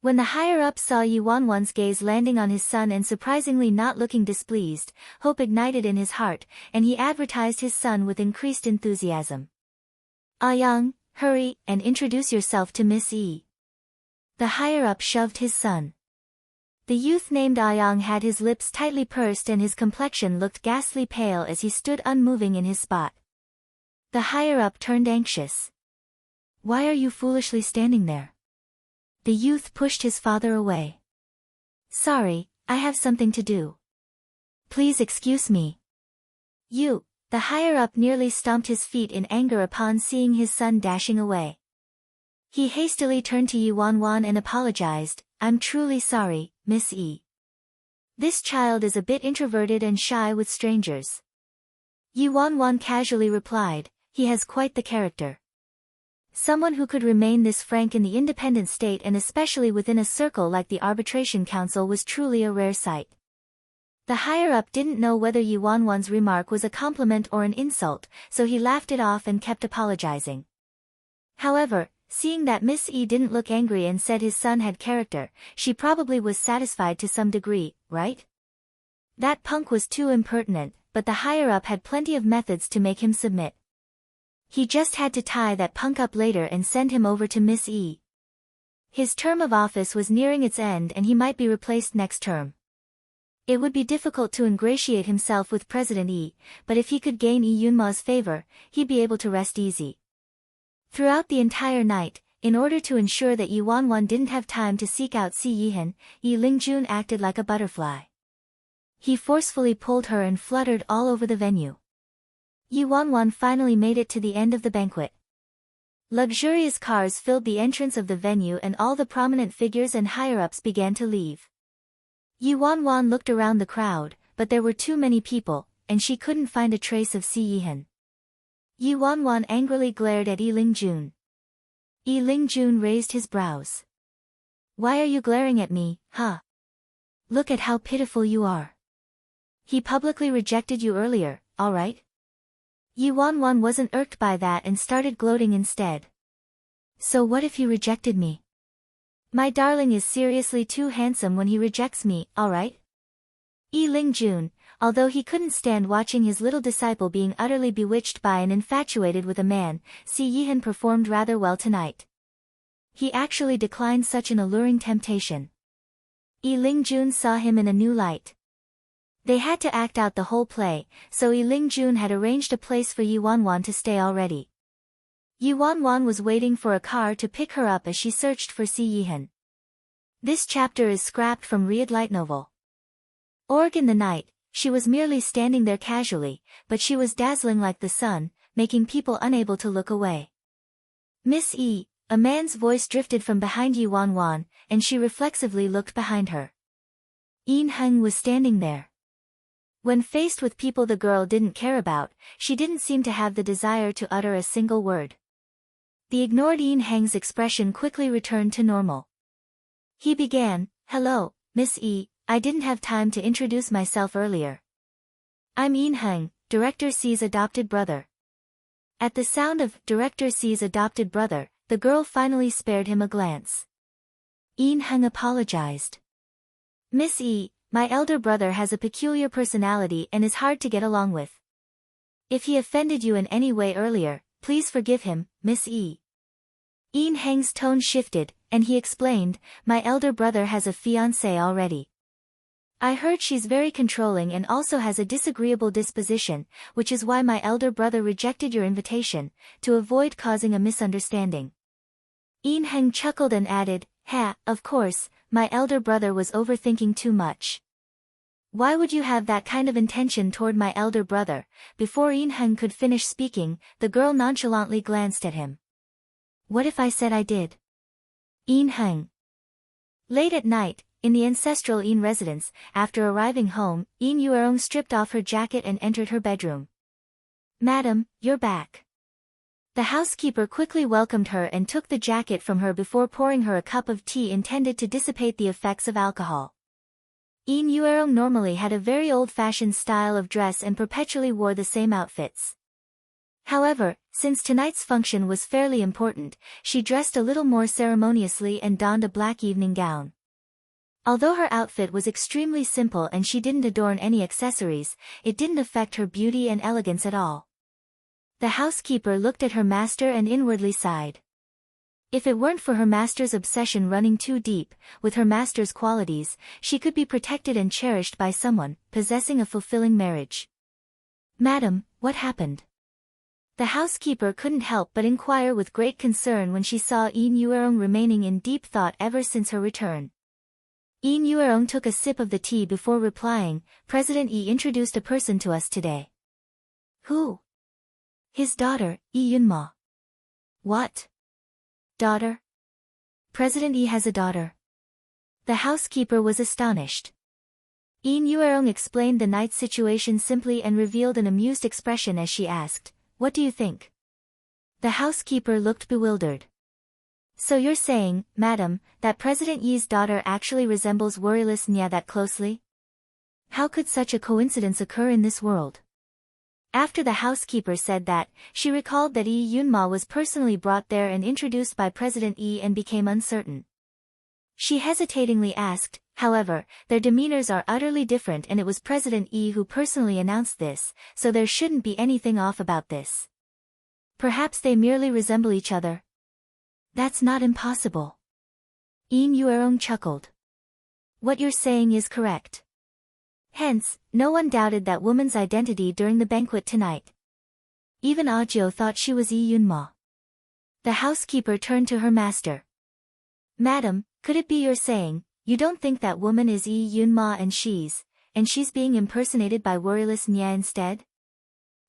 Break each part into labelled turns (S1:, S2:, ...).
S1: When the higher-up saw Yuanwan's gaze landing on his son and surprisingly not looking displeased, hope ignited in his heart, and he advertised his son with increased enthusiasm. "Yang, hurry and introduce yourself to Miss Yi." The higher-up shoved his son. The youth named Yang had his lips tightly pursed and his complexion looked ghastly pale as he stood unmoving in his spot. The higher-up turned anxious. "Why are you foolishly standing there?" The youth pushed his father away. "Sorry, I have something to do. Please excuse me." "You." The higher-up nearly stomped his feet in anger upon seeing his son dashing away. He hastily turned to Yuanwan and apologized. "I'm truly sorry, Miss Yi. This child is a bit introverted and shy with strangers." Yuanwan casually replied, "He has quite the character." Someone who could remain this frank in the independent state and especially within a circle like the Arbitration Council was truly a rare sight. The higher-up didn't know whether Yuanwan's remark was a compliment or an insult, so he laughed it off and kept apologizing. However, seeing that Miss E didn't look angry and said his son had character, she probably was satisfied to some degree, right? That punk was too impertinent, but the higher-up had plenty of methods to make him submit. He just had to tie that punk up later and send him over to Miss E. His term of office was nearing its end and he might be replaced next term. It would be difficult to ingratiate himself with President E, but if he could gain Yi Yunma's favor, he'd be able to rest easy. Throughout the entire night, in order to ensure that Yuanwan didn't have time to seek out Si Yihan, Yi Lingjun acted like a butterfly. He forcefully pulled her and fluttered all over the venue. Yuanwan finally made it to the end of the banquet. Luxurious cars filled the entrance of the venue and all the prominent figures and higher-ups began to leave. Yuanwan looked around the crowd, but there were too many people, and she couldn't find a trace of Si Yihan. Yuanwan angrily glared at Yi Lingjun. Yi Lingjun raised his brows. "Why are you glaring at me, huh? Look at how pitiful you are. He publicly rejected you earlier, alright?" Yuanwan wasn't irked by that and started gloating instead. "So what if he rejected me? My darling is seriously too handsome when he rejects me, alright?" Yi Lingjun, although he couldn't stand watching his little disciple being utterly bewitched by and infatuated with a man, Si Yihan performed rather well tonight. He actually declined such an alluring temptation. Yi Lingjun saw him in a new light. They had to act out the whole play, so Yi Lingjun had arranged a place for Yuanwan to stay already. Yuanwan was waiting for a car to pick her up as she searched for Si Yihan. This chapter is scrapped from Read Light Novel. In the night, she was merely standing there casually, but she was dazzling like the sun, making people unable to look away. "Miss E," a man's voice drifted from behind Yuanwan, and she reflexively looked behind her. Yin Heng was standing there. When faced with people the girl didn't care about, she didn't seem to have the desire to utter a single word. The ignored Yin Heng's expression quickly returned to normal. He began, "Hello, Miss E, I didn't have time to introduce myself earlier. I'm Yin Heng, Director C's adopted brother." At the sound of Director C's adopted brother, the girl finally spared him a glance. Yin Heng apologized. "Miss E, my elder brother has a peculiar personality and is hard to get along with. If he offended you in any way earlier, please forgive him, Miss E." Yin Heng's tone shifted, and he explained, "My elder brother has a fiancée already. I heard she's very controlling and also has a disagreeable disposition, which is why my elder brother rejected your invitation, to avoid causing a misunderstanding." Yin Heng chuckled and added, Of course, my elder brother was overthinking too much." "Why would you have that kind of intention toward my elder brother?" Before Yin Heng could finish speaking, the girl nonchalantly glanced at him. "What if I said I did?" Yin Heng. Late at night, in the ancestral Yin residence, after arriving home, Yin Yuerong stripped off her jacket and entered her bedroom. "Madam, you're back." The housekeeper quickly welcomed her and took the jacket from her before pouring her a cup of tea intended to dissipate the effects of alcohol. Yin Yuerong normally had a very old-fashioned style of dress and perpetually wore the same outfits. However, since tonight's function was fairly important, she dressed a little more ceremoniously and donned a black evening gown. Although her outfit was extremely simple and she didn't adorn any accessories, it didn't affect her beauty and elegance at all. The housekeeper looked at her master and inwardly sighed. If it weren't for her master's obsession running too deep, with her master's qualities, she could be protected and cherished by someone, possessing a fulfilling marriage. "Madam, what happened?" The housekeeper couldn't help but inquire with great concern when she saw Yin Yuerong remaining in deep thought ever since her return. Yin Yuerong took a sip of the tea before replying, "President Yi introduced a person to us today." "Who?" "His daughter, Yi Yunma." "What? Daughter? President Yi has a daughter?" The housekeeper was astonished. Yin Yuerong explained the night's situation simply and revealed an amused expression as she asked, "What do you think?" The housekeeper looked bewildered. "So you're saying, madam, that President Yi's daughter actually resembles worryless Nya that closely? How could such a coincidence occur in this world?" After the housekeeper said that, she recalled that Yi Yunma was personally brought there and introduced by President Yi and became uncertain. She hesitatingly asked, "However, their demeanors are utterly different and it was President Yi who personally announced this, so there shouldn't be anything off about this. Perhaps they merely resemble each other." "That's not impossible." Yin Yuerong chuckled. "What you're saying is correct. Hence, no one doubted that woman's identity during the banquet tonight. Even Ajio thought she was Yi Yunma." The housekeeper turned to her master. "Madam, could it be you're saying, you don't think that woman is Yi Yunma and she's being impersonated by worryless Nya instead?"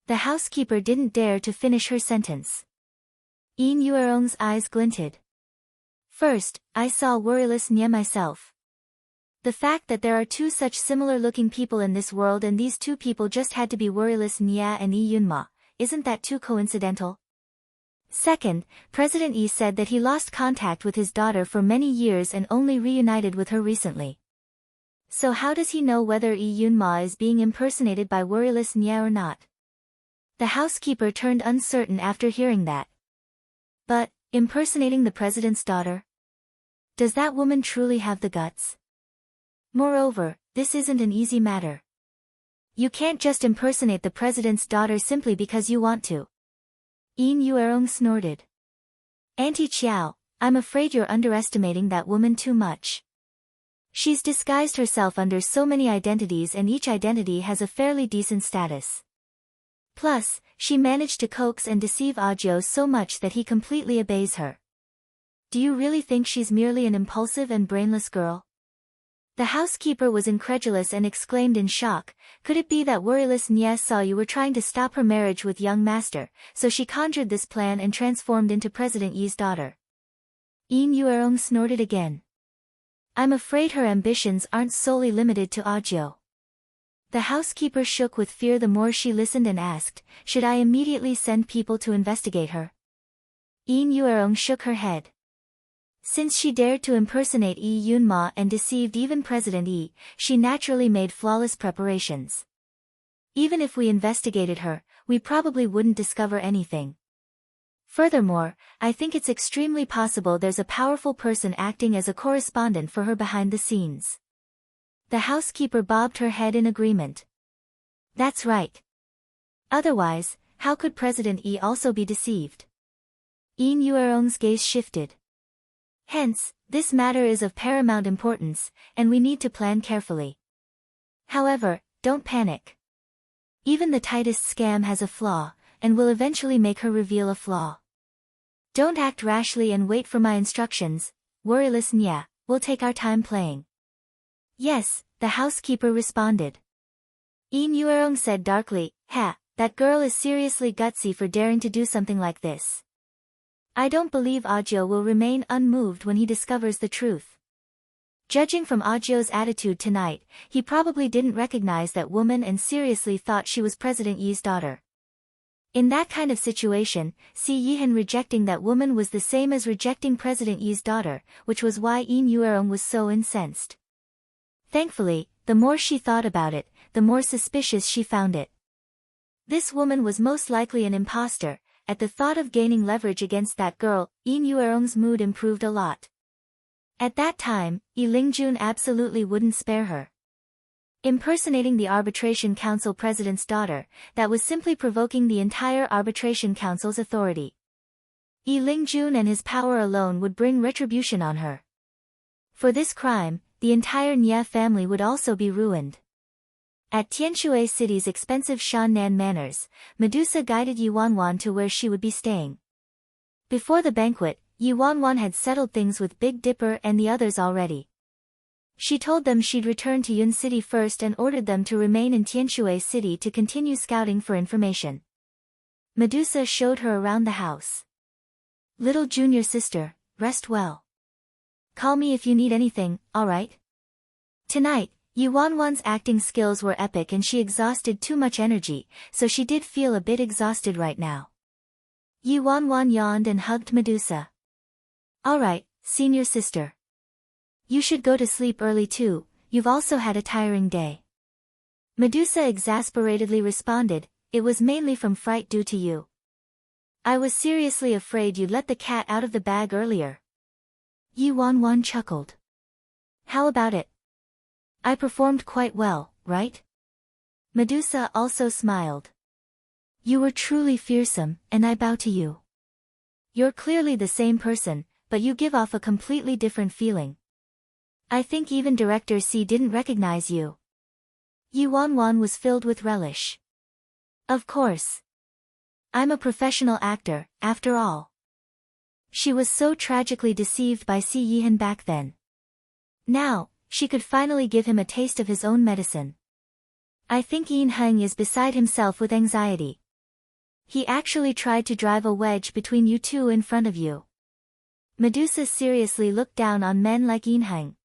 S1: The housekeeper didn't dare to finish her sentence. Yin Yuerong's eyes glinted. "First, I saw worryless Nya myself. The fact that there are two such similar-looking people in this world and these two people just had to be worryless Nya and Yi Yunma, isn't that too coincidental? Second, President Yi said that he lost contact with his daughter for many years and only reunited with her recently. So how does he know whether Yi Yunma is being impersonated by worryless Nya or not?" The housekeeper turned uncertain after hearing that. "But, impersonating the president's daughter? Does that woman truly have the guts? Moreover, this isn't an easy matter. You can't just impersonate the president's daughter simply because you want to." Yin Yuerong snorted. "Auntie Chiao, I'm afraid you're underestimating that woman too much. She's disguised herself under so many identities and each identity has a fairly decent status. Plus, she managed to coax and deceive Ajio so much that he completely obeys her. Do you really think she's merely an impulsive and brainless girl?" The housekeeper was incredulous and exclaimed in shock, "Could it be that worryless Nya saw you were trying to stop her marriage with young master, so she conjured this plan and transformed into President Yi's daughter?" Yin Yuerong snorted again. "I'm afraid her ambitions aren't solely limited to Ajio." The housekeeper shook with fear the more she listened and asked, "Should I immediately send people to investigate her?" Yin Yuerong shook her head. Since she dared to impersonate Yi Yunma and deceived even President Yi, she naturally made flawless preparations. Even if we investigated her, we probably wouldn't discover anything. Furthermore, I think it's extremely possible there's a powerful person acting as a correspondent for her behind the scenes." The housekeeper bobbed her head in agreement. "That's right. Otherwise, how could President Yi also be deceived?" Yin Yuerong's gaze shifted. "Hence, this matter is of paramount importance, and we need to plan carefully. However, don't panic. Even the tightest scam has a flaw, and will eventually make her reveal a flaw. Don't act rashly and wait for my instructions, worryless Nya, we'll take our time playing." "Yes," the housekeeper responded. Yin Yuerong said darkly, "Ha, that girl is seriously gutsy for daring to do something like this. I don't believe Ajio will remain unmoved when he discovers the truth." Judging from Ajio's attitude tonight, he probably didn't recognize that woman and seriously thought she was President Yi's daughter. In that kind of situation, Si Yihan rejecting that woman was the same as rejecting President Yi's daughter, which was why Yin Yuerong was so incensed. Thankfully, the more she thought about it, the more suspicious she found it. This woman was most likely an imposter. At the thought of gaining leverage against that girl, Yin Yuerong's mood improved a lot. At that time, Yi Lingjun absolutely wouldn't spare her. Impersonating the Arbitration Council president's daughter, that was simply provoking the entire Arbitration Council's authority. Yi Lingjun and his power alone would bring retribution on her. For this crime, the entire Nye family would also be ruined. At Tianshui City's expensive Shannan Manors, Medusa guided Yi Wanwan to where she would be staying. Before the banquet, Yi Wanwan had settled things with Big Dipper and the others already. She told them she'd return to Yun City first and ordered them to remain in Tianshui City to continue scouting for information. Medusa showed her around the house. "Little junior sister, rest well. Call me if you need anything, alright?" Tonight, Yi Wanwan's acting skills were epic and she exhausted too much energy, so she did feel a bit exhausted right now. Yi Wanwan yawned and hugged Medusa. "Alright, senior sister. You should go to sleep early too, you've also had a tiring day." Medusa exasperatedly responded, "It was mainly from fright due to you. I was seriously afraid you'd let the cat out of the bag earlier." Yi Wanwan chuckled. "How about it? I performed quite well, right?" Medusa also smiled. "You were truly fearsome, and I bow to you. You're clearly the same person, but you give off a completely different feeling. I think even Director C didn't recognize you." Yi Wanwan was filled with relish. "Of course. I'm a professional actor, after all." She was so tragically deceived by Si Yihan back then. Now, she could finally give him a taste of his own medicine. "I think Yin Heng is beside himself with anxiety. He actually tried to drive a wedge between you two in front of you." Medusa seriously looked down on men like Yin Heng.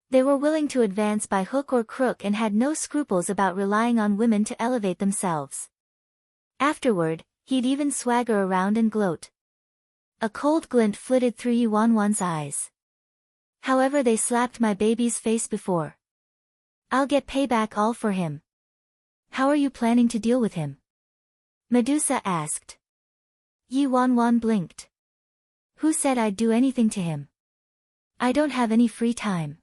S1: They were willing to advance by hook or crook and had no scruples about relying on women to elevate themselves. Afterward, he'd even swagger around and gloat. A cold glint flitted through Yi Wanwan's eyes. "However, they slapped my baby's face before. I'll get payback all for him." "How are you planning to deal with him?" Medusa asked. Yi Wanwan blinked. "Who said I'd do anything to him? I don't have any free time."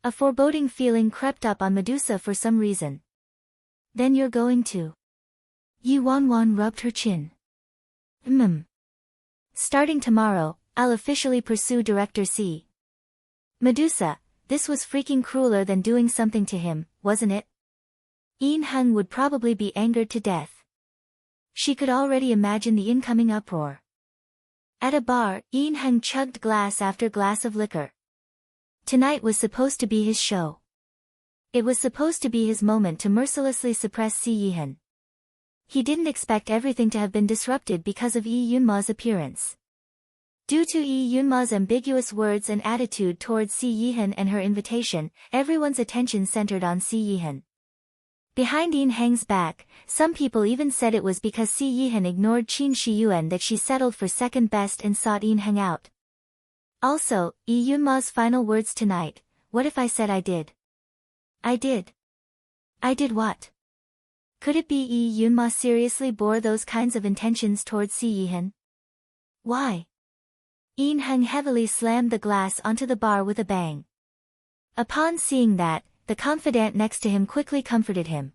S1: A foreboding feeling crept up on Medusa for some reason. "Then you're going to?" Yi Wanwan rubbed her chin. Starting tomorrow, I'll officially pursue Director C." "Medusa, this was freaking crueler than doing something to him, wasn't it?" Yin Heng would probably be angered to death. She could already imagine the incoming uproar. At a bar, Yin Heng chugged glass after glass of liquor. Tonight was supposed to be his show. It was supposed to be his moment to mercilessly suppress Si Yihan. He didn't expect everything to have been disrupted because of Yi Yunma's appearance. Due to Yi Yunma's ambiguous words and attitude towards Si Yihan and her invitation, everyone's attention centered on Si Yihan. Behind Yin Heng's back, some people even said it was because Si Yihan ignored Qin Shiyuan that she settled for second best and sought Yin Heng out. Also, Yi Yunma's final words tonight, "What if I said I did?" "I did." "I did what?" Could it be Yi Yunma seriously bore those kinds of intentions towards Si Yihan? Why? Yin Heng heavily slammed the glass onto the bar with a bang. Upon seeing that, the confidant next to him quickly comforted him.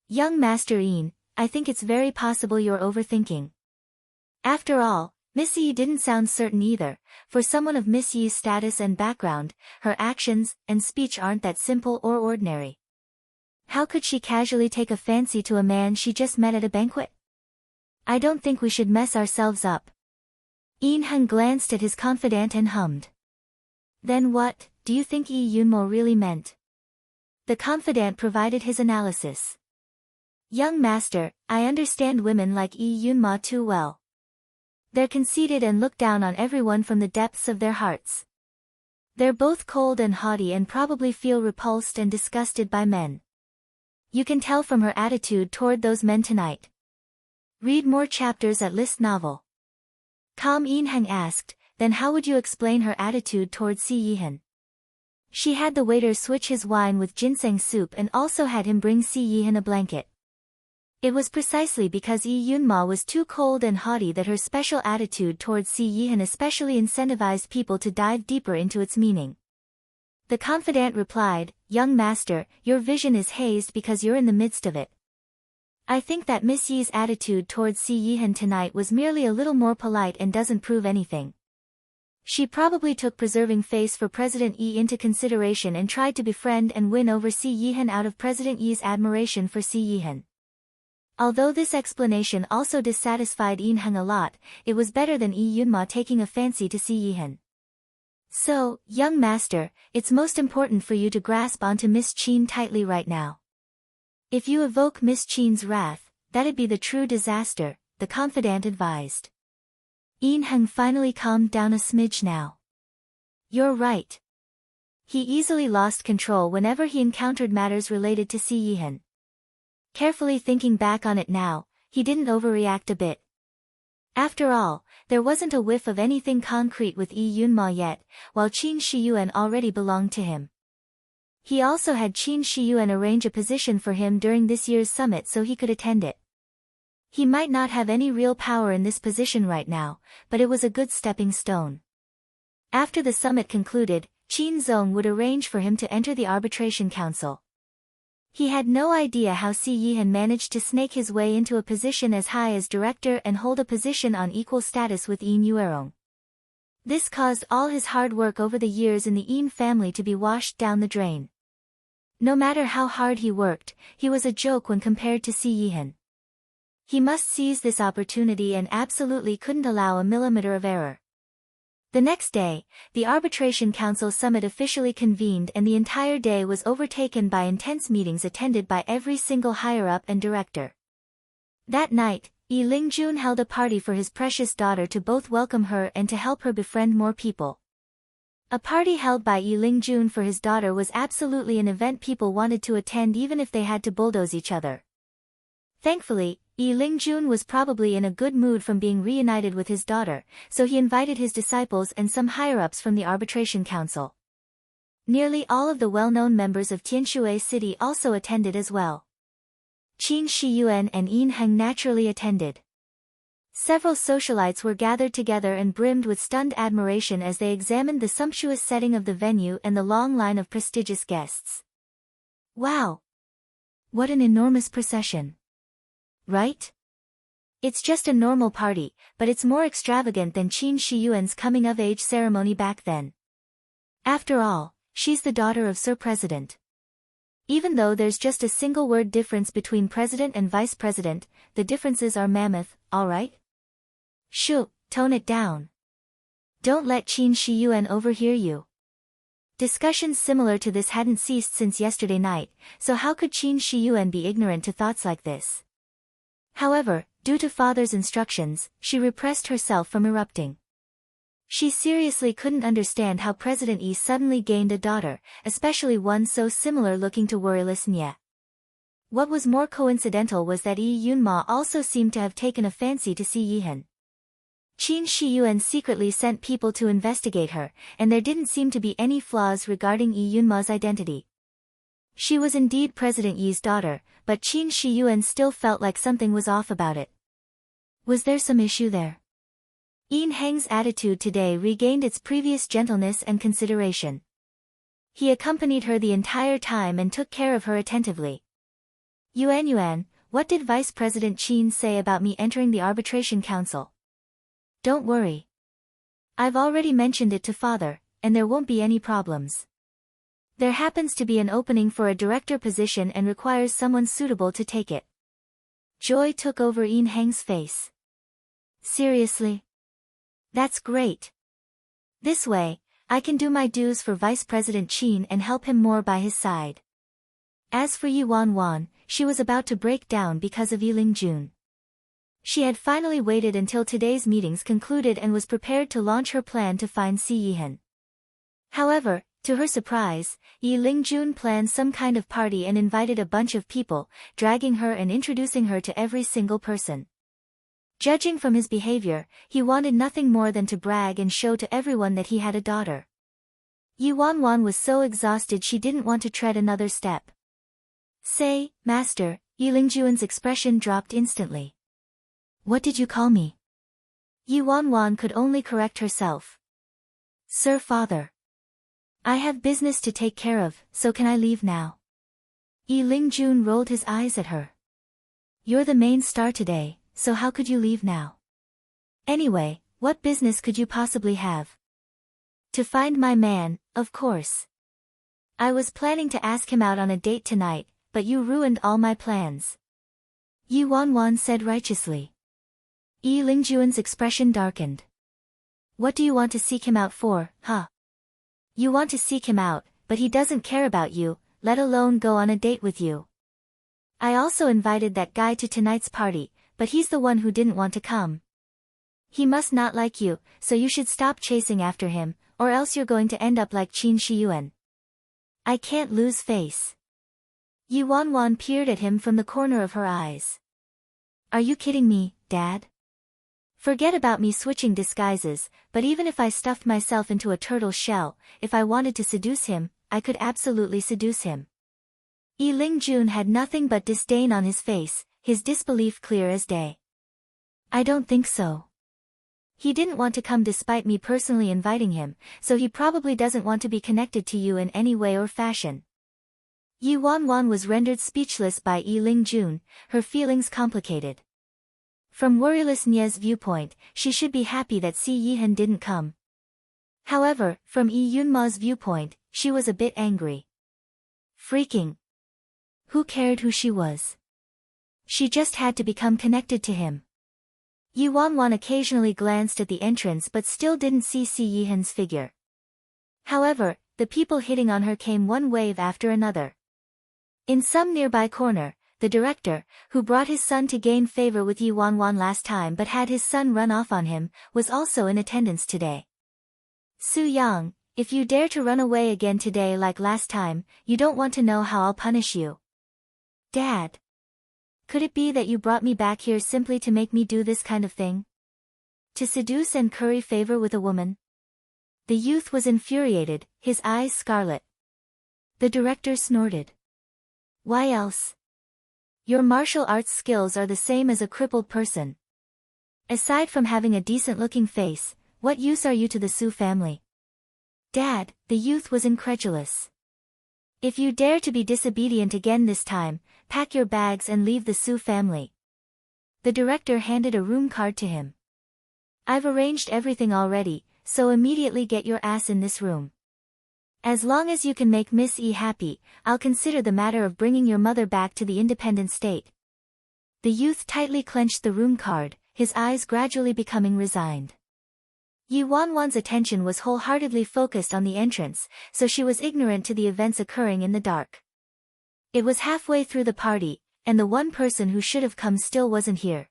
S1: "Young Master Yin, I think it's very possible you're overthinking." After all, Miss Yi didn't sound certain either. For someone of Miss Yi's status and background, her actions and speech aren't that simple or ordinary. How could she casually take a fancy to a man she just met at a banquet? "I don't think we should mess ourselves up." Yin Heng glanced at his confidant and hummed. "Then what, do you think Yi Yunmo really meant?" The confidant provided his analysis. "Young master, I understand women like Yi Yunma too well. They're conceited and look down on everyone from the depths of their hearts. They're both cold and haughty and probably feel repulsed and disgusted by men. You can tell from her attitude toward those men tonight. Read more chapters at List Novel." Yin Heng asked, "Then how would you explain her attitude toward Si Yihan?" She had the waiter switch his wine with ginseng soup and also had him bring Si Yihan a blanket. It was precisely because Yi Yunma was too cold and haughty that her special attitude towards Si Yihan especially incentivized people to dive deeper into its meaning. The confidant replied, "Young master, your vision is hazed because you're in the midst of it. I think that Miss Yi's attitude towards Si Yihan tonight was merely a little more polite and doesn't prove anything. She probably took preserving face for President Yi into consideration and tried to befriend and win over Si Yihan out of President Yi's admiration for Si Yihan." Although this explanation also dissatisfied Yin Heng a lot, it was better than Yi Yunma taking a fancy to Si Yihan. "So, young master, it's most important for you to grasp onto Miss Qin tightly right now. If you evoke Miss Qin's wrath, that'd be the true disaster," the confidant advised. Yin Heng finally calmed down a smidge now. "You're right." He easily lost control whenever he encountered matters related to Si Yihan. Carefully thinking back on it now, he didn't overreact a bit. After all, there wasn't a whiff of anything concrete with Yi Yunma yet, while Qin Shiyuan already belonged to him. He also had Qin Shiyuan arrange a position for him during this year's summit so he could attend it. He might not have any real power in this position right now, but it was a good stepping stone. After the summit concluded, Qin Zong would arrange for him to enter the arbitration council. He had no idea how Si Yihan managed to snake his way into a position as high as director and hold a position on equal status with Yin Yuerong. This caused all his hard work over the years in the Yin family to be washed down the drain. No matter how hard he worked, he was a joke when compared to Si Yihan. He must seize this opportunity and absolutely couldn't allow a millimeter of error. The next day, the Arbitration Council Summit officially convened and the entire day was overtaken by intense meetings attended by every single higher-up and director. That night, Yi Lingjun held a party for his precious daughter to both welcome her and to help her befriend more people. A party held by Yi Lingjun for his daughter was absolutely an event people wanted to attend even if they had to bulldoze each other. Thankfully, Yi Lingjun was probably in a good mood from being reunited with his daughter, so he invited his disciples and some higher-ups from the Arbitration Council. Nearly all of the well-known members of Tianshui City also attended as well. Qin Shiyuan and Yin Heng naturally attended. Several socialites were gathered together and brimmed with stunned admiration as they examined the sumptuous setting of the venue and the long line of prestigious guests. Wow! What an enormous procession! Right? It's just a normal party, but it's more extravagant than Qin Shiyuan's coming-of-age ceremony back then. After all, she's the daughter of Sir President. Even though there's just a single word difference between president and vice president, the differences are mammoth, alright? Shoo, tone it down. Don't let Qin Shiyuan overhear you. Discussions similar to this hadn't ceased since yesterday night, so how could Qin Shiyuan be ignorant to thoughts like this? However, due to father's instructions, she repressed herself from erupting. She seriously couldn't understand how President Yi suddenly gained a daughter, especially one so similar looking to worryless Nye. What was more coincidental was that Yi Yunma also seemed to have taken a fancy to Si Yihan. Qin Shiyuan secretly sent people to investigate her, and there didn't seem to be any flaws regarding Yi Yunma's identity. She was indeed President Yi's daughter, but Qin Shiyuan still felt like something was off about it. Was there some issue there? Yin Heng's attitude today regained its previous gentleness and consideration. He accompanied her the entire time and took care of her attentively. Yuan, what did Vice President Qin say about me entering the Arbitration Council? Don't worry. I've already mentioned it to father, and there won't be any problems. There happens to be an opening for a director position and requires someone suitable to take it. Joy took over Yin Heng's face. Seriously? That's great. This way, I can do my dues for Vice President Qin and help him more by his side. As for Yi Wanwan, she was about to break down because of Yi Lingjun. She had finally waited until today's meetings concluded and was prepared to launch her plan to find Si Yihan. However, to her surprise, Yi Lingjun planned some kind of party and invited a bunch of people, dragging her and introducing her to every single person. Judging from his behavior, he wanted nothing more than to brag and show to everyone that he had a daughter. Yi Wanwan was so exhausted she didn't want to tread another step. Say, Master, Yi Lingjuan's expression dropped instantly. What did you call me? Yi Wanwan could only correct herself. Sir father. I have business to take care of, so can I leave now? Yi Lingjun rolled his eyes at her. You're the main star today, so how could you leave now? Anyway, what business could you possibly have? To find my man, of course. I was planning to ask him out on a date tonight, but you ruined all my plans. Yi Wanwan said righteously. Yi Lingjuan's expression darkened. What do you want to seek him out for, huh? You want to seek him out, but he doesn't care about you, let alone go on a date with you. I also invited that guy to tonight's party, but he's the one who didn't want to come. He must not like you, so you should stop chasing after him, or else you're going to end up like Qin Shiyuan. I can't lose face. Yi Wanwan peered at him from the corner of her eyes. Are you kidding me, Dad? Forget about me switching disguises, but even if I stuffed myself into a turtle shell, if I wanted to seduce him, I could absolutely seduce him. Yi Lingjun had nothing but disdain on his face, his disbelief clear as day. I don't think so. He didn't want to come despite me personally inviting him, so he probably doesn't want to be connected to you in any way or fashion. Yi Wanwan was rendered speechless by Yi Lingjun, her feelings complicated. From worryless Nye's viewpoint, she should be happy that Si Yihan didn't come. However, from Yi Yunma's viewpoint, she was a bit angry. Freaking! Who cared who she was? She just had to become connected to him. Yi Wanwan occasionally glanced at the entrance but still didn't see Si Yihan's figure. However, the people hitting on her came one wave after another. In some nearby corner, the director, who brought his son to gain favor with Yi Wanwan last time but had his son run off on him, was also in attendance today. Su Yang, if you dare to run away again today like last time, you don't want to know how I'll punish you. Dad. Could it be that you brought me back here simply to make me do this kind of thing? To seduce and curry favor with a woman? The youth was infuriated, his eyes scarlet. The director snorted. Why else? Your martial arts skills are the same as a crippled person. Aside from having a decent-looking face, what use are you to the Su family? Dad, the youth was incredulous. If you dare to be disobedient again this time, pack your bags and leave the Su family. The director handed a room card to him. I've arranged everything already, so immediately get your ass in this room. As long as you can make Miss E happy, I'll consider the matter of bringing your mother back to the independent state. The youth tightly clenched the room card, his eyes gradually becoming resigned. Yi Wanwan's attention was wholeheartedly focused on the entrance, so she was ignorant to the events occurring in the dark. It was halfway through the party, and the one person who should have come still wasn't here.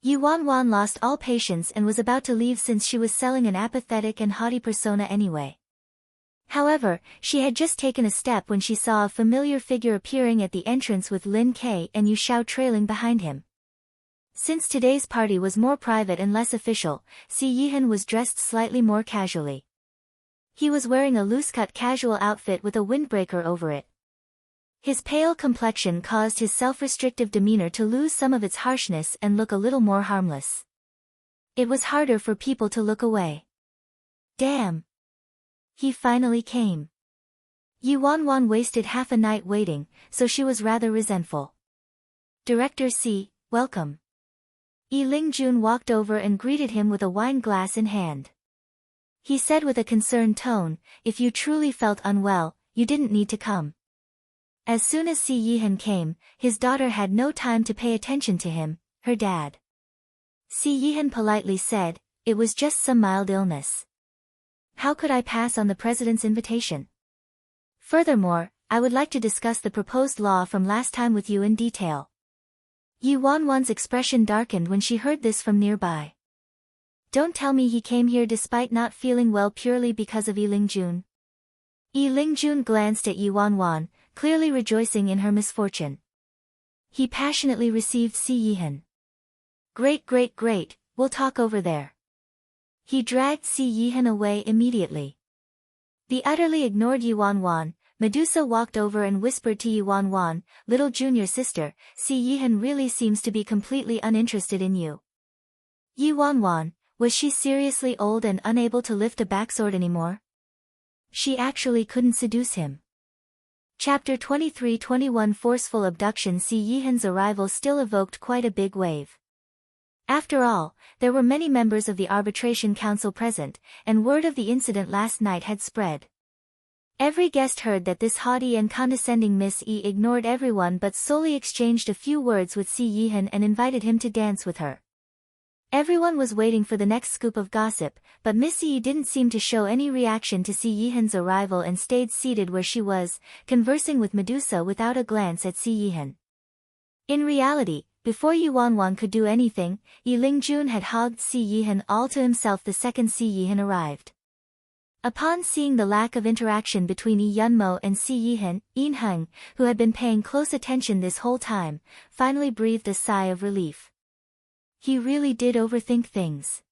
S1: Yi Wanwan lost all patience and was about to leave since she was selling an apathetic and haughty persona anyway. However, she had just taken a step when she saw a familiar figure appearing at the entrance with Lin Kei and Yu Xiao trailing behind him. Since today's party was more private and less official, Si Yihan was dressed slightly more casually. He was wearing a loose-cut casual outfit with a windbreaker over it. His pale complexion caused his self-restrictive demeanor to lose some of its harshness and look a little more harmless. It was harder for people to look away. Damn! He finally came. Yi Wanwan wasted half a night waiting, so she was rather resentful. Director Si, welcome. Yi Lingjun walked over and greeted him with a wine glass in hand. He said with a concerned tone, if you truly felt unwell, you didn't need to come. As soon as Si Yihan came, his daughter had no time to pay attention to him, her dad. Si Yihan politely said, it was just some mild illness. How could I pass on the president's invitation? Furthermore, I would like to discuss the proposed law from last time with you in detail. Yi Wanwan's expression darkened when she heard this from nearby. Don't tell me he came here despite not feeling well purely because of Yi Lingjun. Yi Lingjun glanced at Yi Wanwan, clearly rejoicing in her misfortune. He passionately received Si Yihan. Great, we'll talk over there. He dragged Si Yihan away immediately. The utterly ignored Yi Wanwan, Medusa walked over and whispered to Yi Wanwan, "Little junior sister, Si Yihan really seems to be completely uninterested in you." Yi Wanwan, was she seriously old and unable to lift a backsword anymore? She actually couldn't seduce him. Chapter 23-21 Forceful abduction. Si Yihan's arrival still evoked quite a big wave. After all, there were many members of the arbitration council present, and word of the incident last night had spread. Every guest heard that this haughty and condescending Miss E ignored everyone but solely exchanged a few words with Si Yihan and invited him to dance with her. Everyone was waiting for the next scoop of gossip, but Miss E didn't seem to show any reaction to Si Yihan's arrival and stayed seated where she was, conversing with Medusa without a glance at Si Yihan. In reality, before Yi Wanwan could do anything, Yi Lingjun had hogged Si Yihan all to himself the second Si Yihan arrived. Upon seeing the lack of interaction between Yi Yunmo and Si Yihan, Yin Heng, who had been paying close attention this whole time, finally breathed a sigh of relief. He really did overthink things.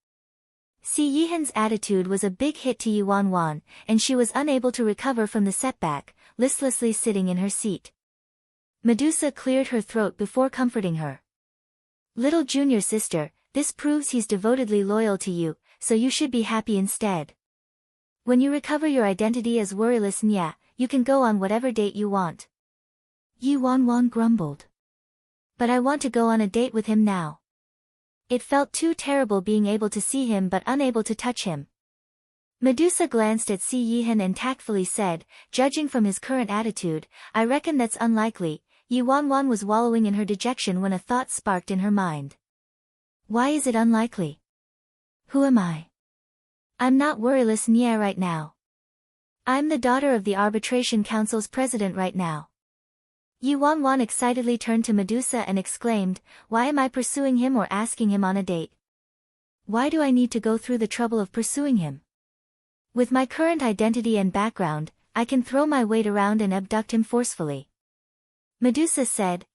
S1: Si Yihan's attitude was a big hit to Yi Wanwan, and she was unable to recover from the setback, listlessly sitting in her seat. Medusa cleared her throat before comforting her. "Little junior sister, this proves he's devotedly loyal to you, so you should be happy instead. When you recover your identity as worryless Nya, you can go on whatever date you want." Yi Wanwan grumbled. "But I want to go on a date with him now." It felt too terrible being able to see him but unable to touch him. Medusa glanced at Si Yihan and tactfully said, "Judging from his current attitude, I reckon that's unlikely." Yi Wanwan was wallowing in her dejection when a thought sparked in her mind. "Why is it unlikely? Who am I? I'm not worryless Nya right now. I'm the daughter of the Arbitration Council's president right now." Yi Wanwan excitedly turned to Medusa and exclaimed, "Why am I pursuing him or asking him on a date? Why do I need to go through the trouble of pursuing him? With my current identity and background, I can throw my weight around and abduct him forcefully." Medusa said,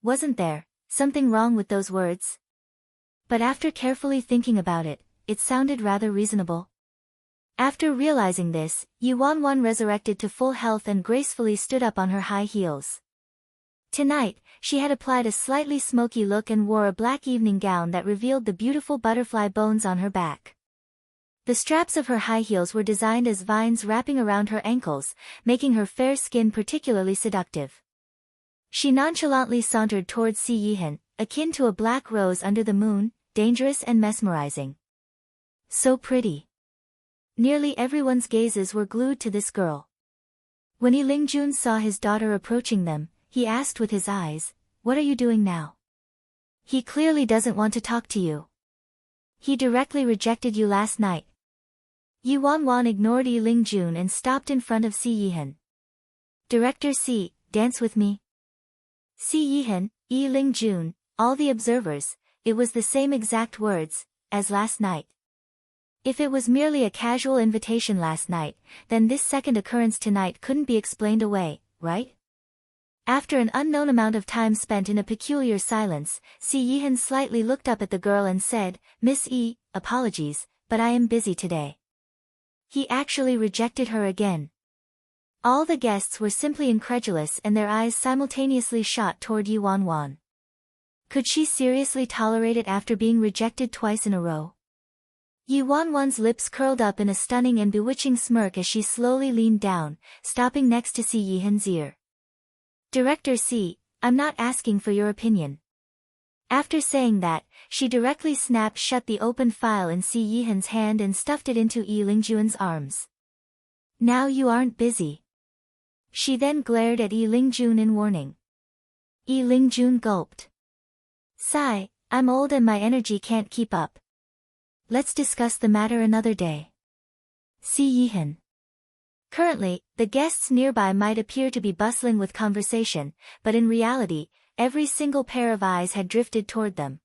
S1: "Wasn't there something wrong with those words?" But after carefully thinking about it, it sounded rather reasonable. After realizing this, Yi Wanwan resurrected to full health and gracefully stood up on her high heels. Tonight, she had applied a slightly smoky look and wore a black evening gown that revealed the beautiful butterfly bones on her back. The straps of her high heels were designed as vines wrapping around her ankles, making her fair skin particularly seductive. She nonchalantly sauntered towards Si Yihan, akin to a black rose under the moon, dangerous and mesmerizing. So pretty. Nearly everyone's gazes were glued to this girl. When Yi Lingjun saw his daughter approaching them, he asked with his eyes, "What are you doing now? He clearly doesn't want to talk to you. He directly rejected you last night." Yi Wanwan ignored Yi Lingjun and stopped in front of Si Yihan. "Director Si, dance with me." Si Yihan, Yi Lingjun, all the observers, it was the same exact words, as last night. If it was merely a casual invitation last night, then this second occurrence tonight couldn't be explained away, right? After an unknown amount of time spent in a peculiar silence, Si Yihan slightly looked up at the girl and said, "Miss E, apologies, but I am busy today." He actually rejected her again. All the guests were simply incredulous and their eyes simultaneously shot toward Yi Wanwan. Could she seriously tolerate it after being rejected twice in a row? Yi Wanwan's lips curled up in a stunning and bewitching smirk as she slowly leaned down, stopping next to Si Yihan's ear. "Director Si, I'm not asking for your opinion." After saying that, she directly snapped shut the open file in Si Yihan's hand and stuffed it into Yi Lingjun's arms. "Now you aren't busy." She then glared at Yi Lingjun in warning. Yi Lingjun gulped. "Sigh, I'm old and my energy can't keep up. Let's discuss the matter another day." Si Yihan. Currently, the guests nearby might appear to be bustling with conversation, but in reality, every single pair of eyes had drifted toward them.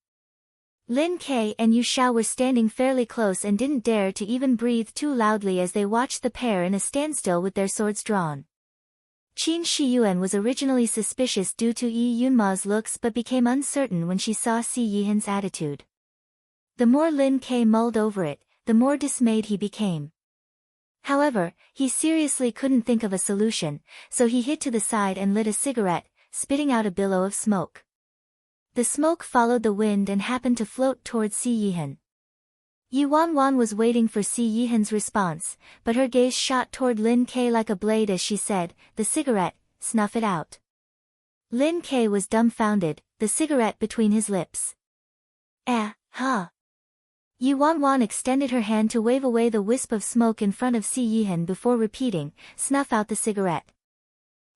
S1: Lin Kei and Yu Xiao were standing fairly close and didn't dare to even breathe too loudly as they watched the pair in a standstill with their swords drawn. Qin Shiyuan was originally suspicious due to Yi Yunma's looks but became uncertain when she saw Si Yihan's attitude. The more Lin Kei mulled over it, the more dismayed he became. However, he seriously couldn't think of a solution, so he hid to the side and lit a cigarette, spitting out a billow of smoke. The smoke followed the wind and happened to float towards Si Yihan. Yuan was waiting for Si Yihan's response, but her gaze shot toward Lin Ke like a blade as she said, "The cigarette, snuff it out." Lin Ke was dumbfounded, the cigarette between his lips. Huh. Yuan extended her hand to wave away the wisp of smoke in front of Si Yihan before repeating, "Snuff out the cigarette."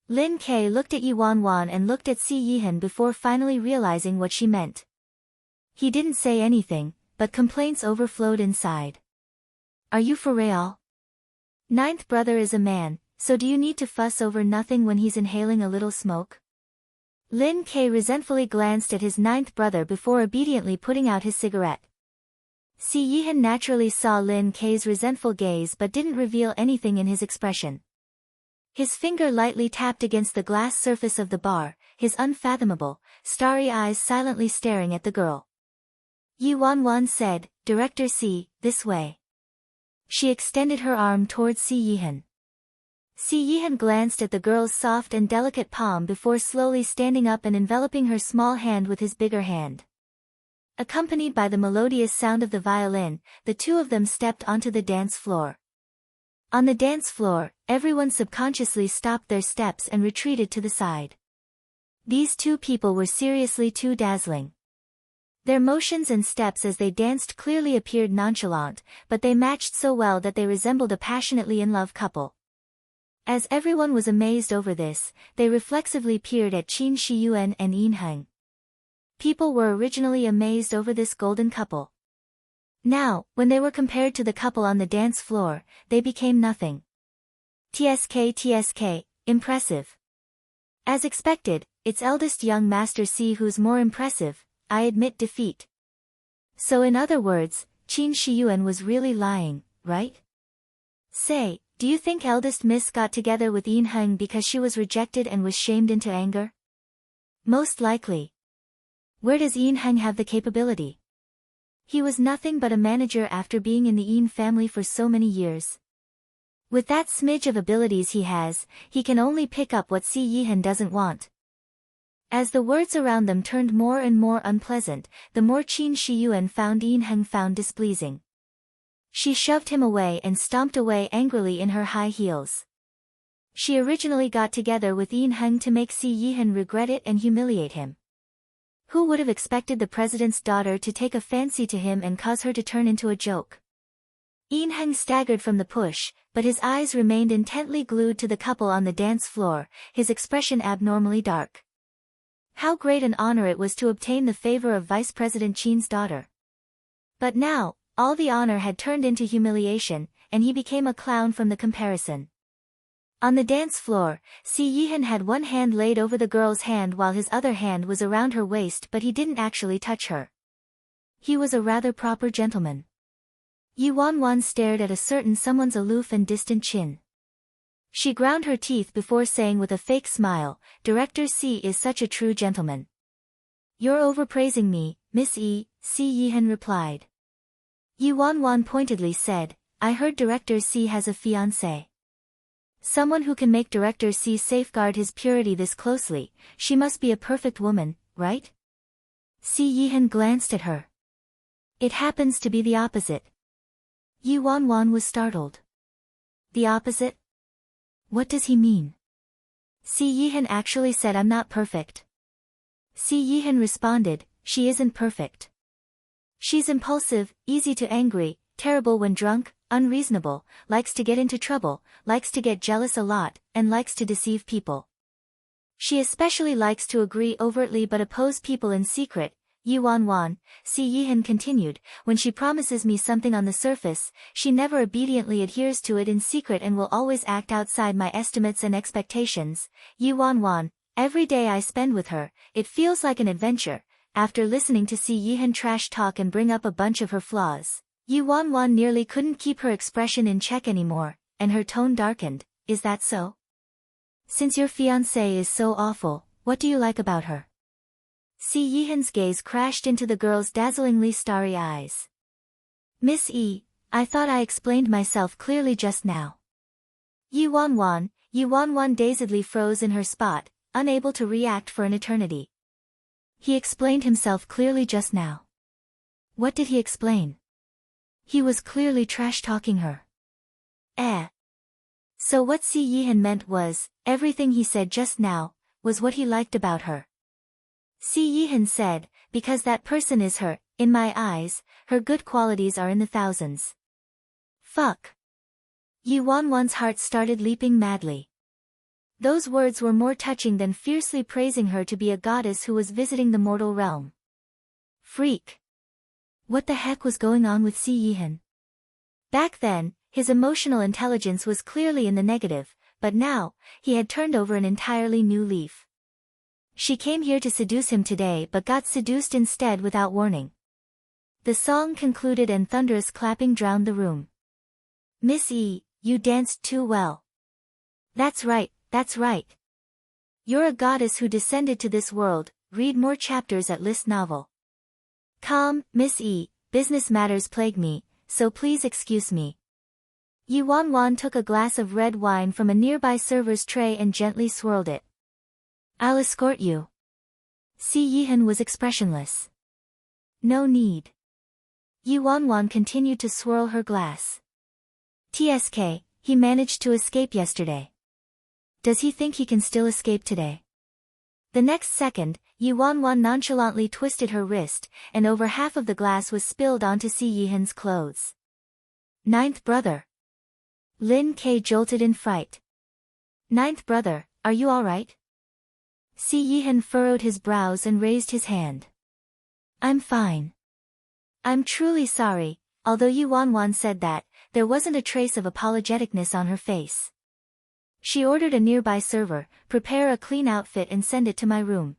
S1: Lin Ke looked at Yuan and looked at Si Yihan before finally realizing what she meant. He didn't say anything, but complaints overflowed inside. "Are you for real? Ninth brother is a man, so do you need to fuss over nothing when he's inhaling a little smoke?" Lin Ke resentfully glanced at his ninth brother before obediently putting out his cigarette. Si Yihan naturally saw Lin Ke's resentful gaze but didn't reveal anything in his expression. His finger lightly tapped against the glass surface of the bar, his unfathomable, starry eyes silently staring at the girl. Yuan said, "Director Si, this way." She extended her arm towards Si Yihan. Si Yihan glanced at the girl's soft and delicate palm before slowly standing up and enveloping her small hand with his bigger hand. Accompanied by the melodious sound of the violin, the two of them stepped onto the dance floor. On the dance floor, everyone subconsciously stopped their steps and retreated to the side. These two people were seriously too dazzling. Their motions and steps as they danced clearly appeared nonchalant, but they matched so well that they resembled a passionately in love couple. As everyone was amazed over this, they reflexively peered at Qin Shiyuan and Yin Heng. People were originally amazed over this golden couple. Now, when they were compared to the couple on the dance floor, they became nothing. TSK, impressive. As expected, it's eldest young Master Si who's more impressive, I admit defeat. So in other words, Qin Shiyuan was really lying, right? Say, do you think eldest Miss got together with Yin Heng because she was rejected and was shamed into anger? Most likely. Where does Yin Heng have the capability? He was nothing but a manager after being in the Yin family for so many years. With that smidge of abilities he has, he can only pick up what Si Yihan doesn't want. As the words around them turned more and more unpleasant, the more Qin Shiyuan found Yin Heng found displeasing. She shoved him away and stomped away angrily in her high heels. She originally got together with Yin Heng to make Si Yihan regret it and humiliate him. Who would have expected the president's daughter to take a fancy to him and cause her to turn into a joke? Yin Heng staggered from the push, but his eyes remained intently glued to the couple on the dance floor, his expression abnormally dark. How great an honor it was to obtain the favor of Vice President Qin's daughter. But now, all the honor had turned into humiliation, and he became a clown from the comparison. On the dance floor, Si Yihan had one hand laid over the girl's hand while his other hand was around her waist, but he didn't actually touch her. He was a rather proper gentleman. Yuan stared at a certain someone's aloof and distant chin. She ground her teeth before saying with a fake smile, "Director Si is such a true gentleman." "You're overpraising me, Miss E," Si Yihan replied. Yuan pointedly said, "I heard Director Si has a fiancé. Someone who can make Director Si safeguard his purity this closely, she must be a perfect woman, right?" Si Yihan glanced at her. "It happens to be the opposite." Yuan was startled. "The opposite? What does he mean?" Si Yihan actually said, "I'm not perfect." Si Yihan responded, "She isn't perfect. She's impulsive, easy to angry, terrible when drunk, unreasonable, likes to get into trouble, likes to get jealous a lot, and likes to deceive people. She especially likes to agree overtly but oppose people in secret." Yuan, Si Yihan continued, "When she promises me something on the surface, she never obediently adheres to it in secret and will always act outside my estimates and expectations. Yuan, every day I spend with her, it feels like an adventure." After listening to Si Yihan trash talk and bring up a bunch of her flaws, Yuan nearly couldn't keep her expression in check anymore, and her tone darkened. "Is that so? Since your fiancée is so awful, what do you like about her?" Si Yihan's gaze crashed into the girl's dazzlingly starry eyes. "Miss E, I thought I explained myself clearly just now." Yu Wanwan dazedly froze in her spot, unable to react for an eternity. He explained himself clearly just now. What did he explain? He was clearly trash-talking her. So what Si Yihan meant was, everything he said just now, was what he liked about her. Si Yihan said, because that person is her, in my eyes, her good qualities are in the thousands. Fuck. Yu Wanwan's heart started leaping madly. Those words were more touching than fiercely praising her to be a goddess who was visiting the mortal realm. Freak. What the heck was going on with Si Yihan? Back then, his emotional intelligence was clearly in the negative, but now, he had turned over an entirely new leaf. She came here to seduce him today but got seduced instead without warning. The song concluded and thunderous clapping drowned the room. Miss E, you danced too well. That's right, that's right. You're a goddess who descended to this world, read more chapters at List Novel. Calm, Miss E, business matters plague me, so please excuse me. Yu Wanwan took a glass of red wine from a nearby server's tray and gently swirled it. I'll escort you. Si Yihan was expressionless. No need. Yu Wanwan continued to swirl her glass. TSK, he managed to escape yesterday. Does he think he can still escape today? The next second, Yu Wanwan nonchalantly twisted her wrist, and over half of the glass was spilled onto Si Yihan's clothes. Ninth brother. Lin K jolted in fright. Ninth brother, are you alright? Si Yihan furrowed his brows and raised his hand. I'm fine. I'm truly sorry, although Yu Wanwan said that, there wasn't a trace of apologeticness on her face. She ordered a nearby server, prepare a clean outfit and send it to my room.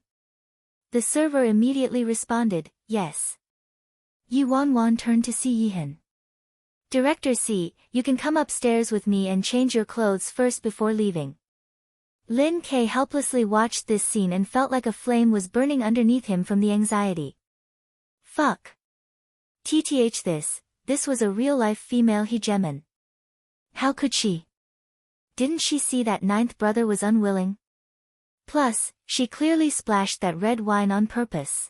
S1: The server immediately responded, yes. Yu Wanwan turned to Si Yihan. Director Si, you can come upstairs with me and change your clothes first before leaving. Lin K helplessly watched this scene and felt like a flame was burning underneath him from the anxiety. Fuck. TTH this was a real-life female hegemon. How could she? Didn't she see that ninth brother was unwilling? Plus, she clearly splashed that red wine on purpose.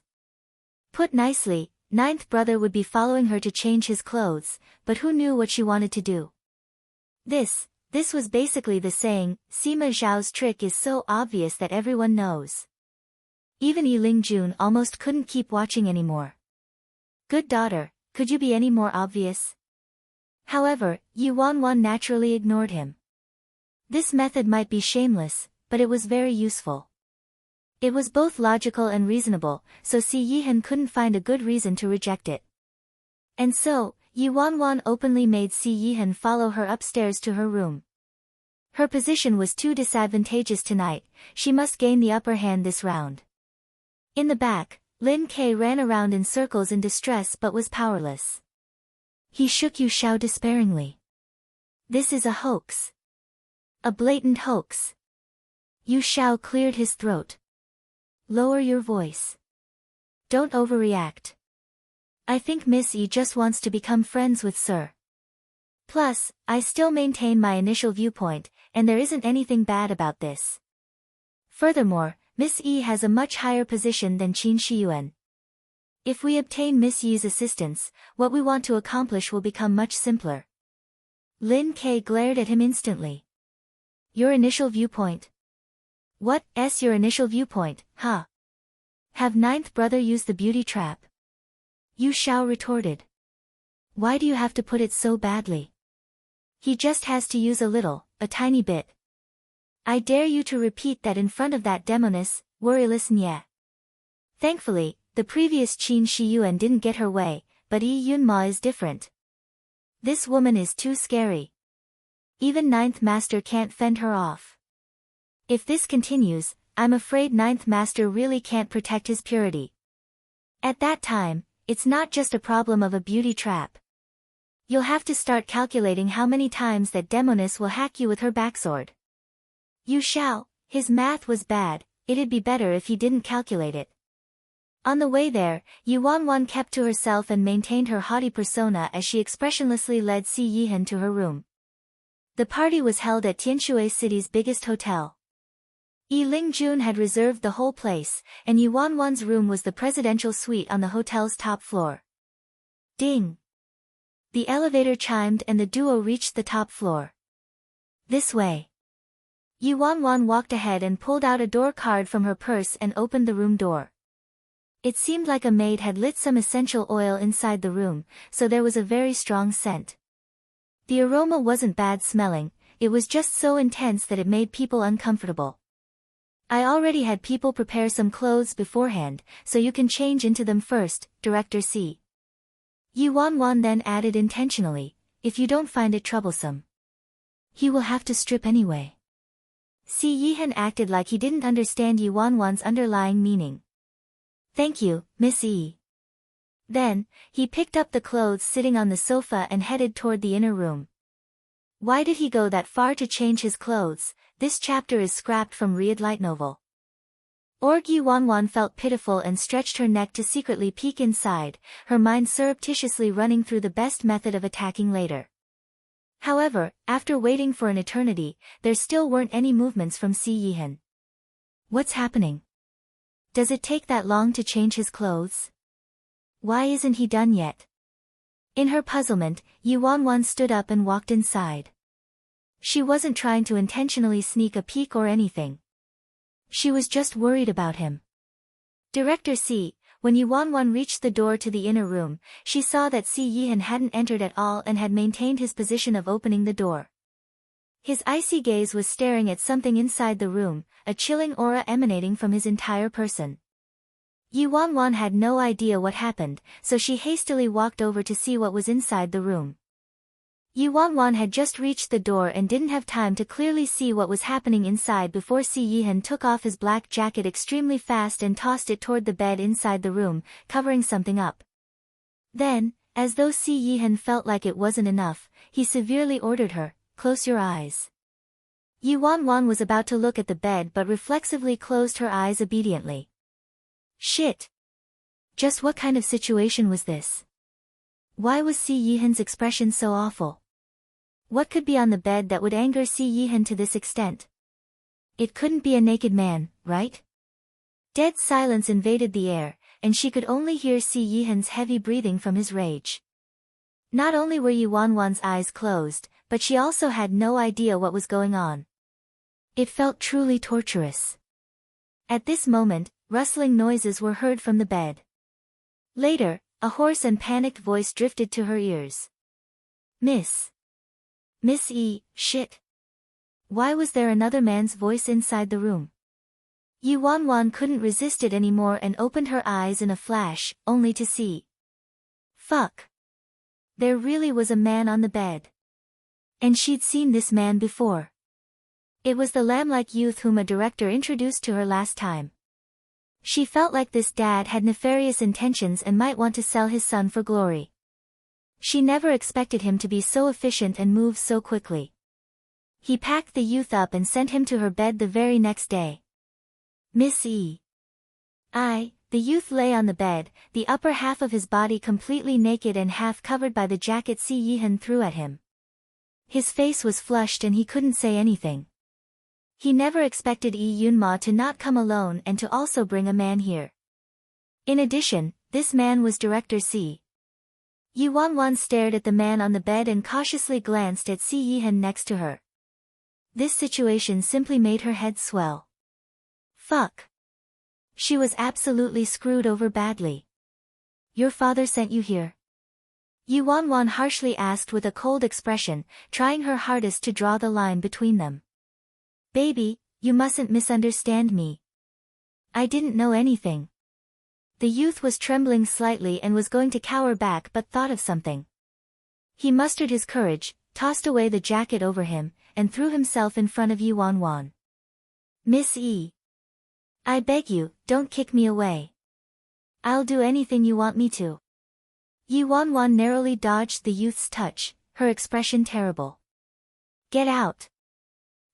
S1: Put nicely, ninth brother would be following her to change his clothes, but who knew what she wanted to do? This was basically the saying, Sima Zhao's trick is so obvious that everyone knows. Even Yi Lingjun almost couldn't keep watching anymore. Good daughter, could you be any more obvious? However, Yu Wanwan naturally ignored him. This method might be shameless, but it was very useful. It was both logical and reasonable, so Si Yihan couldn't find a good reason to reject it. And so, Yu Wanwan openly made Si Yihan follow her upstairs to her room. Her position was too disadvantageous tonight, she must gain the upper hand this round. In the back, Lin K ran around in circles in distress but was powerless. He shook Yu Xiao despairingly. This is a hoax. A blatant hoax. Yu Xiao cleared his throat. Lower your voice. Don't overreact. I think Miss E just wants to become friends with Sir. Plus, I still maintain my initial viewpoint, and there isn't anything bad about this. Furthermore, Miss E has a much higher position than Qin Shiyuan. If we obtain Miss Yi's assistance, what we want to accomplish will become much simpler. Lin K glared at him instantly. Your initial viewpoint? What's your initial viewpoint, huh? Have ninth brother used the beauty trap? Yu Xiao retorted. Why do you have to put it so badly? He just has to use a little, a tiny bit. I dare you to repeat that in front of that demoness, worryless Nye. Thankfully, the previous Qin Shiyuan didn't get her way, but Yi Yunma is different. This woman is too scary. Even ninth master can't fend her off. If this continues, I'm afraid ninth master really can't protect his purity. At that time, it's not just a problem of a beauty trap. You'll have to start calculating how many times that demoness will hack you with her backsword. Yu Xiao, his math was bad, it'd be better if he didn't calculate it. On the way there, Yu Wanwan kept to herself and maintained her haughty persona as she expressionlessly led Si Yihan to her room. The party was held at Tianshui City's biggest hotel. Yi Lingjun had reserved the whole place, and Yi Wanwan's room was the presidential suite on the hotel's top floor. Ding! The elevator chimed and the duo reached the top floor. This way. Yi Wanwan walked ahead and pulled out a door card from her purse and opened the room door. It seemed like a maid had lit some essential oil inside the room, so there was a very strong scent. The aroma wasn't bad smelling, it was just so intense that it made people uncomfortable. I already had people prepare some clothes beforehand, so you can change into them first, Director C. Yi Wanwan then added intentionally, if you don't find it troublesome. He will have to strip anyway. Si Yihan acted like he didn't understand Yi Wanwan's underlying meaning. Thank you, Miss E. Then, he picked up the clothes sitting on the sofa and headed toward the inner room. Why did he go that far to change his clothes? This chapter is scrapped from Read Light Novel. Yi Wanwan felt pitiful and stretched her neck to secretly peek inside, her mind surreptitiously running through the best method of attacking later. However, after waiting for an eternity, there still weren't any movements from Si Yihan. What's happening? Does it take that long to change his clothes? Why isn't he done yet? In her puzzlement, Yi Wanwan stood up and walked inside. She wasn't trying to intentionally sneak a peek or anything. She was just worried about him. Director C, when Yi Wanwan reached the door to the inner room, she saw that Si Yihan hadn't entered at all and had maintained his position of opening the door. His icy gaze was staring at something inside the room, a chilling aura emanating from his entire person. Yi Wanwan had no idea what happened, so she hastily walked over to see what was inside the room. Yi Wanwan had just reached the door and didn't have time to clearly see what was happening inside before Si Yihan took off his black jacket extremely fast and tossed it toward the bed inside the room, covering something up. Then, as though Si Yihan felt like it wasn't enough, he severely ordered her, close your eyes. Yi Wanwan was about to look at the bed but reflexively closed her eyes obediently. Shit! Just what kind of situation was this? Why was Si Yihan's expression so awful? What could be on the bed that would anger Si Yihan to this extent? It couldn't be a naked man, right? Dead silence invaded the air, and she could only hear Si Yihan's heavy breathing from his rage. Not only were Yi Wanwan's eyes closed, but she also had no idea what was going on. It felt truly torturous. At this moment, rustling noises were heard from the bed. Later, a hoarse and panicked voice drifted to her ears. Miss E, shit. Why was there another man's voice inside the room? Yi Wanwan couldn't resist it anymore and opened her eyes in a flash, only to see. Fuck. There really was a man on the bed. And she'd seen this man before. It was the lamb-like youth whom a director introduced to her last time. She felt like this dad had nefarious intentions and might want to sell his son for glory. She never expected him to be so efficient and move so quickly. He packed the youth up and sent him to her bed the very next day. Miss E. The youth lay on the bed, the upper half of his body completely naked and half covered by the jacket Si Yihan threw at him. His face was flushed and he couldn't say anything. He never expected Yi Yunma to not come alone and to also bring a man here. In addition, this man was Director C. Yi Wanwan stared at the man on the bed and cautiously glanced at Si Yihan next to her. This situation simply made her head swell. Fuck. She was absolutely screwed over badly. Your father sent you here? Yi Wanwan harshly asked with a cold expression, trying her hardest to draw the line between them. Baby, you mustn't misunderstand me. I didn't know anything. The youth was trembling slightly and was going to cower back but thought of something. He mustered his courage, tossed away the jacket over him, and threw himself in front of Yi Wanwan. Miss E. I beg you, don't kick me away. I'll do anything you want me to. Yi Wanwan narrowly dodged the youth's touch, her expression terrible. Get out.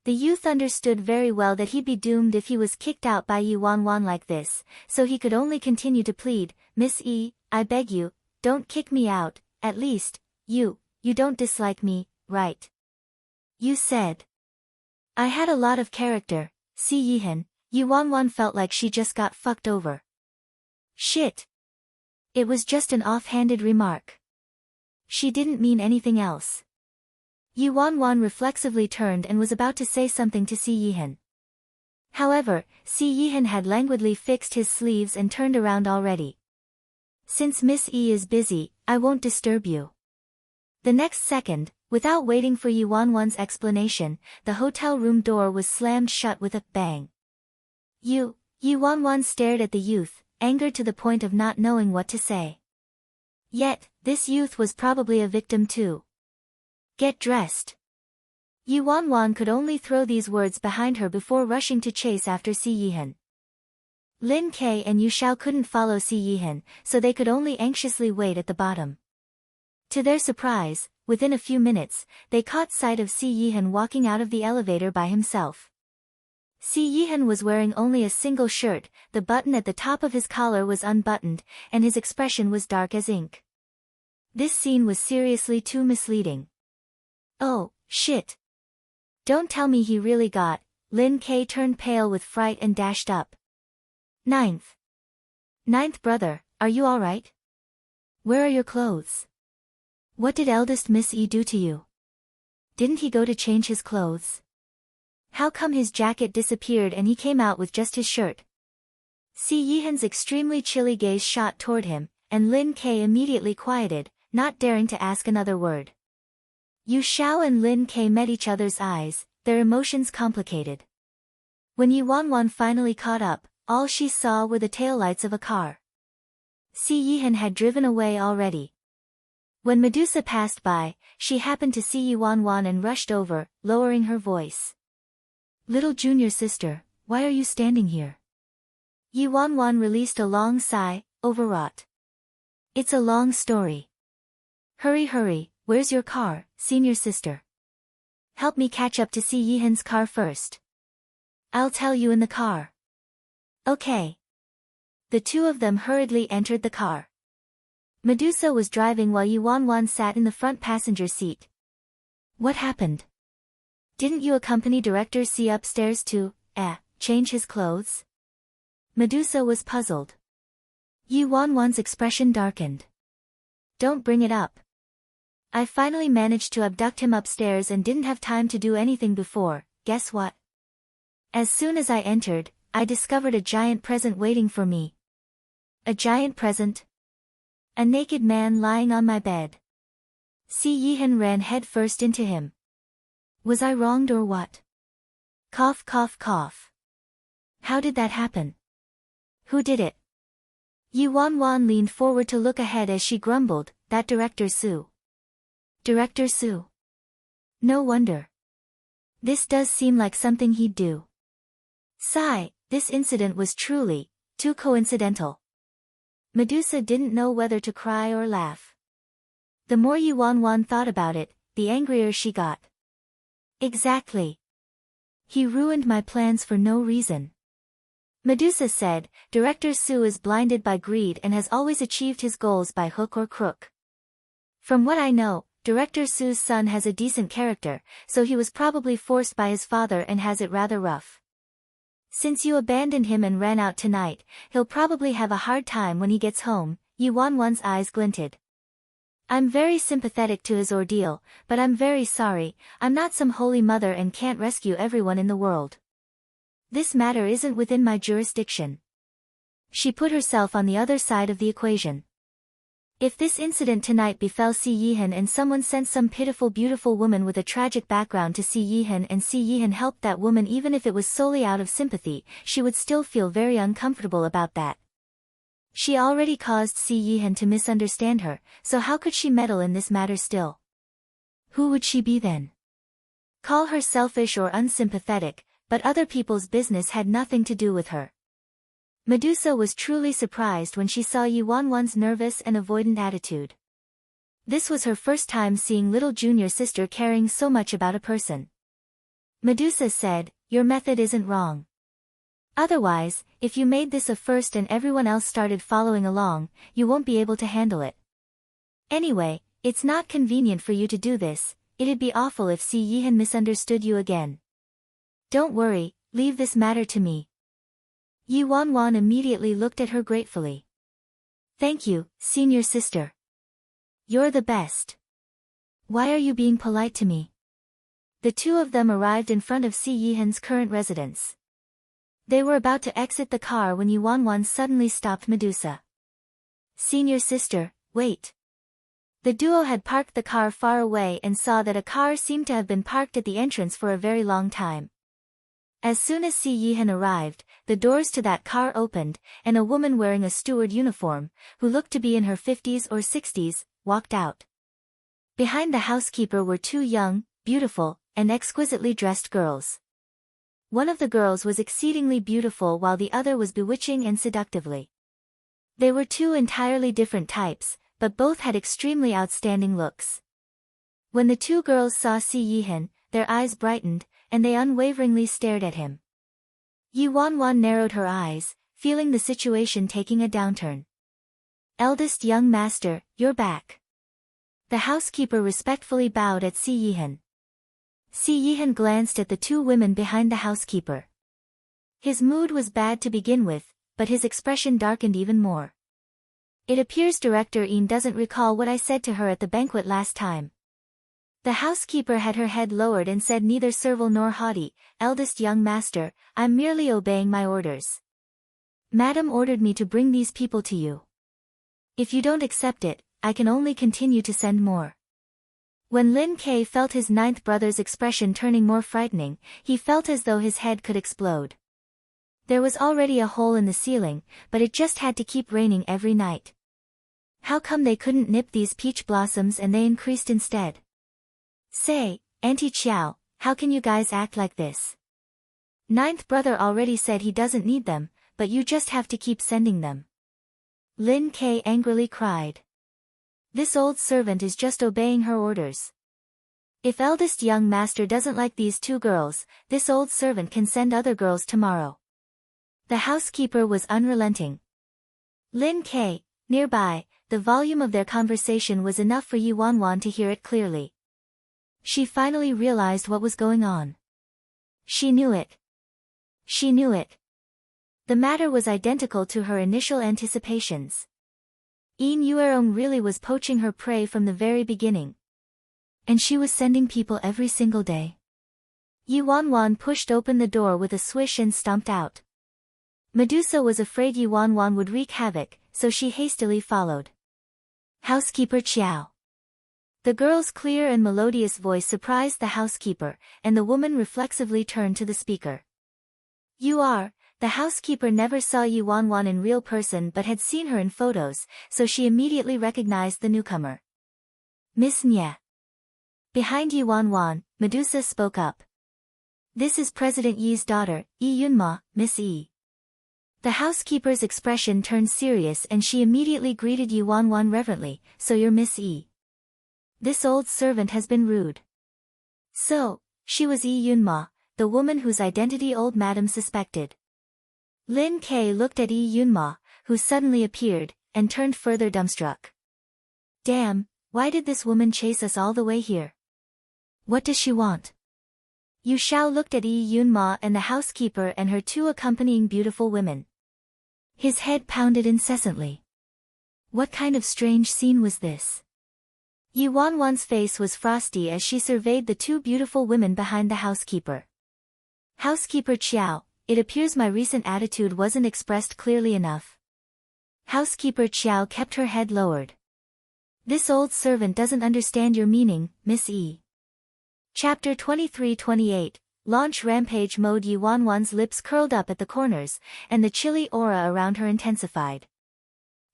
S1: The youth understood very well that he'd be doomed if he was kicked out by Yi Wanwan like this, so he could only continue to plead, Miss E, I beg you, don't kick me out, at least, you don't dislike me, right? You said. I had a lot of character, Si Yihan. Yuanwan felt like she just got fucked over. Shit. It was just an offhanded remark. She didn't mean anything else. Yuanwan reflexively turned and was about to say something to Si Yihan. However, Si Yihan had languidly fixed his sleeves and turned around already. Since Miss E is busy, I won't disturb you. The next second, without waiting for Yuanwan's explanation, the hotel room door was slammed shut with a bang. Yuanwan stared at the youth, angered to the point of not knowing what to say. Yet, this youth was probably a victim too. Get dressed. Yuanwan could only throw these words behind her before rushing to chase after Si Yihan. Lin Ke and Yu Xiao couldn't follow Si Yihan, so they could only anxiously wait at the bottom. To their surprise, within a few minutes, they caught sight of Si Yihan walking out of the elevator by himself. Si Yihan was wearing only a single shirt, the button at the top of his collar was unbuttoned, and his expression was dark as ink. This scene was seriously too misleading. Oh, shit. Don't tell me he really got. Lin Ke turned pale with fright and dashed up. Ninth brother, are you alright? Where are your clothes? What did eldest Miss E do to you? Didn't he go to change his clothes? How come his jacket disappeared and he came out with just his shirt? Si Yihan's extremely chilly gaze shot toward him, and Lin Ke immediately quieted, not daring to ask another word. Yu Xiao and Lin Ke met each other's eyes, their emotions complicated. When Yuanwan finally caught up, all she saw were the taillights of a car. Si Yihan had driven away already. When Medusa passed by, she happened to see Yuanwan and rushed over, lowering her voice. Little junior sister, why are you standing here? Yuanwan released a long sigh, overwrought. It's a long story. Hurry, where's your car, senior sister? Help me catch up to Si Yihan's car first. I'll tell you in the car. Okay. The two of them hurriedly entered the car. Medusa was driving while Yuanwan sat in the front passenger seat. What happened? Didn't you accompany Director C upstairs to, change his clothes? Medusa was puzzled. Yuanwan's expression darkened. Don't bring it up. I finally managed to abduct him upstairs and didn't have time to do anything before. Guess what? As soon as I entered, I discovered a giant present waiting for me. A giant present? A naked man lying on my bed. Si Yihan ran headfirst into him. Was I wronged or what? Cough, cough, cough. How did that happen? Who did it? Yuanwan leaned forward to look ahead as she grumbled, that Director Su. Director Su. No wonder. This does seem like something he'd do. Sigh, this incident was truly too coincidental. Medusa didn't know whether to cry or laugh. The more Yuanwan thought about it, the angrier she got. Exactly. He ruined my plans for no reason. Medusa said, Director Su is blinded by greed and has always achieved his goals by hook or crook. From what I know, Director Su's son has a decent character, so he was probably forced by his father and has it rather rough. Since you abandoned him and ran out tonight, he'll probably have a hard time when he gets home. Yuanwan's eyes glinted. I'm very sympathetic to his ordeal, but I'm very sorry, I'm not some holy mother and can't rescue everyone in the world. This matter isn't within my jurisdiction. She put herself on the other side of the equation. If this incident tonight befell Si Yihan and someone sent some pitiful beautiful woman with a tragic background to Si Yihan and Si Yihan helped that woman even if it was solely out of sympathy, she would still feel very uncomfortable about that. She already caused Si Yihan to misunderstand her, so how could she meddle in this matter still? Who would she be then? Call her selfish or unsympathetic, but other people's business had nothing to do with her. Medusa was truly surprised when she saw Yuanwan's nervous and avoidant attitude. This was her first time seeing little junior sister caring so much about a person. Medusa said, your method isn't wrong. Otherwise, if you made this a first and everyone else started following along, you won't be able to handle it. Anyway, it's not convenient for you to do this, it'd be awful if Si Yihan misunderstood you again. Don't worry, leave this matter to me. Yi Wanwan immediately looked at her gratefully. Thank you, senior sister. You're the best. Why are you being polite to me? The two of them arrived in front of Si Yihan's current residence. They were about to exit the car when Yi Wanwan suddenly stopped Medusa. Senior sister, wait. The duo had parked the car far away and saw that a car seemed to have been parked at the entrance for a very long time. As soon as Si Yihan arrived, the doors to that car opened, and a woman wearing a steward uniform, who looked to be in her 50s or 60s, walked out. Behind the housekeeper were two young, beautiful, and exquisitely dressed girls. One of the girls was exceedingly beautiful while the other was bewitching and seductively. They were two entirely different types, but both had extremely outstanding looks. When the two girls saw Si Yihan, their eyes brightened, and they unwaveringly stared at him. Yi Wanwan narrowed her eyes, feeling the situation taking a downturn. Eldest young master, you're back. The housekeeper respectfully bowed at Si Yihan. Si Yihan glanced at the two women behind the housekeeper. His mood was bad to begin with, but his expression darkened even more. It appears Director Yin doesn't recall what I said to her at the banquet last time. The housekeeper had her head lowered and said neither servile nor haughty, eldest young master, I'm merely obeying my orders. Madam ordered me to bring these people to you. If you don't accept it, I can only continue to send more. When Lin Kei felt his ninth brother's expression turning more frightening, he felt as though his head could explode. There was already a hole in the ceiling, but it just had to keep raining every night. How come they couldn't nip these peach blossoms and they increased instead? Say, Auntie Chiao, how can you guys act like this? Ninth brother already said he doesn't need them, but you just have to keep sending them. Lin Kei angrily cried. This old servant is just obeying her orders. If eldest young master doesn't like these two girls, this old servant can send other girls tomorrow. The housekeeper was unrelenting. Lin Kei, nearby, the volume of their conversation was enough for Yi Wanwan to hear it clearly. She finally realized what was going on. She knew it. She knew it. The matter was identical to her initial anticipations. Yin Yuerong really was poaching her prey from the very beginning. And she was sending people every single day. Yi Wanwan pushed open the door with a swish and stomped out. Medusa was afraid Yi Wanwan would wreak havoc, so she hastily followed. Housekeeper Chiao. The girl's clear and melodious voice surprised the housekeeper, and the woman reflexively turned to the speaker. You are. The housekeeper never saw Yi Wanwan in real person but had seen her in photos, so she immediately recognized the newcomer. Miss Nye. Behind Yi Wanwan, Medusa spoke up. This is President Yi's daughter, Yi Yunma, Miss Yi. The housekeeper's expression turned serious and she immediately greeted Yi Wanwan reverently, so you're Miss Yi. This old servant has been rude. So, she was Yi Yunma, the woman whose identity old madam suspected. Lin Kei looked at Yi Yunma, who suddenly appeared, and turned further dumbstruck. Damn, why did this woman chase us all the way here? What does she want? Yu Xiao looked at Yi Yunma and the housekeeper and her two accompanying beautiful women. His head pounded incessantly. What kind of strange scene was this? Yi Wanwan's face was frosty as she surveyed the two beautiful women behind the housekeeper. Housekeeper Chiao, it appears my recent attitude wasn't expressed clearly enough. Housekeeper Chiao kept her head lowered. This old servant doesn't understand your meaning, Miss E. Chapter 23-28, Launch Rampage Mode. Yi Wanwan's lips curled up at the corners, and the chilly aura around her intensified.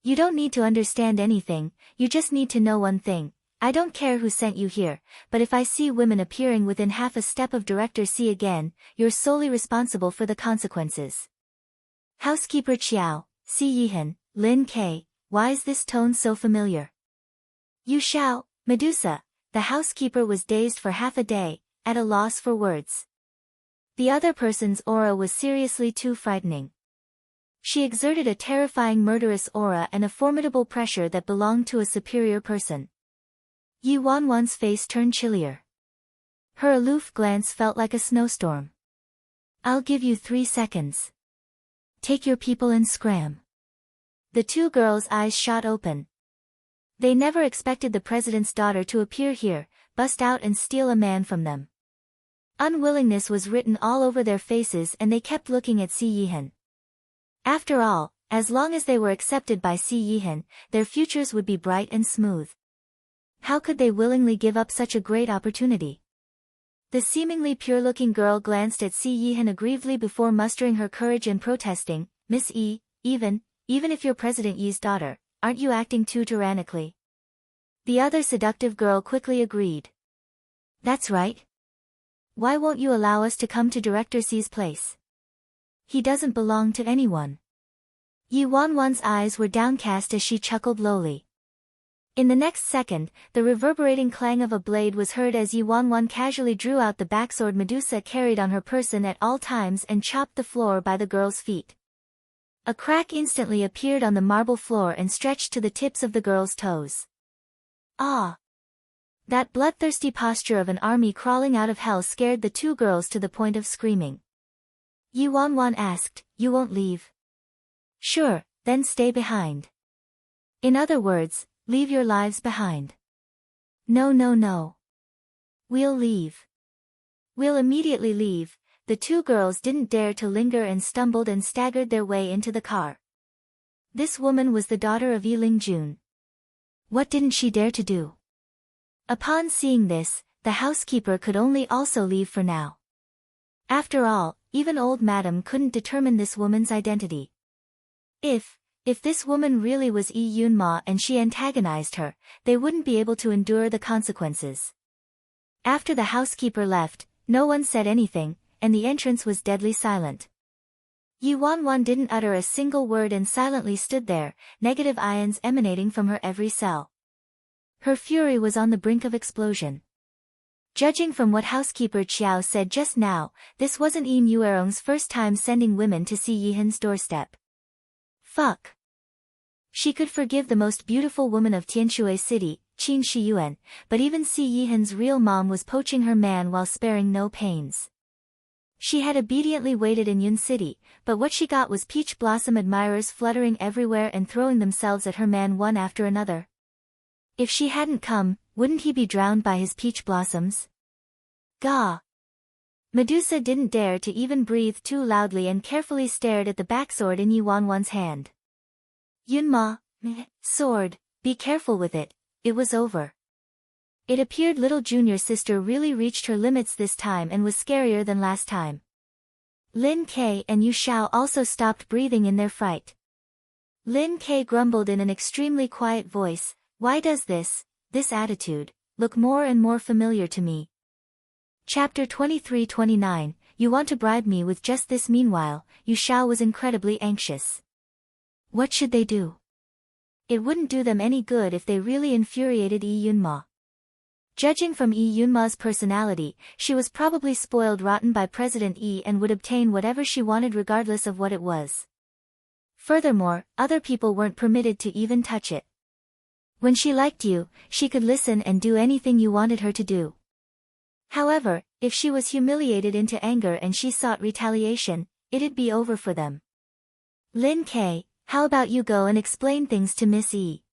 S1: You don't need to understand anything, you just need to know one thing. I don't care who sent you here, but if I see women appearing within half a step of Director C again, you're solely responsible for the consequences. Housekeeper Chiao, Si Yihan, Lin Kei, why is this tone so familiar? Yu Xiao, Medusa, the housekeeper was dazed for half a day, at a loss for words. The other person's aura was seriously too frightening. She exerted a terrifying murderous aura and a formidable pressure that belonged to a superior person. Yi Wanwan's face turned chillier. Her aloof glance felt like a snowstorm. I'll give you 3 seconds. Take your people and scram. The two girls' eyes shot open. They never expected the president's daughter to appear here, bust out and steal a man from them. Unwillingness was written all over their faces and they kept looking at Si Yihan. After all, as long as they were accepted by Si Yihan, their futures would be bright and smooth. How could they willingly give up such a great opportunity? The seemingly pure-looking girl glanced at Si Yihan aggrievedly before mustering her courage and protesting, Miss E, even if you're President Yi's daughter, aren't you acting too tyrannically? The other seductive girl quickly agreed. That's right. Why won't you allow us to come to Director Si's place? He doesn't belong to anyone. Yi Wanwan's eyes were downcast as she chuckled lowly. In the next second, the reverberating clang of a blade was heard as Yi Wanwan casually drew out the backsword Medusa carried on her person at all times and chopped the floor by the girl's feet. A crack instantly appeared on the marble floor and stretched to the tips of the girl's toes. Ah! That bloodthirsty posture of an army crawling out of hell scared the two girls to the point of screaming. Yi Wanwan asked, "You won't leave?" "Sure, then stay behind. In other words, leave your lives behind." "No, no, no. We'll leave. We'll immediately leave." The two girls didn't dare to linger and stumbled and staggered their way into the car. This woman was the daughter of Yi Lingjun. What didn't she dare to do? Upon seeing this, the housekeeper could only also leave for now. After all, even old Madam couldn't determine this woman's identity. If this woman really was Yi Yunma and she antagonized her, they wouldn't be able to endure the consequences. After the housekeeper left, no one said anything, and the entrance was deadly silent. Yi Wanwan didn't utter a single word and silently stood there, negative ions emanating from her every cell. Her fury was on the brink of explosion. Judging from what housekeeper Chiao said just now, this wasn't Yi Muerong's first time sending women to Si Yihan's doorstep. Fuck. She could forgive the most beautiful woman of Tianshui City, Qin Shiyuan, but even Si Yihan's real mom was poaching her man while sparing no pains. She had obediently waited in Yun City, but what she got was peach blossom admirers fluttering everywhere and throwing themselves at her man one after another. If she hadn't come, wouldn't he be drowned by his peach blossoms? Gah! Medusa didn't dare to even breathe too loudly and carefully stared at the backsword in Yi Wanwan's hand. Yunma, sword, be careful with it, it was over. It appeared little junior sister really reached her limits this time and was scarier than last time. Lin Ke and Yu Shao also stopped breathing in their fright. Lin Ke grumbled in an extremely quiet voice, "Why does this attitude, look more and more familiar to me?" Chapter 23-29, You want to bribe me with just this. Meanwhile, Yu Shao was incredibly anxious. What should they do? It wouldn't do them any good if they really infuriated Yi Yunma. Judging from Yi Yunma's personality, she was probably spoiled rotten by President Yi and would obtain whatever she wanted regardless of what it was. Furthermore, other people weren't permitted to even touch it. When she liked you, she could listen and do anything you wanted her to do. However, if she was humiliated into anger and she sought retaliation, it'd be over for them. Lin Ke, how about you go and explain things to Miss E?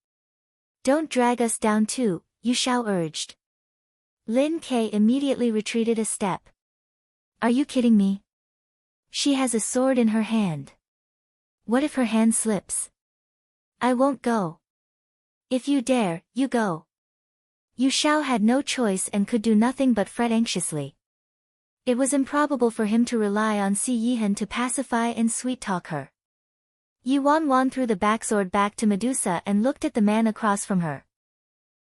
S1: Don't drag us down too, Yu Shao urged. Lin Ke immediately retreated a step. Are you kidding me? She has a sword in her hand. What if her hand slips? I won't go. If you dare, you go. Yu Shao had no choice and could do nothing but fret anxiously. It was improbable for him to rely on Si Yihan to pacify and sweet-talk her. Yi Wanwan threw the backsword back to Medusa and looked at the man across from her.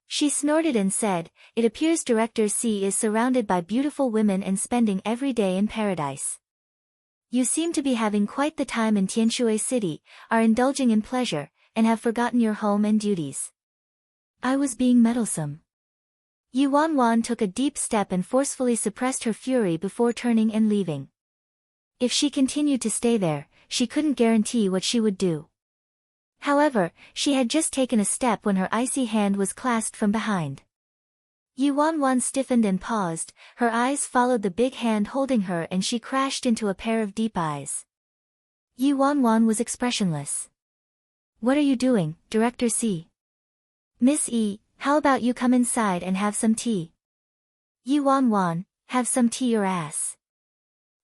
S1: She snorted and said, "It appears Director C is surrounded by beautiful women and spending every day in paradise. You seem to be having quite the time in Tianshui City, are indulging in pleasure, and have forgotten your home and duties." I was being meddlesome. Yi Wanwan took a deep step and forcefully suppressed her fury before turning and leaving. If she continued to stay there, she couldn't guarantee what she would do. However, she had just taken a step when her icy hand was clasped from behind. Yi Wanwan stiffened and paused, her eyes followed the big hand holding her and she crashed into a pair of deep eyes. Yi Wanwan was expressionless. What are you doing, Director C? Miss E, how about you come inside and have some tea? Yi Wanwan, have some tea your ass.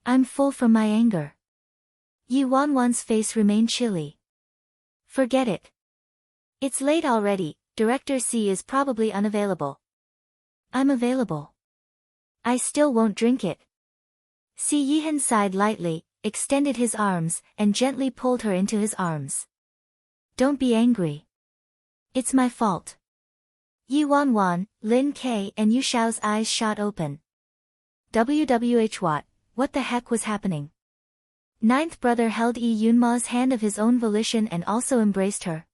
S1: I'm full from my anger. Yi Wanwan's face remained chilly. Forget it. It's late already, Director C is probably unavailable. I'm available. I still won't drink it. Si Yihan sighed lightly, extended his arms, and gently pulled her into his arms. Don't be angry. It's my fault. Yi Wanwan, Lin K and Yu Xiao's eyes shot open. What the heck was happening? Ninth brother held Yi Yunma's hand of his own volition and also embraced her.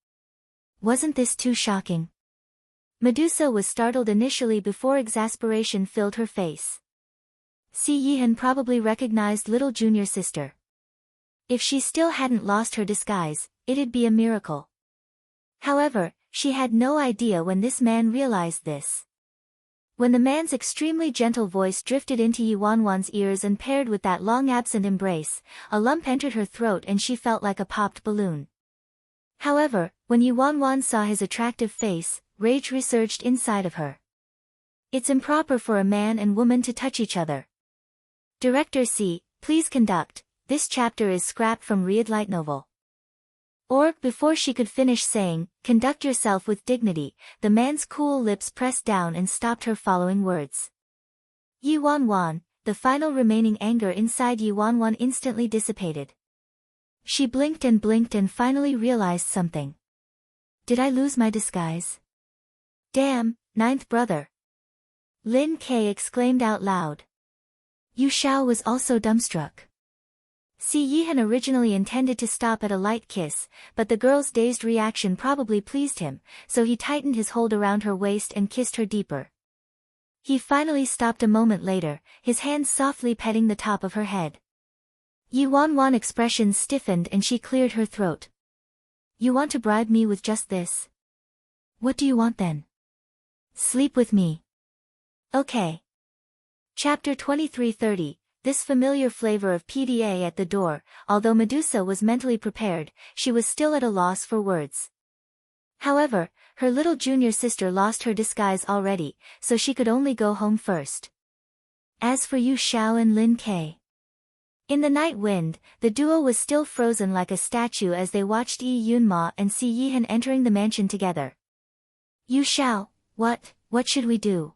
S1: Wasn't this too shocking? Medusa was startled initially before exasperation filled her face. Si Yihan probably recognized little junior sister. If she still hadn't lost her disguise, it'd be a miracle. However, she had no idea when this man realized this. When the man's extremely gentle voice drifted into Yi Wanwan's ears and paired with that long-absent embrace, a lump entered her throat and she felt like a popped balloon. However, when Yi Wanwan saw his attractive face, rage resurged inside of her. It's improper for a man and woman to touch each other. Director C, please conduct, this chapter is scrapped from Read Light Novel. Or, before she could finish saying, conduct yourself with dignity, the man's cool lips pressed down and stopped her following words. Yi Wanwan, the final remaining anger inside Yi Wanwan instantly dissipated. She blinked and finally realized something. Did I lose my disguise? Damn, ninth brother. Lin K exclaimed out loud. Yu Xiao was also dumbstruck. Si Yihan originally intended to stop at a light kiss, but the girl's dazed reaction probably pleased him, so he tightened his hold around her waist and kissed her deeper. He finally stopped a moment later, his hands softly petting the top of her head. Yi Wanwan's expression stiffened and she cleared her throat. You want to bribe me with just this? What do you want then? Sleep with me. Okay. Chapter 2330. This familiar flavor of PDA at the door. Although Medusa was mentally prepared, she was still at a loss for words. However, her little junior sister lost her disguise already, so she could only go home first. As for Yu Xiao and Lin K. In the night wind, the duo was still frozen like a statue as they watched Yi Yunma and Si Yihan entering the mansion together. Yu Xiao, what should we do?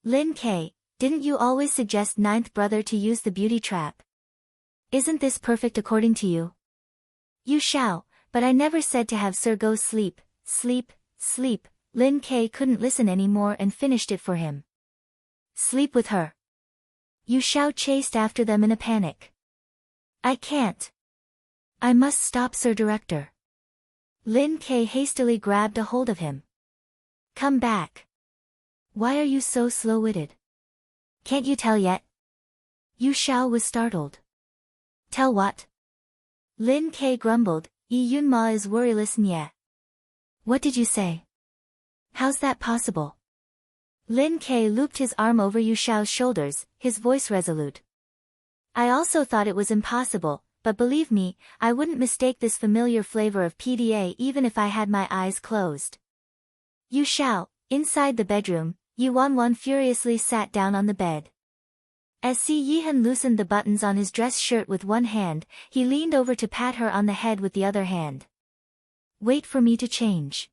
S1: Lin K, didn't you always suggest ninth brother to use the beauty trap? Isn't this perfect according to you? Yu Xiao, but I never said to have Sir go sleep. Lin K couldn't listen anymore and finished it for him. Sleep with her. Yu Xiao chased after them in a panic. I can't. I must stop Sir Director. Lin K hastily grabbed a hold of him. Come back. Why are you so slow-witted? Can't you tell yet? Yu Xiao was startled. Tell what? Lin K grumbled, Yi Yunma is worryless nye. What did you say? How's that possible? Lin K looped his arm over Yu Xiao's shoulders, his voice resolute. I also thought it was impossible, but believe me, I wouldn't mistake this familiar flavor of PDA even if I had my eyes closed. Yu Xiao, inside the bedroom, Yi Wanwan furiously sat down on the bed. As Si Yihan loosened the buttons on his dress shirt with one hand, he leaned over to pat her on the head with the other hand. Wait for me to change.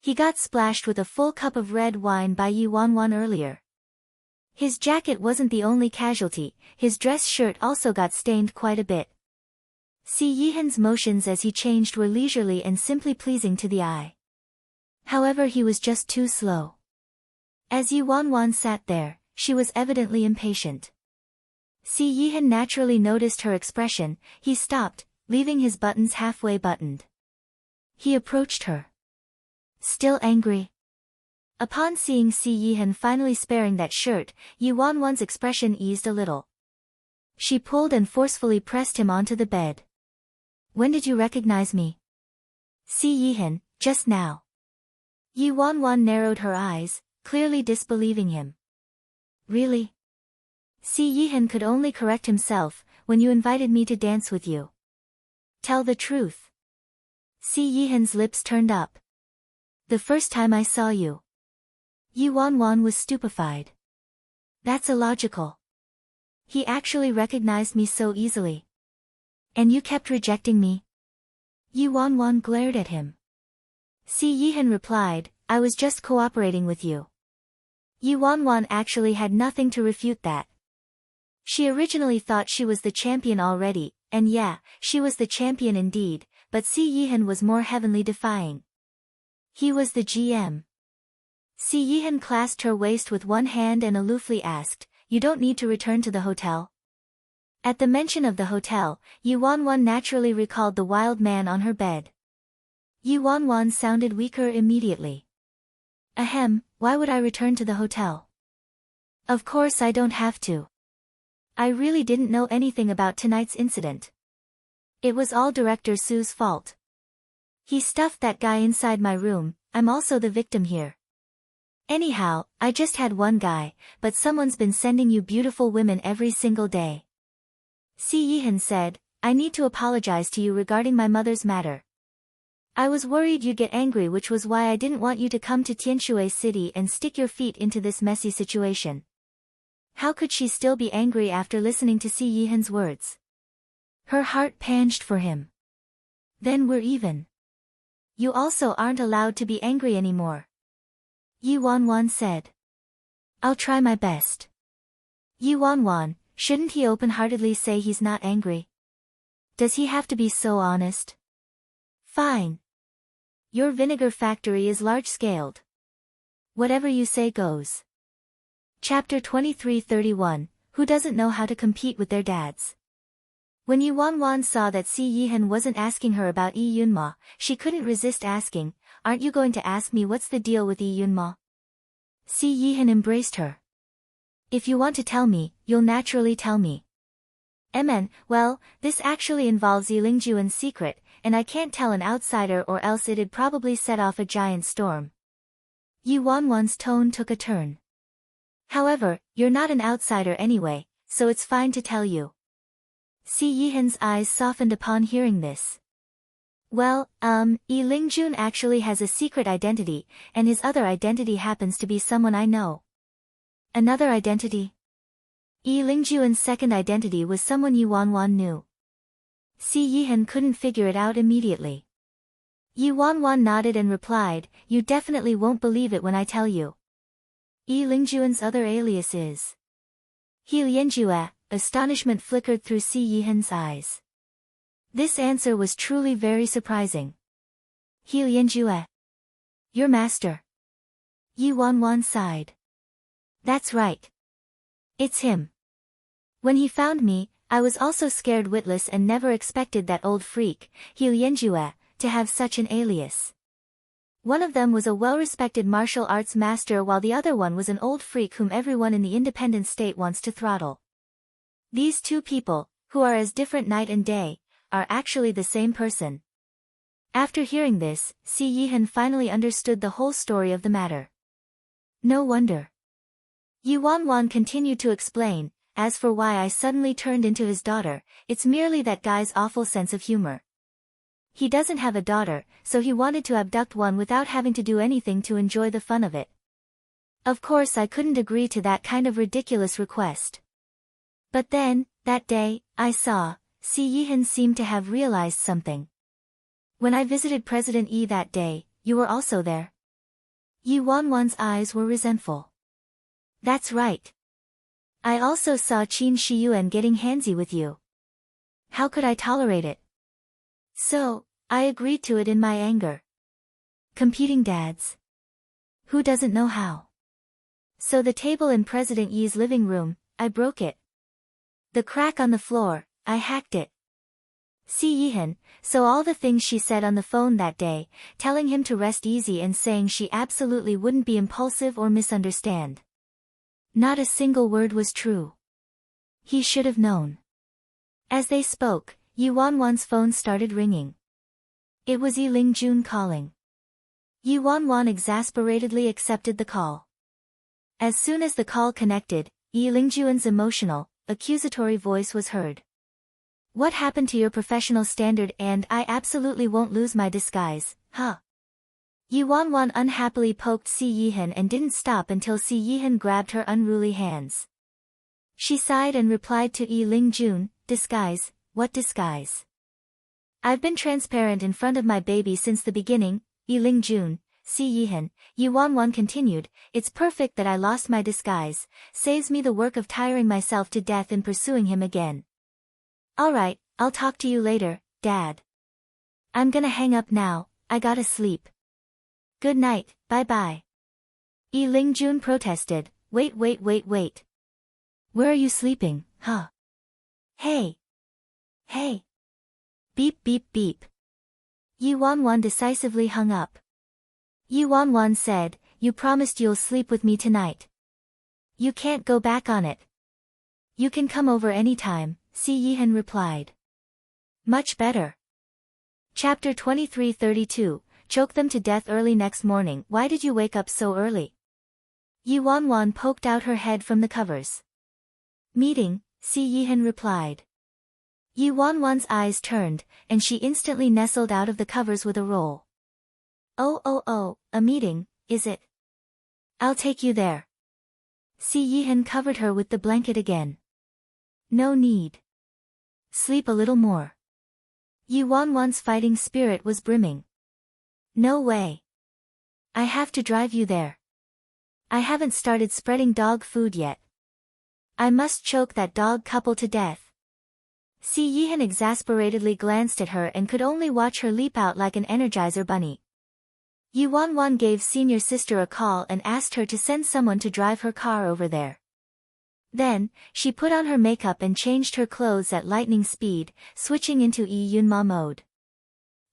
S1: He got splashed with a full cup of red wine by Yi Wanwan earlier. His jacket wasn't the only casualty, his dress shirt also got stained quite a bit. Si Yihan's motions as he changed were leisurely and simply pleasing to the eye. However, he was just too slow. As Yi Wanwan sat there, she was evidently impatient. Si Yihan naturally noticed her expression, he stopped, leaving his buttons halfway buttoned. He approached her. Still angry? Upon seeing Si Yihan finally sparing that shirt, Yi Wanwan's expression eased a little. She pulled and forcefully pressed him onto the bed. When did you recognize me? Si Yihan, just now. Yi Wanwan narrowed her eyes, clearly disbelieving him. Really? Si Yihan could only correct himself, when you invited me to dance with you. Tell the truth. Si Yihan's lips turned up. The first time I saw you. Yi Wanwan was stupefied. That's illogical. He actually recognized me so easily. And you kept rejecting me? Yi Wanwan glared at him. Si Yihan replied, I was just cooperating with you. Yi Wanwan actually had nothing to refute that. She originally thought she was the champion already, and yeah, she was the champion indeed, but Si Yihan was more heavenly defying. He was the GM. Si Yihan clasped her waist with one hand and aloofly asked, you don't need to return to the hotel? At the mention of the hotel, Yi Wanwan naturally recalled the wild man on her bed. Yi Wanwan sounded weaker immediately. Ahem, why would I return to the hotel? Of course I don't have to. I really didn't know anything about tonight's incident. It was all Director Su's fault. He stuffed that guy inside my room, I'm also the victim here. Anyhow, I just had one guy, but someone's been sending you beautiful women every single day. Si Yihan said, I need to apologize to you regarding my mother's matter. I was worried you'd get angry, which was why I didn't want you to come to Tianshui City and stick your feet into this messy situation. How could she still be angry after listening to Si Yihan's words? Her heart panged for him. Then we're even. You also aren't allowed to be angry anymore. Yi Wanwan said. I'll try my best. Yi Wanwan, shouldn't he open-heartedly say he's not angry? Does he have to be so honest? Fine. Your vinegar factory is large-scaled. Whatever you say goes. Chapter 2331, Who doesn't know how to compete with their dads? When Yi Wanwan saw that Si Yihan wasn't asking her about Yi Yunma, she couldn't resist asking, aren't you going to ask me what's the deal with Yi Yunma? Si Yihan embraced her. If you want to tell me, you'll naturally tell me. Well, this actually involves Yi Lingjuan's secret, and I can't tell an outsider or else it'd probably set off a giant storm. Yi Wanwan's tone took a turn. However, you're not an outsider anyway, so it's fine to tell you. Si Yihan's eyes softened upon hearing this. Well, Yi Lingjun actually has a secret identity, and his other identity happens to be someone I know. Another identity? Yi Lingjuan's second identity was someone Yi Wanwan knew. Si Yihan couldn't figure it out immediately. Yi Wanwan nodded and replied, you definitely won't believe it when I tell you. Yi Lingjuan's other alias is He Lianjue. Astonishment flickered through Si Yihan's eyes. This answer was truly very surprising. He Lianjue. Your master. Yi Wanwan sighed. That's right. It's him. When he found me, I was also scared witless and never expected that old freak, He Lianjue, to have such an alias. One of them was a well-respected martial arts master while the other one was an old freak whom everyone in the independent state wants to throttle. These two people, who are as different night and day, are actually the same person. After hearing this, Si Yihan finally understood the whole story of the matter. No wonder. Yi Wanwan continued to explain, as for why I suddenly turned into his daughter, it's merely that guy's awful sense of humor. He doesn't have a daughter, so he wanted to abduct one without having to do anything to enjoy the fun of it. Of course I couldn't agree to that kind of ridiculous request. But then, that day, I saw, Si Yihan seemed to have realized something. When I visited President Yi that day, you were also there. Yi Wanwan's eyes were resentful. That's right. I also saw Qin Shiyuan getting handsy with you. How could I tolerate it? So, I agreed to it in my anger. Competing dads. Who doesn't know how? So the table in President Yi's living room, I broke it. The crack on the floor, I hacked it. Si Yihan, so all the things she said on the phone that day, telling him to rest easy and saying she absolutely wouldn't be impulsive or misunderstand. Not a single word was true. He should have known. As they spoke, Yi Wanwan's phone started ringing. It was Yi Lingjun calling. Yi Wanwan exasperatedly accepted the call. As soon as the call connected, Yi Lingjuan's emotional, accusatory voice was heard. What happened to your professional standard? And I absolutely won't lose my disguise, huh? Yi Wanwan unhappily poked Si Yihan and didn't stop until Si Yihan grabbed her unruly hands. She sighed and replied to Yi Lingjun, disguise, what disguise? I've been transparent in front of my baby since the beginning, Yi Lingjun, Si Yihan, Yi Wanwan continued, it's perfect that I lost my disguise, saves me the work of tiring myself to death in pursuing him again. Alright, I'll talk to you later, Dad. I'm gonna hang up now, I gotta sleep. Good night, bye-bye. Yi Lingjun protested, wait. Where are you sleeping, huh? Hey. Beep. Yi Wanwan decisively hung up. Yi Wanwan said, you promised you'll sleep with me tonight. You can't go back on it. You can come over anytime, Si Yihan replied. Much better. Chapter 2332, Choke them to death early next morning. Why did you wake up so early? Yi Wanwan poked out her head from the covers. Meeting, Si Yihan replied. Yi Wanwan's eyes turned, and she instantly nestled out of the covers with a roll. Oh, a meeting, is it? I'll take you there. Si Yihan covered her with the blanket again. No need. Sleep a little more. Yi Wanwan's fighting spirit was brimming. No way. I have to drive you there. I haven't started spreading dog food yet. I must choke that dog couple to death. Si Yihan exasperatedly glanced at her and could only watch her leap out like an Energizer bunny. Yi Wanwan gave senior sister a call and asked her to send someone to drive her car over there. Then, she put on her makeup and changed her clothes at lightning speed, switching into Yi Yunma mode.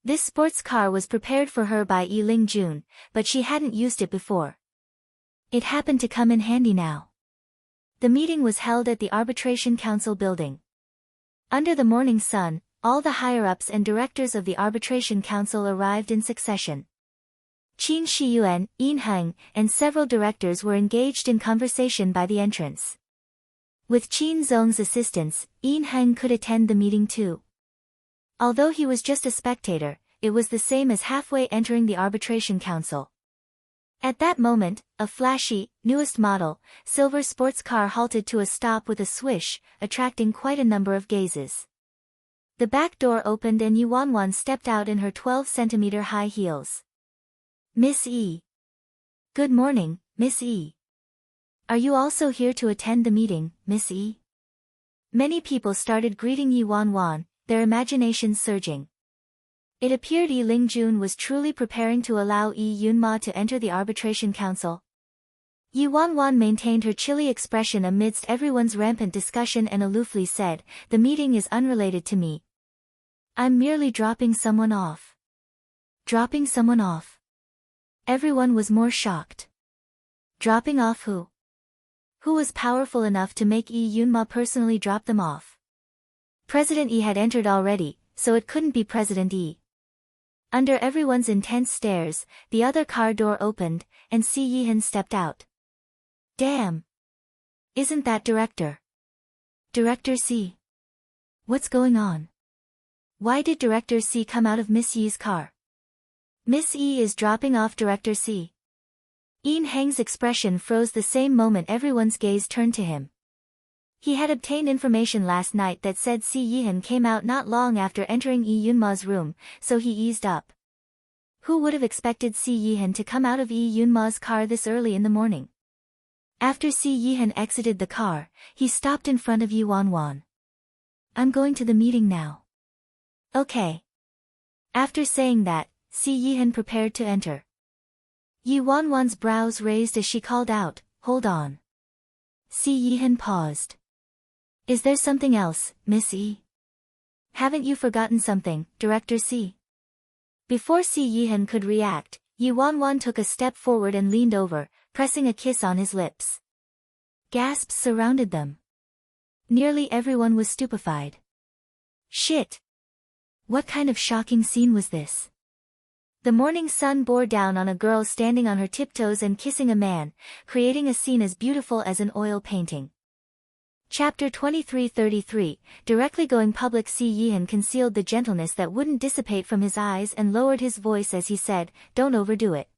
S1: This sports car was prepared for her by Yi Lingjun, but she hadn't used it before. It happened to come in handy now. The meeting was held at the Arbitration Council building. Under the morning sun, all the higher-ups and directors of the Arbitration Council arrived in succession. Qin Shiyuan, Yin Heng, and several directors were engaged in conversation by the entrance. With Qin Zong's assistance, Yin Heng could attend the meeting too. Although he was just a spectator, it was the same as halfway entering the Arbitration Council. At that moment, a flashy, newest model, silver sports car halted to a stop with a swish, attracting quite a number of gazes. The back door opened and Yi Wanwan stepped out in her 12-centimeter high heels. Miss E. Good morning, Miss E. Are you also here to attend the meeting, Miss E? Many people started greeting Yi Wanwan, their imaginations surging. It appeared Yi Lingjun was truly preparing to allow Yi Yunma to enter the Arbitration Council. Yi Wanwan maintained her chilly expression amidst everyone's rampant discussion and aloofly said, the meeting is unrelated to me. I'm merely dropping someone off. Dropping someone off? Everyone was more shocked. Dropping off who? Who was powerful enough to make Yi Yunma personally drop them off? President Yi had entered already, so it couldn't be President Yi. Under everyone's intense stares, the other car door opened, and Si Yihan stepped out. Damn! Isn't that Director? Director Si? What's going on? Why did Director Si come out of Miss Yi's car? Miss Yi is dropping off Director Si. Yin Heng's expression froze the same moment everyone's gaze turned to him. He had obtained information last night that said Si Yihan came out not long after entering Yi Yunma's room, so he eased up. Who would have expected Si Yihan to come out of Yi Yunma's car this early in the morning? After Si Yihan exited the car, he stopped in front of Yi Wanwan. I'm going to the meeting now. Okay. After saying that, Si Yihan prepared to enter. Yi Wanwan's brows raised as she called out, hold on. Si Yihan paused. Is there something else, Miss E? Haven't you forgotten something, Director Si? Before Si Yihan could react, Yi Wanwan took a step forward and leaned over, pressing a kiss on his lips. Gasps surrounded them. Nearly everyone was stupefied. Shit! What kind of shocking scene was this? The morning sun bore down on a girl standing on her tiptoes and kissing a man, creating a scene as beautiful as an oil painting. Chapter 23:33, Directly going public. Yihan concealed the gentleness that wouldn't dissipate from his eyes and lowered his voice as he said, "Don't overdo it."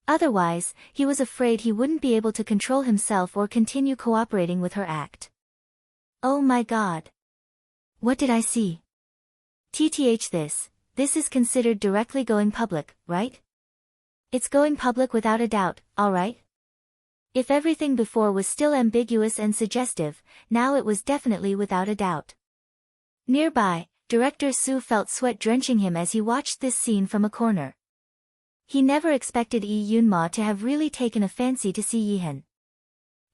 S1: Otherwise, he was afraid he wouldn't be able to control himself or continue cooperating with her act. Oh my God! What did I see? This is considered directly going public, right? It's going public without a doubt, alright? If everything before was still ambiguous and suggestive, now it was definitely without a doubt. Nearby, Director Su felt sweat drenching him as he watched this scene from a corner. He never expected Yunma to have really taken a fancy to Yihan.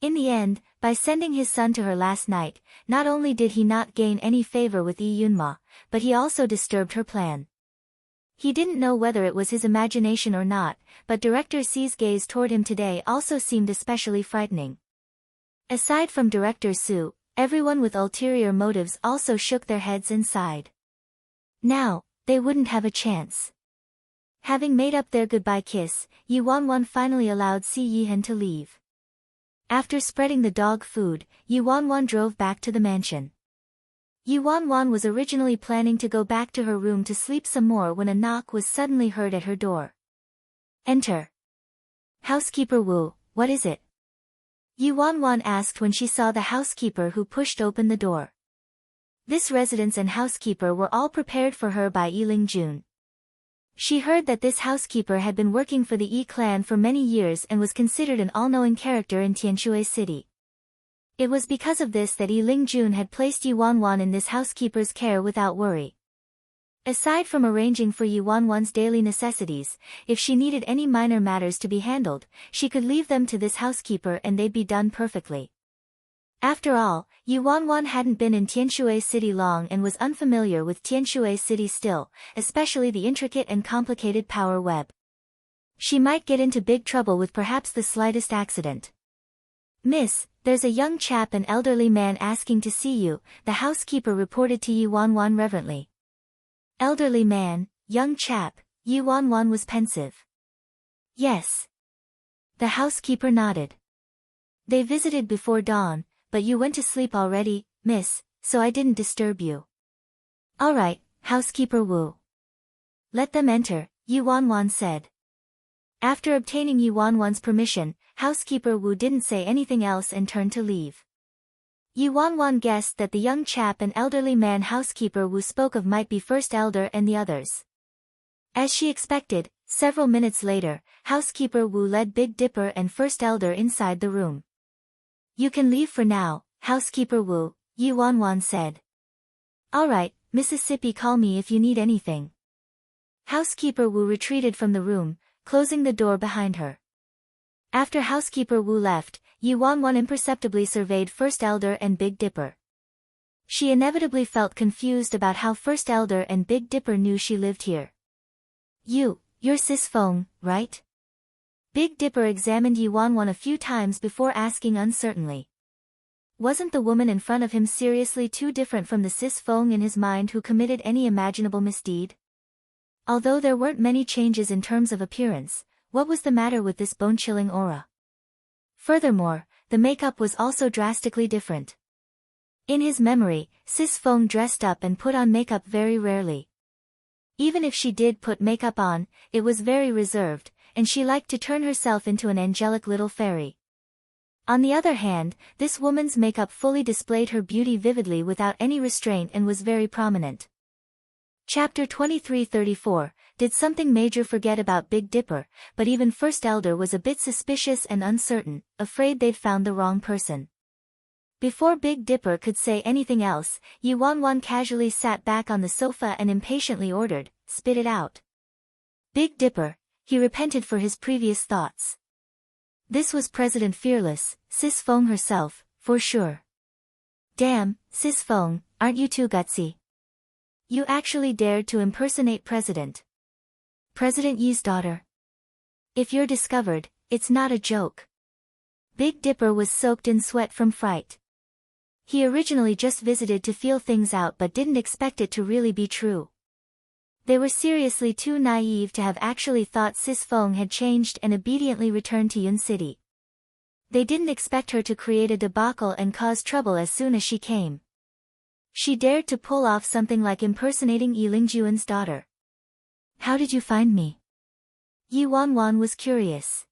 S1: In the end, by sending his son to her last night, not only did he not gain any favor with Yunma, but he also disturbed her plan. He didn't know whether it was his imagination or not, but Director C's gaze toward him today also seemed especially frightening. Aside from Director Su, everyone with ulterior motives also shook their heads and sighed. Now, they wouldn't have a chance. Having made up their goodbye kiss, Yi Wanwan finally allowed Yihan to leave. After spreading the dog food, Yi Wanwan drove back to the mansion. Yi Wanwan was originally planning to go back to her room to sleep some more when a knock was suddenly heard at her door. Enter. Housekeeper Wu, what is it? Yi Wanwan asked when she saw the housekeeper who pushed open the door. This residence and housekeeper were all prepared for her by Yi Jun. She heard that this housekeeper had been working for the Yi clan for many years and was considered an all-knowing character in Tianshui City. It was because of this that Yi Jun had placed Yi Wanwan in this housekeeper's care without worry. Aside from arranging for Yi Wanwan's daily necessities, if she needed any minor matters to be handled, she could leave them to this housekeeper and they'd be done perfectly. After all, Yi Wanwan hadn't been in Tianshui City long and was unfamiliar with Tianshui City still, especially the intricate and complicated power web. She might get into big trouble with perhaps the slightest accident. Miss, there's a young chap and elderly man asking to see you, the housekeeper reported to Yi Wanwan reverently. Elderly man, young chap, Yi Wanwan was pensive. Yes. The housekeeper nodded. They visited before dawn, but you went to sleep already, miss, so I didn't disturb you. Alright, housekeeper Wu. Let them enter, Yi Wanwan said. After obtaining Yi Wanwan's permission, housekeeper Wu didn't say anything else and turned to leave. Yi Wanwan guessed that the young chap and elderly man housekeeper Wu spoke of might be First Elder and the others. As she expected, several minutes later, housekeeper Wu led Big Dipper and First Elder inside the room. You can leave for now, housekeeper Wu, Yi Wanwan said. Alright, Mississippi, call me if you need anything. Housekeeper Wu retreated from the room, closing the door behind her. After housekeeper Wu left, Yi Wanwan imperceptibly surveyed First Elder and Big Dipper. She inevitably felt confused about how First Elder and Big Dipper knew she lived here. You're Sis Feng, right? Big Dipper examined Yi Wanwan a few times before asking uncertainly. Wasn't the woman in front of him seriously too different from the Sis Feng in his mind who committed any imaginable misdeed? Although there weren't many changes in terms of appearance, what was the matter with this bone-chilling aura? Furthermore, the makeup was also drastically different. In his memory, Sis Feng dressed up and put on makeup very rarely. Even if she did put makeup on, it was very reserved, and she liked to turn herself into an angelic little fairy. On the other hand, this woman's makeup fully displayed her beauty vividly without any restraint and was very prominent. Chapter 23:34, Did something major forget about Big Dipper, but even First Elder was a bit suspicious and uncertain, afraid they'd found the wrong person. Before Big Dipper could say anything else, Yi Wanwan casually sat back on the sofa and impatiently ordered, "Spit it out." Big Dipper, he repented for his previous thoughts. This was President Fearless, Sis Feng herself, for sure. Damn, Sis Feng, aren't you too gutsy? You actually dared to impersonate President Yi's daughter. If you're discovered, it's not a joke. Big Dipper was soaked in sweat from fright. He originally just visited to feel things out but didn't expect it to really be true. They were seriously too naive to have actually thought Sis Feng had changed and obediently returned to Yun City. They didn't expect her to create a debacle and cause trouble as soon as she came. She dared to pull off something like impersonating Yi Lingjuan's daughter. How did you find me? Yi Wanwan was curious.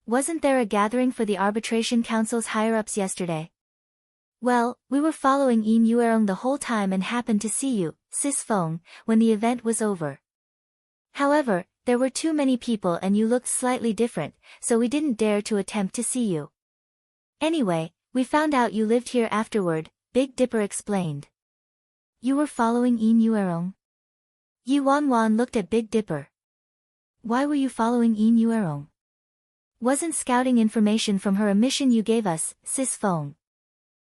S1: Wasn't there a gathering for the arbitration council's higher-ups yesterday? Well, we were following Yin Yuerong the whole time and happened to see you, Sis Feng, when the event was over. However, there were too many people and you looked slightly different, so we didn't dare to attempt to see you. Anyway, we found out you lived here afterward, Big Dipper explained. You were following Yin Yuerong? Yi Wanwan looked at Big Dipper. Why were you following Yin Yuerong? Wasn't scouting information from her a mission you gave us, Sis Feng?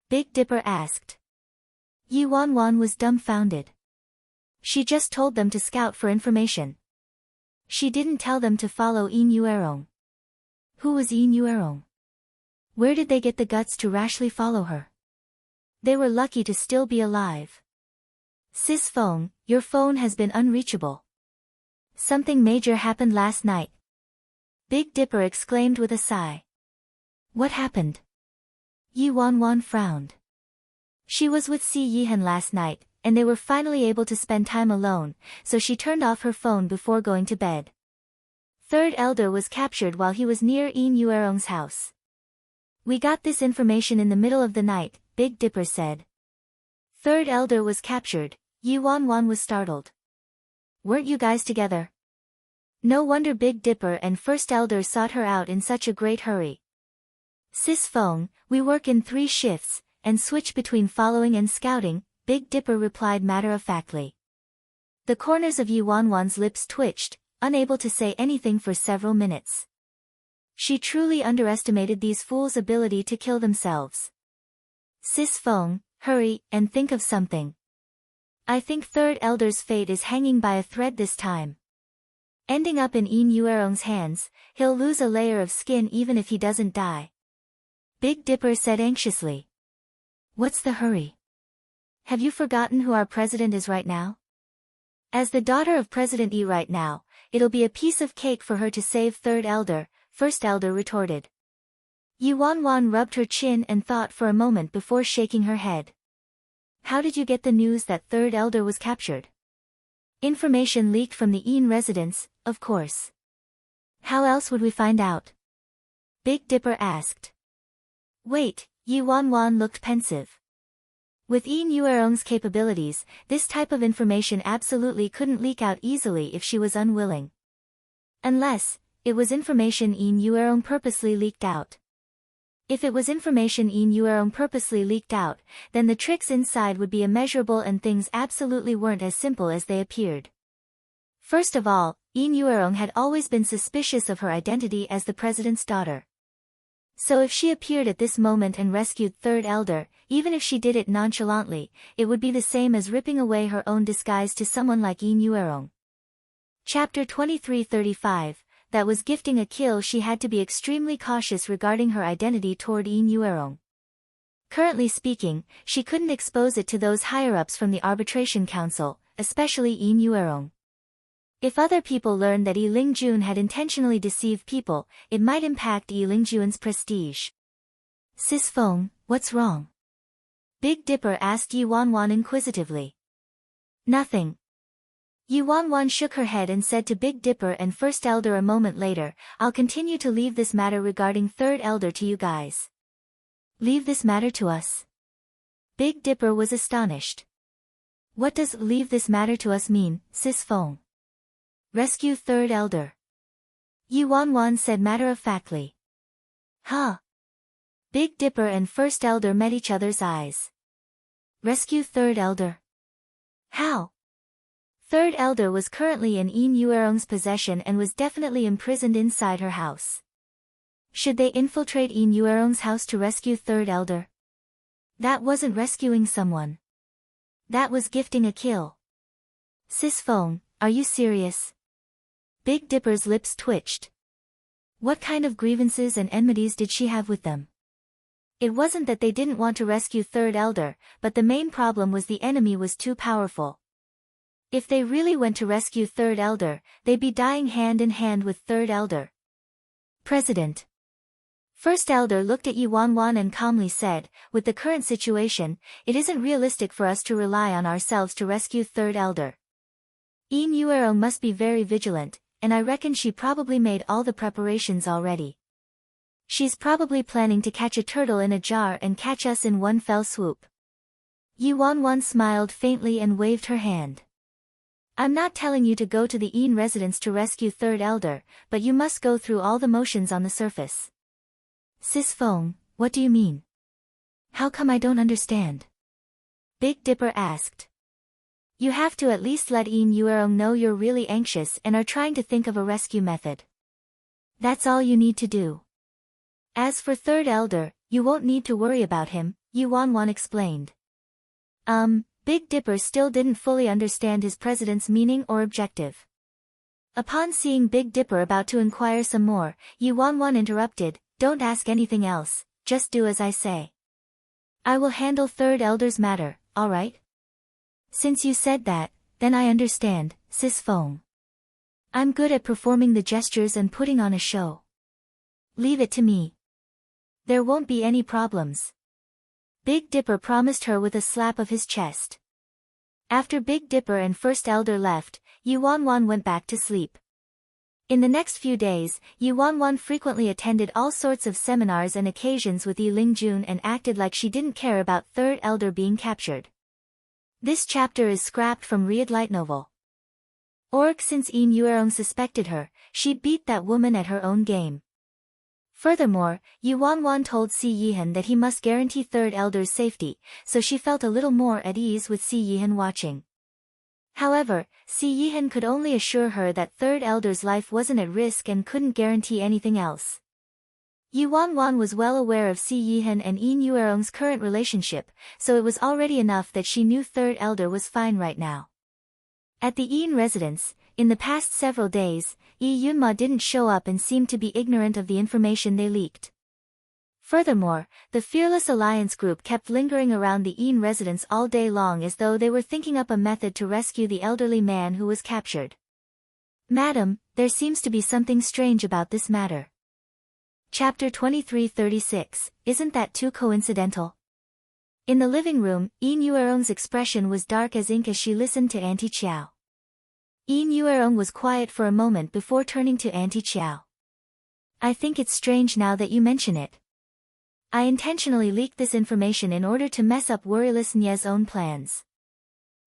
S1: Big Dipper asked. Yi Wanwan was dumbfounded. She just told them to scout for information. She didn't tell them to follow Yin Yuerong. Who was Yin Yuerong? Where did they get the guts to rashly follow her? They were lucky to still be alive. Sis Feng, your phone has been unreachable. Something major happened last night. Big Dipper exclaimed with a sigh. What happened? Yi Wanwan frowned. She was with Si Yihan last night, and they were finally able to spend time alone, so she turned off her phone before going to bed. Third Elder was captured while he was near Yin Yuerong's house. We got this information in the middle of the night, Big Dipper said. Third Elder was captured, Yi Wanwan was startled. Weren't you guys together? No wonder Big Dipper and First Elder sought her out in such a great hurry. Sis Feng, we work in 3 shifts, and switch between following and scouting, Big Dipper replied matter-of-factly. The corners of Yi Wanwan's lips twitched, unable to say anything for several minutes. She truly underestimated these fools' ability to kill themselves. Sis Feng, hurry, and think of something. I think Third Elder's fate is hanging by a thread this time. Ending up in Yin Yuerong's hands, he'll lose a layer of skin even if he doesn't die. Big Dipper said anxiously. What's the hurry? Have you forgotten who our president is right now? As the daughter of President Yi right now, it'll be a piece of cake for her to save Third Elder, First Elder retorted. Yi Wanwan rubbed her chin and thought for a moment before shaking her head. How did you get the news that Third Elder was captured? Information leaked from the Yin residence, of course. How else would we find out? Big Dipper asked. Wait, Yi Wanwan looked pensive. With Yin Yuerong's capabilities, this type of information absolutely couldn't leak out easily if she was unwilling. Unless, it was information Yin Yuerong purposely leaked out. If it was information Yin Yuerong purposely leaked out, then the tricks inside would be immeasurable and things absolutely weren't as simple as they appeared. First of all, Yin Yuerong had always been suspicious of her identity as the president's daughter. So if she appeared at this moment and rescued Third Elder, even if she did it nonchalantly, it would be the same as ripping away her own disguise to someone like Yin Yuerong. Chapter 2335, that was gifting a kill. She had to be extremely cautious regarding her identity toward Yin Yuerong. Currently speaking, she couldn't expose it to those higher-ups from the arbitration council, especially Yin Yuerong. If other people learned that Yi Lingjun had intentionally deceived people, it might impact Yi Lingjun's prestige. Sis Feng, what's wrong? Big Dipper asked Yi Wanwan inquisitively. Nothing. Yi Wanwan shook her head and said to Big Dipper and First Elder a moment later, I'll continue to leave this matter regarding Third Elder to you guys. Leave this matter to us? Big Dipper was astonished. What does leave this matter to us mean, Sis Feng? Rescue Third Elder. Yi Wanwan said matter-of-factly. Huh? Big Dipper and First Elder met each other's eyes. Rescue Third Elder? How? Third Elder was currently in Yin Yuerong's possession and was definitely imprisoned inside her house. Should they infiltrate Yin Yuerong's house to rescue Third Elder? That wasn't rescuing someone. That was gifting a kill. Sis Feng, are you serious? Big Dipper's lips twitched. What kind of grievances and enmities did she have with them? It wasn't that they didn't want to rescue Third Elder, but the main problem was the enemy was too powerful. If they really went to rescue Third Elder, they'd be dying hand in hand with Third Elder. President. First Elder looked at Yi Wanwan and calmly said, with the current situation, it isn't realistic for us to rely on ourselves to rescue Third Elder. Yin Yuerong must be very vigilant, and I reckon she probably made all the preparations already. She's probably planning to catch a turtle in a jar and catch us in one fell swoop. Yi Wanwan smiled faintly and waved her hand. I'm not telling you to go to the Yin residence to rescue Third Elder, but you must go through all the motions on the surface. Sis Feng, what do you mean? How come I don't understand? Big Dipper asked. You have to at least let Yin Yuerong know you're really anxious and are trying to think of a rescue method. That's all you need to do. As for Third Elder, you won't need to worry about him, Yi Wanwan explained. Big Dipper still didn't fully understand his president's meaning or objective. Upon seeing Big Dipper about to inquire some more, Yi Wanwan interrupted, don't ask anything else, just do as I say. I will handle Third Elder's matter, alright? Since you said that, then I understand, Sis Feng. I'm good at performing the gestures and putting on a show. Leave it to me. There won't be any problems. Big Dipper promised her with a slap of his chest. After Big Dipper and First Elder left, Yi Wanwan went back to sleep. In the next few days, Yi Wanwan frequently attended all sorts of seminars and occasions with Yi Lingjun and acted like she didn't care about Third Elder being captured. This chapter is scrapped from Read Light Novel. Since Yin Yuerong suspected her, she'd beat that woman at her own game. Furthermore, Yi Wanwan told Si Yihan that he must guarantee Third Elder's safety, so she felt a little more at ease with Si Yihan watching. However, Si Yihan could only assure her that Third Elder's life wasn't at risk and couldn't guarantee anything else. Yi Wanwan was well aware of Si Yihan and Yin Yuerong's current relationship, so it was already enough that she knew Third Elder was fine right now. At the Yin residence, in the past several days, Yi Yunma didn't show up and seemed to be ignorant of the information they leaked. Furthermore, the Fearless Alliance group kept lingering around the Yin residence all day long as though they were thinking up a method to rescue the elderly man who was captured. Madam, there seems to be something strange about this matter. Chapter 2336, Isn't that too coincidental? In the living room, Yin Yuerong's expression was dark as ink as she listened to Auntie Qiao. Yin Yuerong was quiet for a moment before turning to Auntie Qiao. I think it's strange now that you mention it. I intentionally leaked this information in order to mess up Worryless Nye's own plans.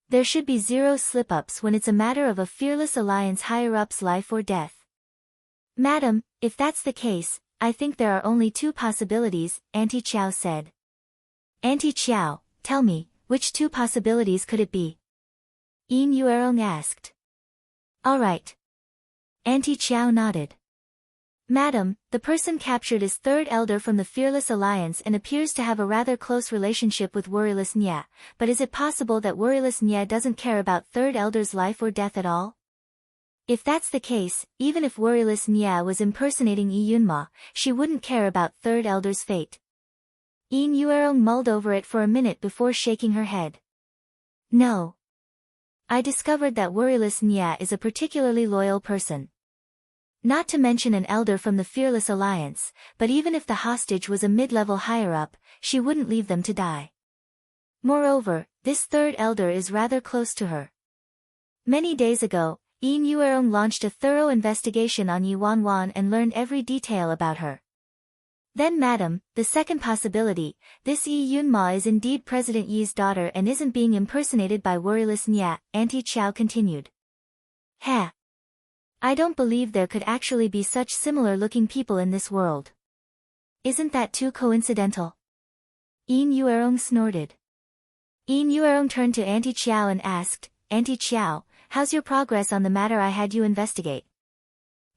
S1: There should be zero slip-ups when it's a matter of a Fearless Alliance higher-up's life or death. Madam, if that's the case, I think there are only two possibilities, Auntie Qiao said. Auntie Qiao, tell me, which two possibilities could it be? Yin Yuerong asked. All right. Auntie Qiao nodded. Madam, the person captured is Third Elder from the Fearless Alliance and appears to have a rather close relationship with Worryless Nye, but is it possible that Worryless Nye doesn't care about Third Elder's life or death at all? If that's the case, even if Worryless Nye was impersonating Yi Yunma, she wouldn't care about Third Elder's fate. Yin Yuerong mulled over it for a minute before shaking her head. No. I discovered that Worryless Nye is a particularly loyal person. Not to mention an elder from the Fearless Alliance, but even if the hostage was a mid-level higher-up, she wouldn't leave them to die. Moreover, this Third Elder is rather close to her. Many days ago, Yin Yuerong launched a thorough investigation on Yi Wanwan and learned every detail about her. Then madam, the second possibility, this Yi Yunma is indeed President Yi's daughter and isn't being impersonated by Worryless Nye, Auntie Qiao continued. Ha! I don't believe there could actually be such similar-looking people in this world. Isn't that too coincidental? Yin Yuerong snorted. Yin Yuerong turned to Auntie Qiao and asked, Auntie Qiao, how's your progress on the matter I had you investigate?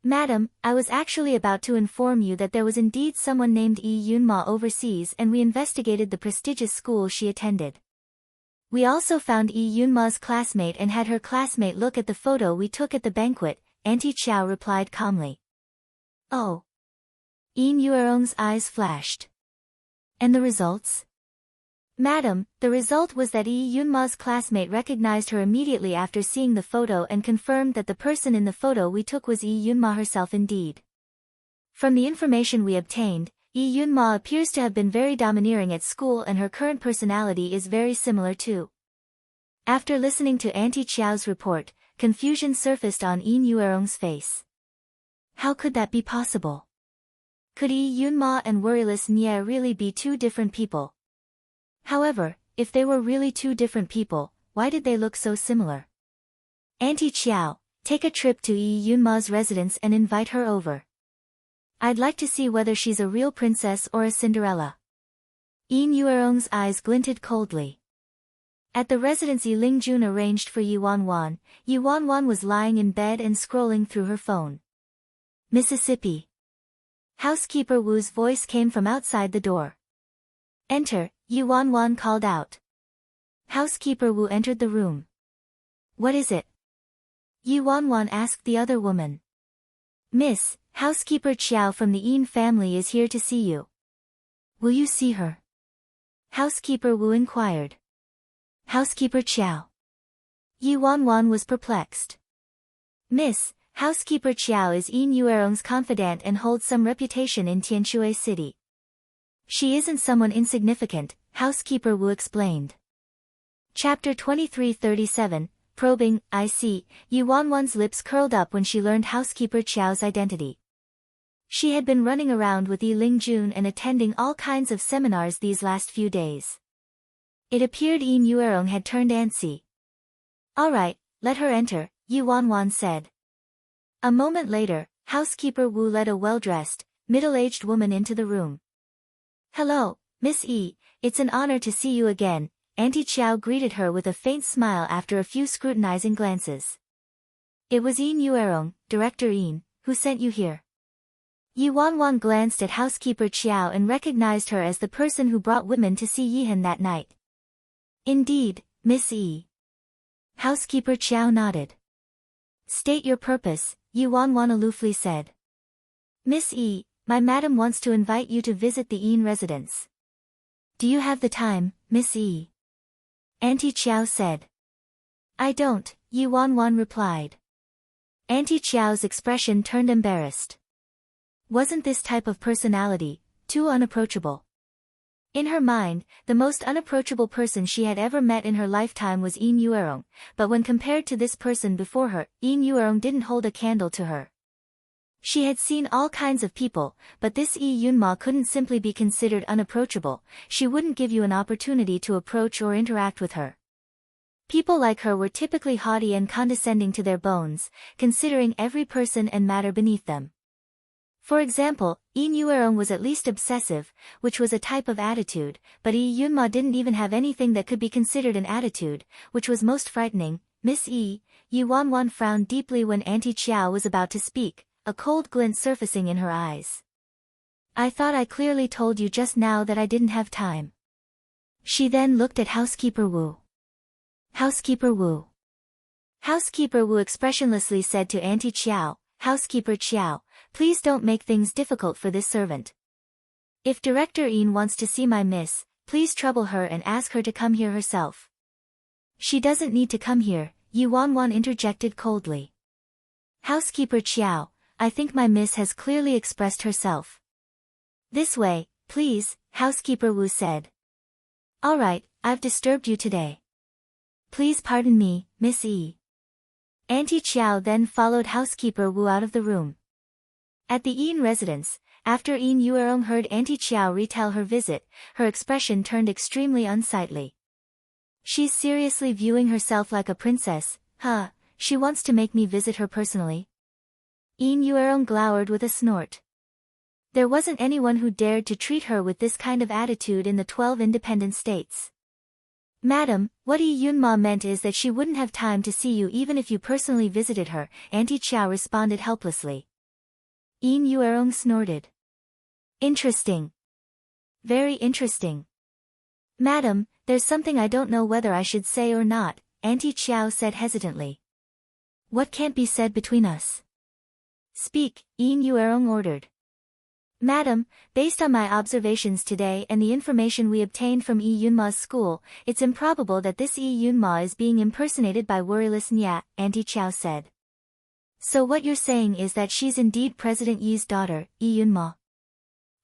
S1: Madam, I was actually about to inform you that there was indeed someone named Yi Yunma overseas and we investigated the prestigious school she attended. We also found Yi Yunma's classmate and had her classmate look at the photo we took at the banquet, Auntie Qiao replied calmly. Oh. Yin Yuerong's eyes flashed. And the results? Madam, the result was that Yunma's classmate recognized her immediately after seeing the photo and confirmed that the person in the photo we took was Yunma herself indeed. From the information we obtained, Yunma appears to have been very domineering at school and her current personality is very similar too. After listening to Auntie Chiao's report, confusion surfaced on Yuerong's face. How could that be possible? Could Yunma and Worryless Nye really be two different people? However, if they were really two different people, why did they look so similar? Auntie Chiao, take a trip to Yunma's residence and invite her over. I'd like to see whether she's a real princess or a Cinderella. Yuerong's eyes glinted coldly. At the residence Lingjun arranged for Yuanwan was lying in bed and scrolling through her phone. Mississippi. Housekeeper Wu's voice came from outside the door. Enter, Yuanwan called out. Housekeeper Wu entered the room. What is it? Yuanwan asked the other woman. Miss, Housekeeper Chiao from the Yin family is here to see you. Will you see her? Housekeeper Wu inquired. Housekeeper Chiao. Yuanwan was perplexed. Miss, Housekeeper Chiao is Yin Yuerong's confidant and holds some reputation in Tianshui City. She isn't someone insignificant, Housekeeper Wu explained. Chapter 2337, Probing, I see, Yuanwan's lips curled up when she learned Housekeeper Chiao's identity. She had been running around with Lingjun and attending all kinds of seminars these last few days. It appeared Yin Yuerong had turned antsy. All right, let her enter, Yuanwan said. A moment later, Housekeeper Wu led a well-dressed, middle-aged woman into the room. Hello, Miss Yi, it's an honor to see you again, Auntie Chiao greeted her with a faint smile after a few scrutinizing glances. It was Yin Yuerong, Director Yin, who sent you here. Yuanwan glanced at Housekeeper Chiao and recognized her as the person who brought women to see Yihan that night. Indeed, Miss Yi. Housekeeper Chiao nodded. State your purpose, Yuanwan aloofly said. Miss Yi, my madam wants to invite you to visit the Yin residence. Do you have the time, Miss Yi? Auntie Chiao said. I don't, Yuanwan replied. Auntie Chiao's expression turned embarrassed. Wasn't this type of personality too unapproachable? In her mind, the most unapproachable person she had ever met in her lifetime was Yin Yuerong, but when compared to this person before her, Yin Yuerong didn't hold a candle to her. She had seen all kinds of people, but this Yunma couldn't simply be considered unapproachable, she wouldn't give you an opportunity to approach or interact with her. People like her were typically haughty and condescending to their bones, considering every person and matter beneath them. For example, Yin Yuerong was at least obsessive, which was a type of attitude, but Yunma didn't even have anything that could be considered an attitude, which was most frightening. Miss Yi, Yuanwan frowned deeply when Auntie Chiao was about to speak, a cold glint surfacing in her eyes. I thought I clearly told you just now that I didn't have time. She then looked at Housekeeper Wu. Housekeeper Wu. Housekeeper Wu expressionlessly said to Auntie Chiao, Housekeeper Chiao, please don't make things difficult for this servant. If Director Yin wants to see my miss, please trouble her and ask her to come here herself. She doesn't need to come here, Yuanwan interjected coldly. Housekeeper Chiao, I think my miss has clearly expressed herself. This way, please, Housekeeper Wu said. All right, I've disturbed you today. Please pardon me, Miss Yi. Auntie Chiao then followed Housekeeper Wu out of the room. At the Yin residence, after Yin Yuerong heard Auntie Chiao retell her visit, her expression turned extremely unsightly. She's seriously viewing herself like a princess, huh? She wants to make me visit her personally? Yin Yuerong glowered with a snort. There wasn't anyone who dared to treat her with this kind of attitude in the 12 independent states. Madam, what Yunma meant is that she wouldn't have time to see you even if you personally visited her, Auntie Chiao responded helplessly. Yin Yuerong snorted. Interesting. Very interesting. Madam, there's something I don't know whether I should say or not, Auntie Chiao said hesitantly. What can't be said between us? Speak, Yin Yuerong ordered. Madam, based on my observations today and the information we obtained from Yi Yunma's school, it's improbable that this Yi Yunma is being impersonated by worryless Nya, Auntie Chow said. So what you're saying is that she's indeed President Yi's daughter, Yi Yunma?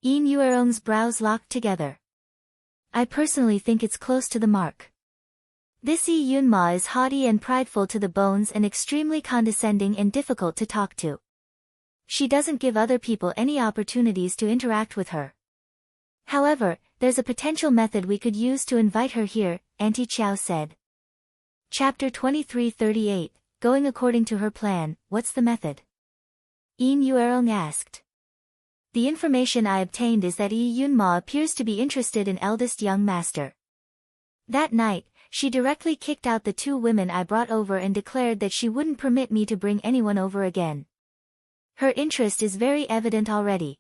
S1: Yin Yuerong's brows locked together. I personally think it's close to the mark. This Yi Yunma is haughty and prideful to the bones and extremely condescending and difficult to talk to. She doesn't give other people any opportunities to interact with her. However, there's a potential method we could use to invite her here, Auntie Chow said. Chapter 2338, Going according to her plan, what's the method? Yin Yuerong asked. The information I obtained is that Yi Yunma appears to be interested in eldest young master. That night, she directly kicked out the 2 women I brought over and declared that she wouldn't permit me to bring anyone over again. Her interest is very evident already.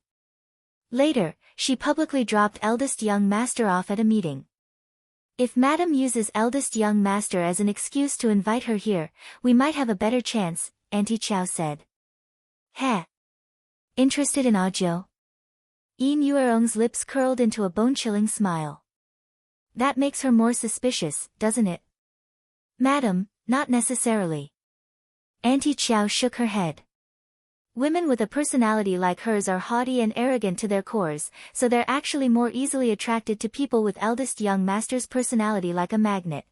S1: Later, she publicly dropped eldest young master off at a meeting. If Madam uses eldest young master as an excuse to invite her here, we might have a better chance, Auntie Chow said. Heh. Interested in Ajo? Yin Yuerong's lips curled into a bone-chilling smile. That makes her more suspicious, doesn't it? Madam, not necessarily. Auntie Chow shook her head. Women with a personality like hers are haughty and arrogant to their cores, so they're actually more easily attracted to people with eldest young master's personality like a magnet.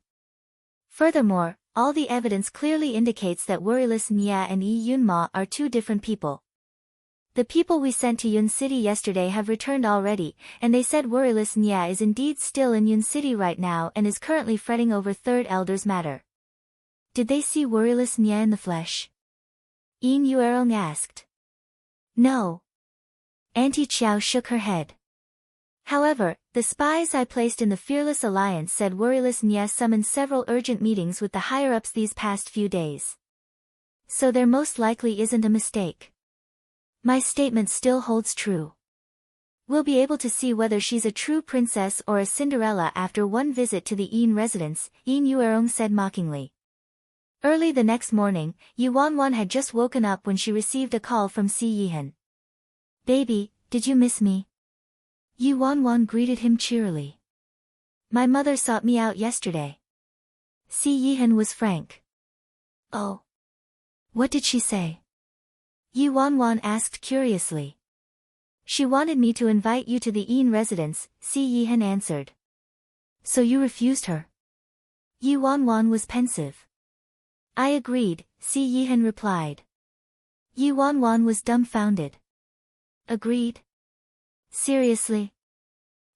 S1: Furthermore, all the evidence clearly indicates that worryless Nya and Yi Yunma are 2 different people. The people we sent to Yun City yesterday have returned already, and they said worryless Nya is indeed still in Yun City right now and is currently fretting over Third Elder's matter. Did they see worryless Nya in the flesh? Yin Yuerong asked. No. Auntie Chow shook her head. However, the spies I placed in the Fearless Alliance said worryless Nya summoned several urgent meetings with the higher-ups these past few days. So there most likely isn't a mistake. My statement still holds true. We'll be able to see whether she's a true princess or a Cinderella after one visit to the Yin residence, Yin Yuerong said mockingly. Early the next morning, Yi Wanwan had just woken up when she received a call from Si Yihan. Baby, did you miss me? Yi Wanwan greeted him cheerily. My mother sought me out yesterday. Si Yihan was frank. Oh. What did she say? Yi Wanwan asked curiously. She wanted me to invite you to the Yin residence, Si Yihan answered. So you refused her? Yi Wanwan was pensive. I agreed, Si Yihan replied. Yi Wanwan was dumbfounded. Agreed? Seriously?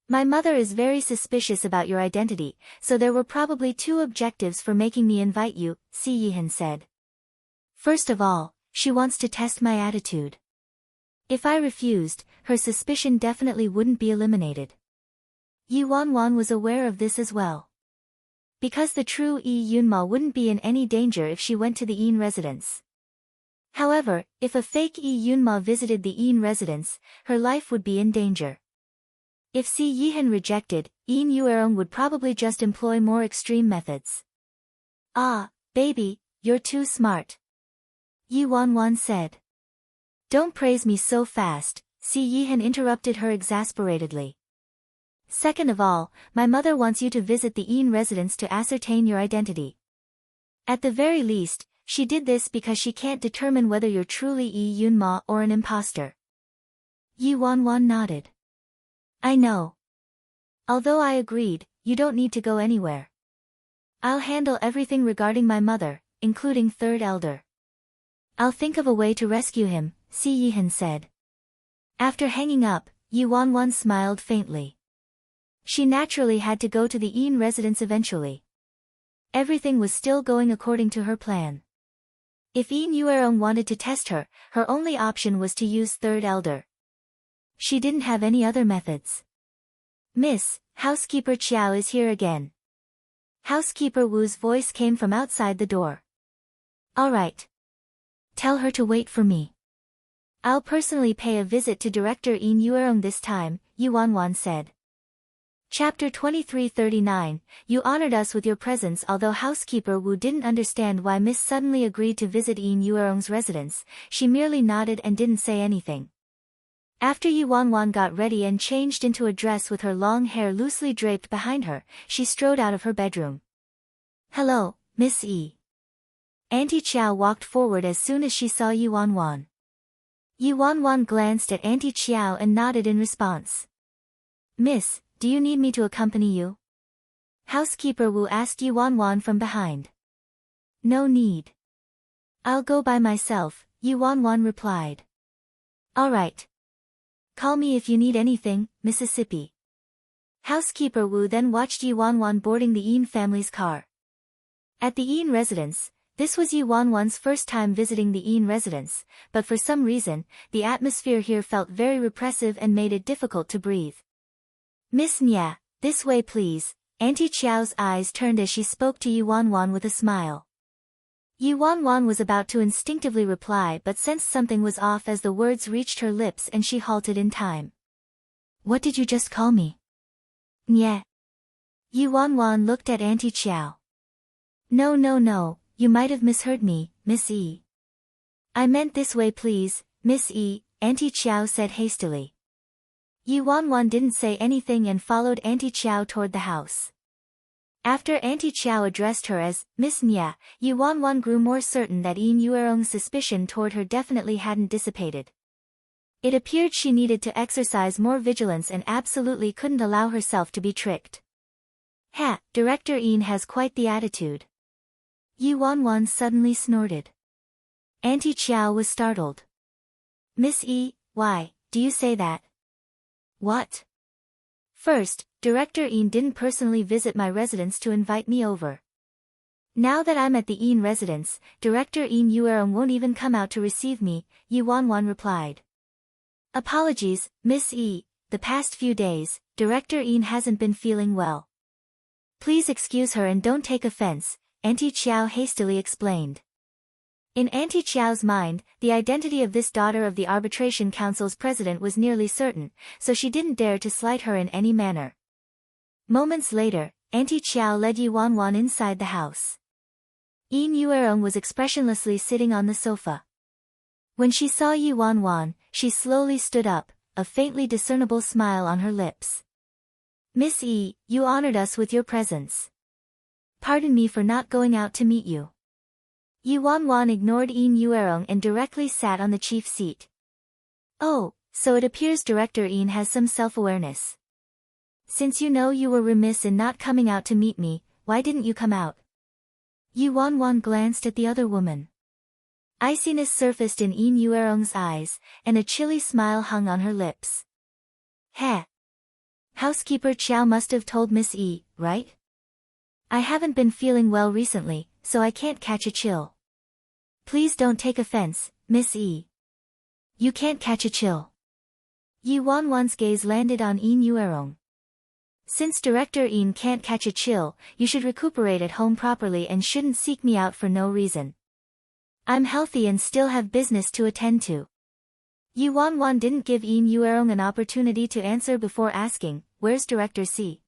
S1: My mother is very suspicious about your identity, so there were probably 2 objectives for making me invite you, Si Yihan said. First of all, she wants to test my attitude. If I refused, her suspicion definitely wouldn't be eliminated. Yi Wanwan was aware of this as well. Because the true Yi Yunma wouldn't be in any danger if she went to the Yin residence. However, if a fake Yi Yunma visited the Yin residence, her life would be in danger. If Si Yihan rejected, Yin Yuerong would probably just employ more extreme methods. Ah, baby, you're too smart. Yi Wanwan said. Don't praise me so fast, Si Yihan interrupted her exasperatedly. Second of all, my mother wants you to visit the Yin residence to ascertain your identity. At the very least, she did this because she can't determine whether you're truly Yi Yunma or an imposter. Yi Wanwan nodded. I know. Although I agreed, you don't need to go anywhere. I'll handle everything regarding my mother, including Third Elder. I'll think of a way to rescue him, Si Yihan said. After hanging up, Yi Wanwan smiled faintly. She naturally had to go to the Yin residence eventually. Everything was still going according to her plan. If Yin Yuerong wanted to test her, her only option was to use Third Elder. She didn't have any other methods. Miss, Housekeeper Chiao is here again. Housekeeper Wu's voice came from outside the door. All right. Tell her to wait for me. I'll personally pay a visit to Director Yin Yuerong this time, Yi Wanwan said. Chapter 2339, You honored us with your presence. Although Housekeeper Wu didn't understand why Miss suddenly agreed to visit Yin Yuerong's residence, she merely nodded and didn't say anything. After Yi Wanwan got ready and changed into a dress with her long hair loosely draped behind her, she strode out of her bedroom. "Hello, Miss E." Auntie Chow walked forward as soon as she saw Yi Wanwan. Yi Wanwan glanced at Auntie Chow and nodded in response. "Miss, do you need me to accompany you?" Housekeeper Wu asked Yi Wanwan from behind. "No need. I'll go by myself," Yi Wanwan replied. "All right. Call me if you need anything, Mississippi." Housekeeper Wu then watched Yi Wanwan boarding the Yin family's car. At the Yin residence, this was Yi Wanwan's first time visiting the Yin residence, but for some reason, the atmosphere here felt very repressive and made it difficult to breathe. "Miss Nya, this way please." Auntie Chiao's eyes turned as she spoke to Yi Wanwan with a smile. Yi Wanwan was about to instinctively reply but sensed something was off as the words reached her lips and she halted in time. "What did you just call me?" "Nye." Yi Wanwan looked at Auntie Chiao. No, you might have misheard me, Miss E." "I meant this way please, Miss E," Auntie Chiao said hastily. Yi Wanwan didn't say anything and followed Auntie Chiao toward the house. After Auntie Chow addressed her as Miss Nya, Yi Wanwan grew more certain that Yin Yuerong's suspicion toward her definitely hadn't dissipated. It appeared she needed to exercise more vigilance and absolutely couldn't allow herself to be tricked. "Ha, Director Yin has quite the attitude." Yi Wanwan suddenly snorted. Auntie Chow was startled. "Miss E, why do you say that?" "What?" "First, Director Yin didn't personally visit my residence to invite me over. Now that I'm at the Yin residence, Director Yin Yuerong won't even come out to receive me," Yi Wanwan replied. "Apologies, Miss E, the past few days, Director Yin hasn't been feeling well." "Please excuse her and don't take offense," Auntie Chow hastily explained. In Auntie Chow's mind, the identity of this daughter of the Arbitration Council's president was nearly certain, so she didn't dare to slight her in any manner. Moments later, Auntie Chow led Yi Wanwan inside the house. Yin Yuerong was expressionlessly sitting on the sofa. When she saw Yi Wanwan, she slowly stood up, a faintly discernible smile on her lips. "Miss E, you honored us with your presence. Pardon me for not going out to meet you." Yi Wanwan ignored Yin Yuerong and directly sat on the chief seat. "Oh, so it appears Director Yin has some self-awareness. Since you know you were remiss in not coming out to meet me, why didn't you come out?" Yi Wanwan glanced at the other woman. Iciness surfaced in Yin Yuerong's eyes, and a chilly smile hung on her lips. "Heh. Housekeeper Chow must have told Miss E, right? I haven't been feeling well recently, so I can't catch a chill. Please don't take offense, Miss E. You can't catch a chill." Yi Wanwan's gaze landed on Yin Yuerong. "Since Director Yin can't catch a chill, you should recuperate at home properly and shouldn't seek me out for no reason. I'm healthy and still have business to attend to." Yi Wanwan didn't give Yin Yuerong an opportunity to answer before asking, "Where's Director C?"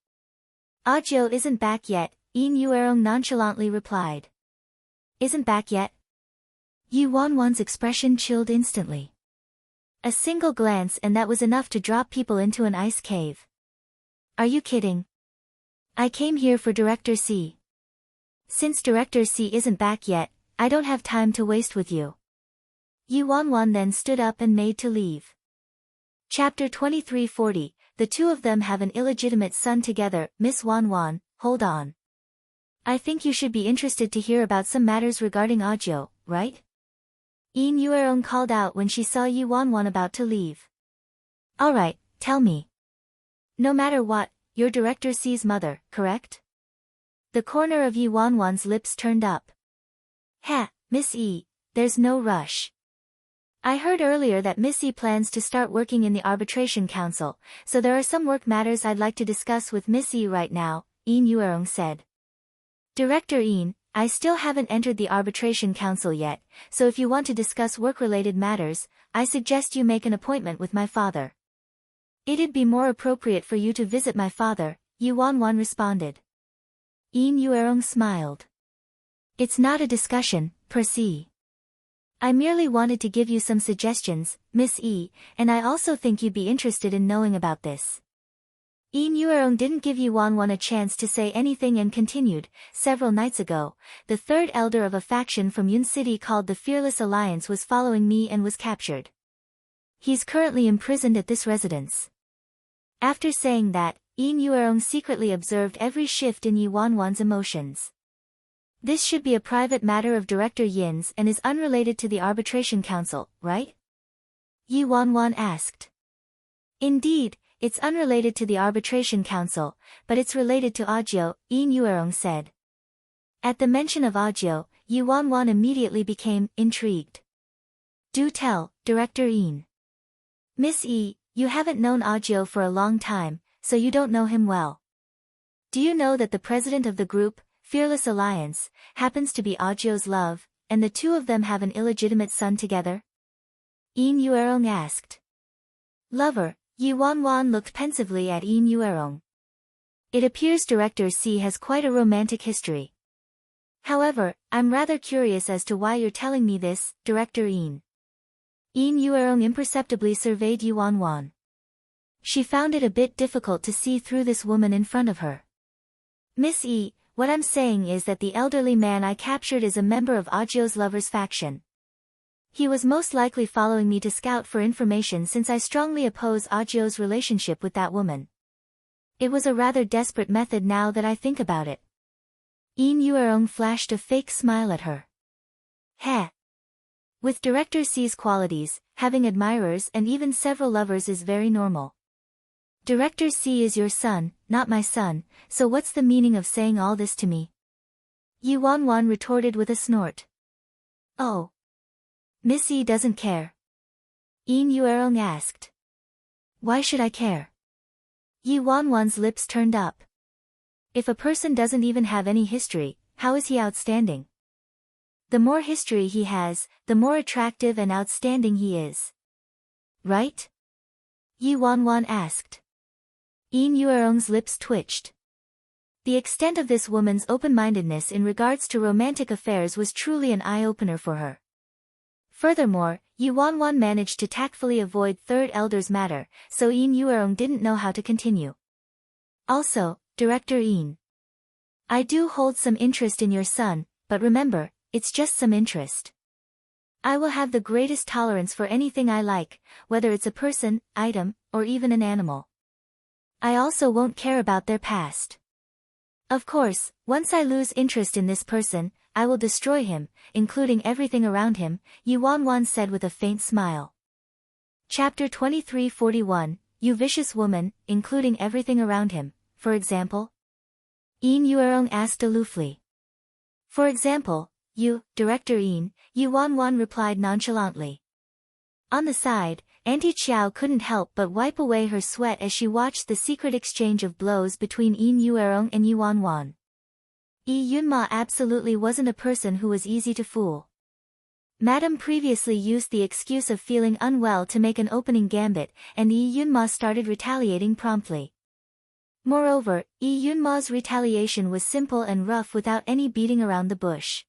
S1: "Audiobook isn't back yet," Yin Yuerong nonchalantly replied. "Isn't back yet?" Yi Wanwan's expression chilled instantly. A single glance and that was enough to drop people into an ice cave. "Are you kidding? I came here for Director C. Since Director C isn't back yet, I don't have time to waste with you." Yi Wanwan then stood up and made to leave. Chapter 2340, the two of them have an illegitimate son together. "Miss Wanwan, hold on. I think you should be interested to hear about some matters regarding Audiobook, right?" Yin Yuerong called out when she saw Yi Wanwan about to leave. "All right, tell me. No matter what, you're Director C's mother, correct?" The corner of Yi Wanwan's lips turned up. "Ha, Miss E, there's no rush. I heard earlier that Miss E plans to start working in the Arbitration Council, so there are some work matters I'd like to discuss with Miss E right now," Yin Yuerong said. "Director Yin, I still haven't entered the Arbitration Council yet, so if you want to discuss work-related matters, I suggest you make an appointment with my father." "It'd be more appropriate for you to visit my father," Yi Wanwan responded. Yin Yuerong smiled. "It's not a discussion, per se. I merely wanted to give you some suggestions, Miss E, and I also think you'd be interested in knowing about this. Yin Yuerong didn't give Yi Wanwan a chance to say anything and continued. Several nights ago, the third elder of a faction from Yun City called the Fearless Alliance was following me and was captured. He's currently imprisoned at this residence. After saying that, Yin Yuerong secretly observed every shift in Yi Wanwan's emotions. This should be a private matter of Director Yin's and is unrelated to the Arbitration Council, right? Yi Wanwan asked. Indeed, it's unrelated to the Arbitration Council, but it's related to Audiobook, Yin Yuerong said. At the mention of Audiobook, Yi Wanwan immediately became intrigued. Do tell, Director Yin. Miss E, you haven't known Audiobook for a long time, so you don't know him well. Do you know that the president of the group, Fearless Alliance, happens to be Audiobook's love, and the two of them have an illegitimate son together? Yin Yuerong asked. Lover, Yi Wanwan looked pensively at Yin Yuerong. It appears Director C has quite a romantic history. However, I'm rather curious as to why you're telling me this, Director Yin. Yin Yuerong imperceptibly surveyed Yi Wanwan. She found it a bit difficult to see through this woman in front of her. Miss E, what I'm saying is that the elderly man I captured is a member of Audiobook's lovers faction. He was most likely following me to scout for information since I strongly oppose Audiobook's relationship with that woman. It was a rather desperate method now that I think about it. Yin Yuerong flashed a fake smile at her. Heh. With Director C's qualities, having admirers and even several lovers is very normal. Director C is your son, not my son, so what's the meaning of saying all this to me? Yi Wanwan retorted with a snort. Oh. Miss E doesn't care. Yin Yuerong asked. Why should I care? Yi Wanwan's lips turned up. If a person doesn't even have any history, how is he outstanding? The more history he has, the more attractive and outstanding he is. Right? Yi Wanwan asked. Yin Yuerong's lips twitched. The extent of this woman's open-mindedness in regards to romantic affairs was truly an eye-opener for her. Furthermore, Yi Wanwan managed to tactfully avoid third elder's matter, so Yin Yuerong didn't know how to continue. Also, Director Yin. I do hold some interest in your son, but remember, it's just some interest. I will have the greatest tolerance for anything I like, whether it's a person, item, or even an animal. I also won't care about their past. Of course, once I lose interest in this person, I will destroy him, including everything around him, Yi Wanwan said with a faint smile. Chapter 2341, You Vicious Woman, including everything around him, for example? Yin Yuerong asked aloofly. For example, you, Director Yin, Yi Wanwan replied nonchalantly. On the side, Auntie Chiao couldn't help but wipe away her sweat as she watched the secret exchange of blows between Yin Yuerong and Yi Wanwan. Yi Yunma absolutely wasn't a person who was easy to fool. Madame previously used the excuse of feeling unwell to make an opening gambit, and Yi Yunma started retaliating promptly. Moreover, Yi Yunma's retaliation was simple and rough without any beating around the bush.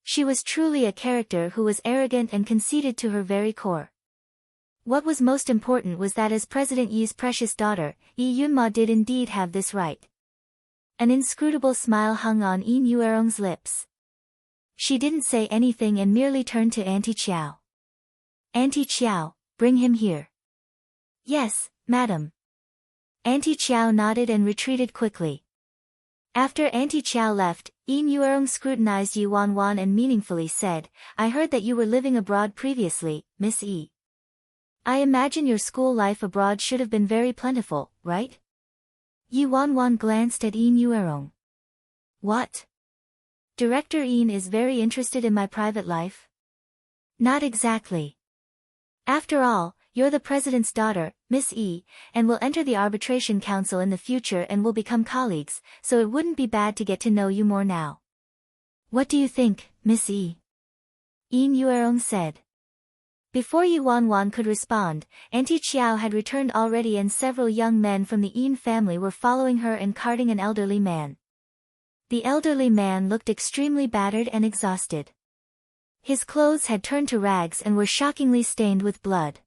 S1: She was truly a character who was arrogant and conceited to her very core. What was most important was that as President Yi's precious daughter, Yi Yunma did indeed have this right. An inscrutable smile hung on Yin Yuerong's lips. She didn't say anything and merely turned to Auntie Chiao. Auntie Chiao, bring him here. Yes, madam. Auntie Chiao nodded and retreated quickly. After Auntie Chiao left, Yin Yuerong scrutinized Yi Wanwan and meaningfully said, I heard that you were living abroad previously, Miss E. I imagine your school life abroad should have been very plentiful, right? Yi Wanwan glanced at Yin Yuerong. What? Director Yin is very interested in my private life? Not exactly. After all, you're the president's daughter, Miss E, and will enter the Arbitration Council in the future and will become colleagues, so it wouldn't be bad to get to know you more now. What do you think, Miss E? Yin Yuerong said. Before Yi Wanwan could respond, Auntie Chiao had returned already and several young men from the Yin family were following her and carting an elderly man. The elderly man looked extremely battered and exhausted. His clothes had turned to rags and were shockingly stained with blood.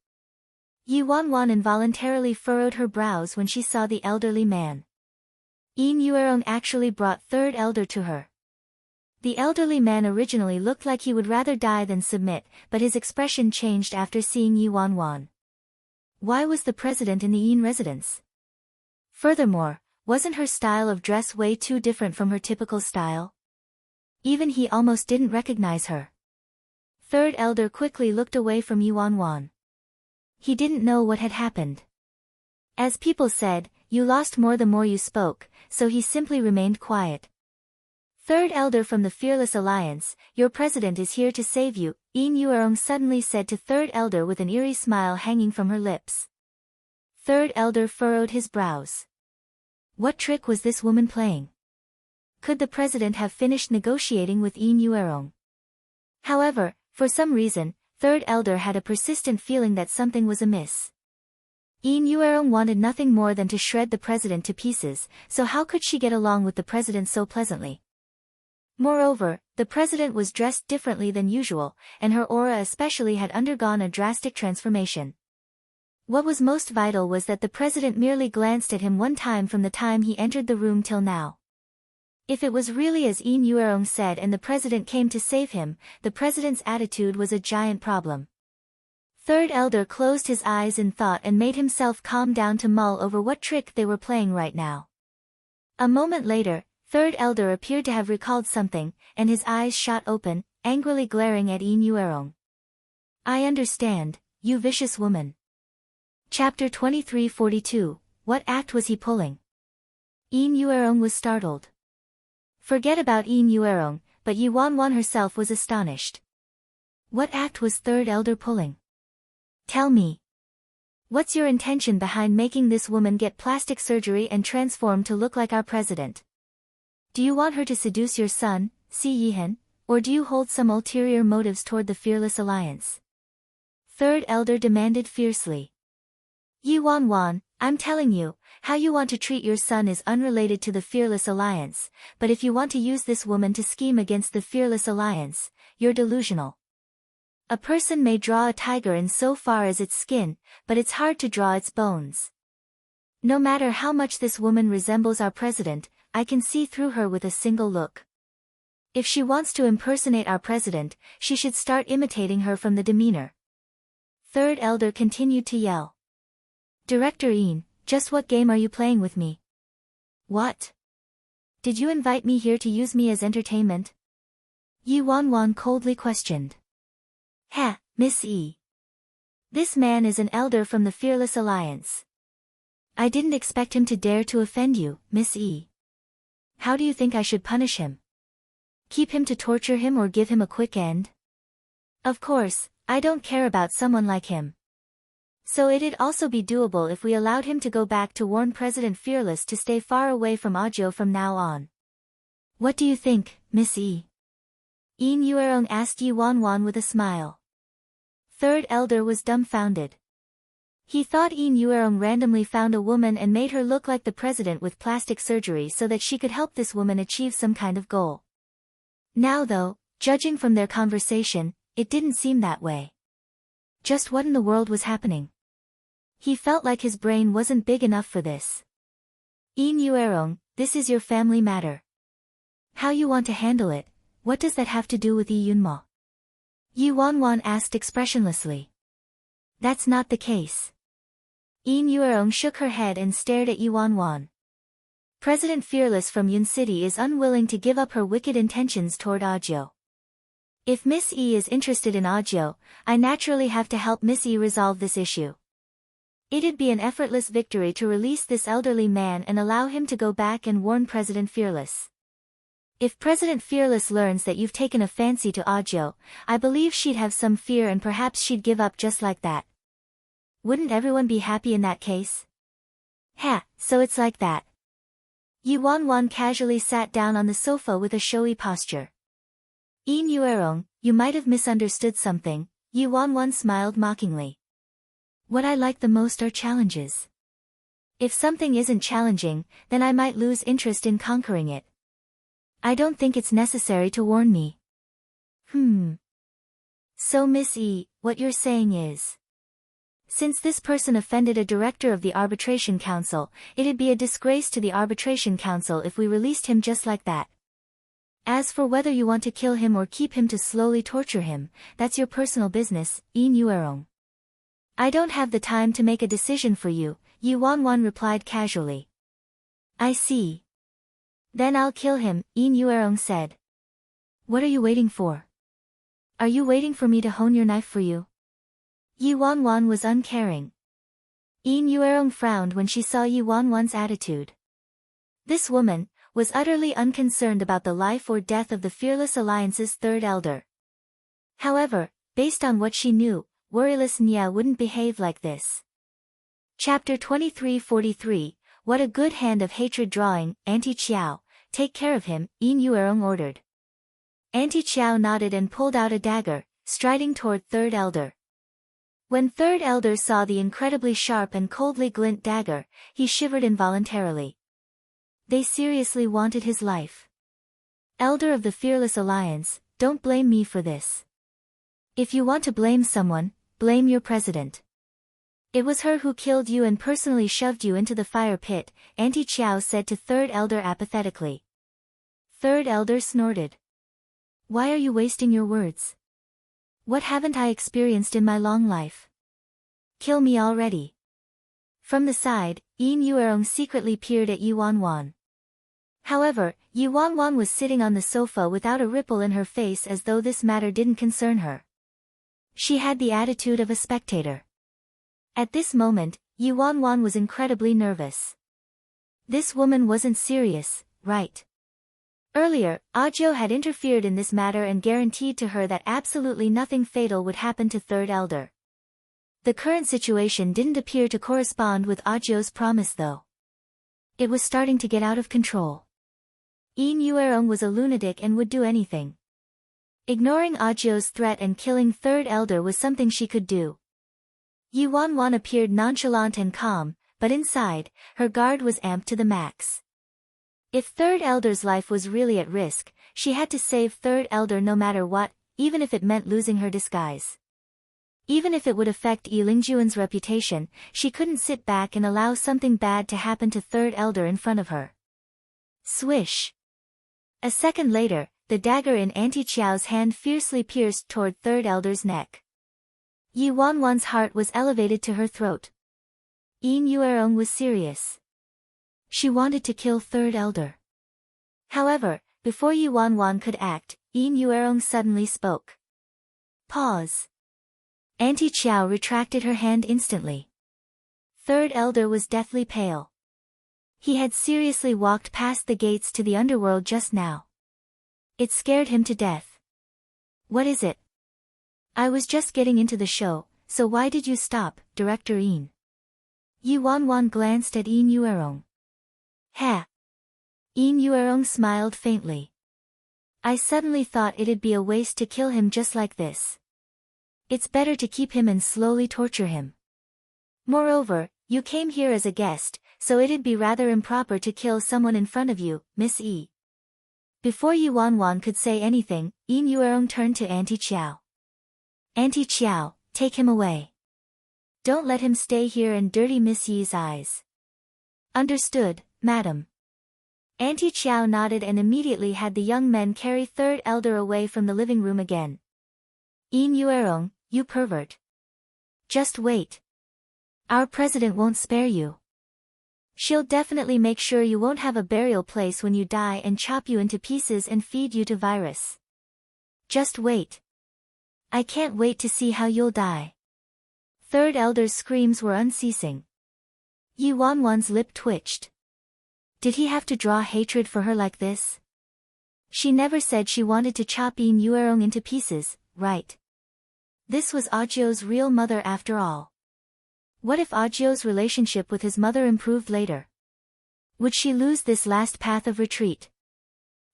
S1: Yi Wanwan involuntarily furrowed her brows when she saw the elderly man. Yin Yuerong actually brought third elder to her. The elderly man originally looked like he would rather die than submit, but his expression changed after seeing Yi Wanwan. Why was the president in the Yin residence? Furthermore, wasn't her style of dress way too different from her typical style? Even he almost didn't recognize her. Third elder quickly looked away from Yi Wanwan. He didn't know what had happened. As people said, you lost more the more you spoke, so he simply remained quiet. Third elder from the Fearless Alliance, your president is here to save you, Yin Yuerong suddenly said to third elder with an eerie smile hanging from her lips. Third elder furrowed his brows. What trick was this woman playing? Could the president have finished negotiating with Yin Yuerong? However, for some reason, third elder had a persistent feeling that something was amiss. Yin Yuerong wanted nothing more than to shred the president to pieces, so how could she get along with the president so pleasantly? Moreover, the president was dressed differently than usual, and her aura especially had undergone a drastic transformation. What was most vital was that the president merely glanced at him one time from the time he entered the room till now. If it was really as Yin Yuerong said and the president came to save him, the president's attitude was a giant problem. Third elder closed his eyes in thought and made himself calm down to mull over what trick they were playing right now. A moment later, third elder appeared to have recalled something, and his eyes shot open, angrily glaring at Yin Yuerong. I understand, you vicious woman. Chapter 2342, What act was he pulling? Yin Yuerong was startled. Forget about Yin Yuerong, but Yi Wanwan herself was astonished. What act was third elder pulling? Tell me. What's your intention behind making this woman get plastic surgery and transform to look like our president? Do you want her to seduce your son, Si Yihan, or do you hold some ulterior motives toward the Fearless Alliance? Third elder demanded fiercely. Yi Wanwan, I'm telling you, how you want to treat your son is unrelated to the Fearless Alliance, but if you want to use this woman to scheme against the Fearless Alliance, you're delusional. A person may draw a tiger in so far as its skin, but it's hard to draw its bones. No matter how much this woman resembles our president, I can see through her with a single look. If she wants to impersonate our president, she should start imitating her from the demeanor. Third elder continued to yell. Director Yin, just what game are you playing with me? What? Did you invite me here to use me as entertainment? Yi Wanwan coldly questioned. Ha, Miss Yi. This man is an elder from the Fearless Alliance. I didn't expect him to dare to offend you, Miss Yi. How do you think I should punish him? Keep him to torture him or give him a quick end? Of course, I don't care about someone like him. So it'd also be doable if we allowed him to go back to warn President Fearless to stay far away from Audio from now on. What do you think, Miss Yi? Yin Yuerong asked Yi Wanwan with a smile. Third elder was dumbfounded. He thought Yin Yuerong randomly found a woman and made her look like the president with plastic surgery so that she could help this woman achieve some kind of goal. Now though, judging from their conversation, it didn't seem that way. Just what in the world was happening? He felt like his brain wasn't big enough for this. Yin Yuerong, this is your family matter. How you want to handle it, what does that have to do with Yi Yunmo? Yi Wanwan asked expressionlessly. That's not the case. Yin Yuerong shook her head and stared at Yi Wanwan. President Fearless from Yun City is unwilling to give up her wicked intentions toward Audio. If Miss E is interested in Audio, I naturally have to help Miss E resolve this issue. It'd be an effortless victory to release this elderly man and allow him to go back and warn President Fearless. If President Fearless learns that you've taken a fancy to Audio, I believe she'd have some fear and perhaps she'd give up just like that. Wouldn't everyone be happy in that case? Ha, so it's like that. Yi Wanwan casually sat down on the sofa with a showy posture. Yin Yuerong, you might have misunderstood something, Yi Wanwan smiled mockingly. What I like the most are challenges. If something isn't challenging, then I might lose interest in conquering it. I don't think it's necessary to warn me. So Miss E, what you're saying is, since this person offended a director of the Arbitration Council, it'd be a disgrace to the Arbitration Council if we released him just like that. As for whether you want to kill him or keep him to slowly torture him, that's your personal business, Yin Yuerong. I don't have the time to make a decision for you, Yi Wanwan replied casually. I see. Then I'll kill him, Yin Yuerong said. What are you waiting for? Are you waiting for me to hone your knife for you? Yi Wanwan was uncaring. Yin Yuerong frowned when she saw Yi Wanwan's attitude. This woman was utterly unconcerned about the life or death of the Fearless Alliance's third elder. However, based on what she knew, worryless Nya wouldn't behave like this. Chapter 2343, What a Good Hand of Hatred Drawing, Auntie Qiao, take care of him, Yin Yuerong ordered. Auntie Qiao nodded and pulled out a dagger, striding toward third elder. When third elder saw the incredibly sharp and coldly glint dagger, he shivered involuntarily. They seriously wanted his life. Elder of the Fearless Alliance, don't blame me for this. If you want to blame someone, blame your president. It was her who killed you and personally shoved you into the fire pit, Auntie Qiao said to third elder apathetically. Third elder snorted. Why are you wasting your words? What haven't I experienced in my long life? Kill me already. From the side, Yin Yuerong secretly peered at Yi Wanwan. However, Yi Wanwan was sitting on the sofa without a ripple in her face as though this matter didn't concern her. She had the attitude of a spectator. At this moment, Yi Wanwan was incredibly nervous. This woman wasn't serious, right? Earlier, Ajo had interfered in this matter and guaranteed to her that absolutely nothing fatal would happen to third elder. The current situation didn't appear to correspond with Ajo's promise though. It was starting to get out of control. Yin Yuerong was a lunatic and would do anything. Ignoring Ajo's threat and killing third elder was something she could do. Yi Wanwan appeared nonchalant and calm, but inside, her guard was amped to the max. If third elder's life was really at risk, she had to save third elder no matter what, even if it meant losing her disguise. Even if it would affect Yi Lingjuan's reputation, she couldn't sit back and allow something bad to happen to third elder in front of her. Swish! A second later, the dagger in Auntie Qiao's hand fiercely pierced toward third elder's neck. Yi Wanwan's heart was elevated to her throat. Yin Yuerong was serious. She wanted to kill third elder. However, before Yi Wanwan could act, Yin Yuerong suddenly spoke. Pause. Auntie Qiao retracted her hand instantly. Third elder was deathly pale. He had seriously walked past the gates to the underworld just now. It scared him to death. What is it? I was just getting into the show, so why did you stop, Director Yin? Yi Wanwan glanced at Yin Yuerong. Ha! Yin Yuerong smiled faintly. I suddenly thought it'd be a waste to kill him just like this. It's better to keep him and slowly torture him. Moreover, you came here as a guest, so it'd be rather improper to kill someone in front of you, Miss E. Before Yi Wanwan could say anything, Yin Yuerong turned to Auntie Qiao. Auntie Qiao, take him away. Don't let him stay here and dirty Miss Yi's eyes. Understood, madam. Auntie Qiao nodded and immediately had the young men carry third elder away from the living room again. Yin Yuerong, you pervert. Just wait. Our president won't spare you. She'll definitely make sure you won't have a burial place when you die and chop you into pieces and feed you to virus. Just wait. I can't wait to see how you'll die. Third elder's screams were unceasing. Yi Wanwan's lip twitched. Did he have to draw hatred for her like this? She never said she wanted to chop Yin Yuerong into pieces, right? This was Ajo's real mother after all. What if Ajo's relationship with his mother improved later? Would she lose this last path of retreat?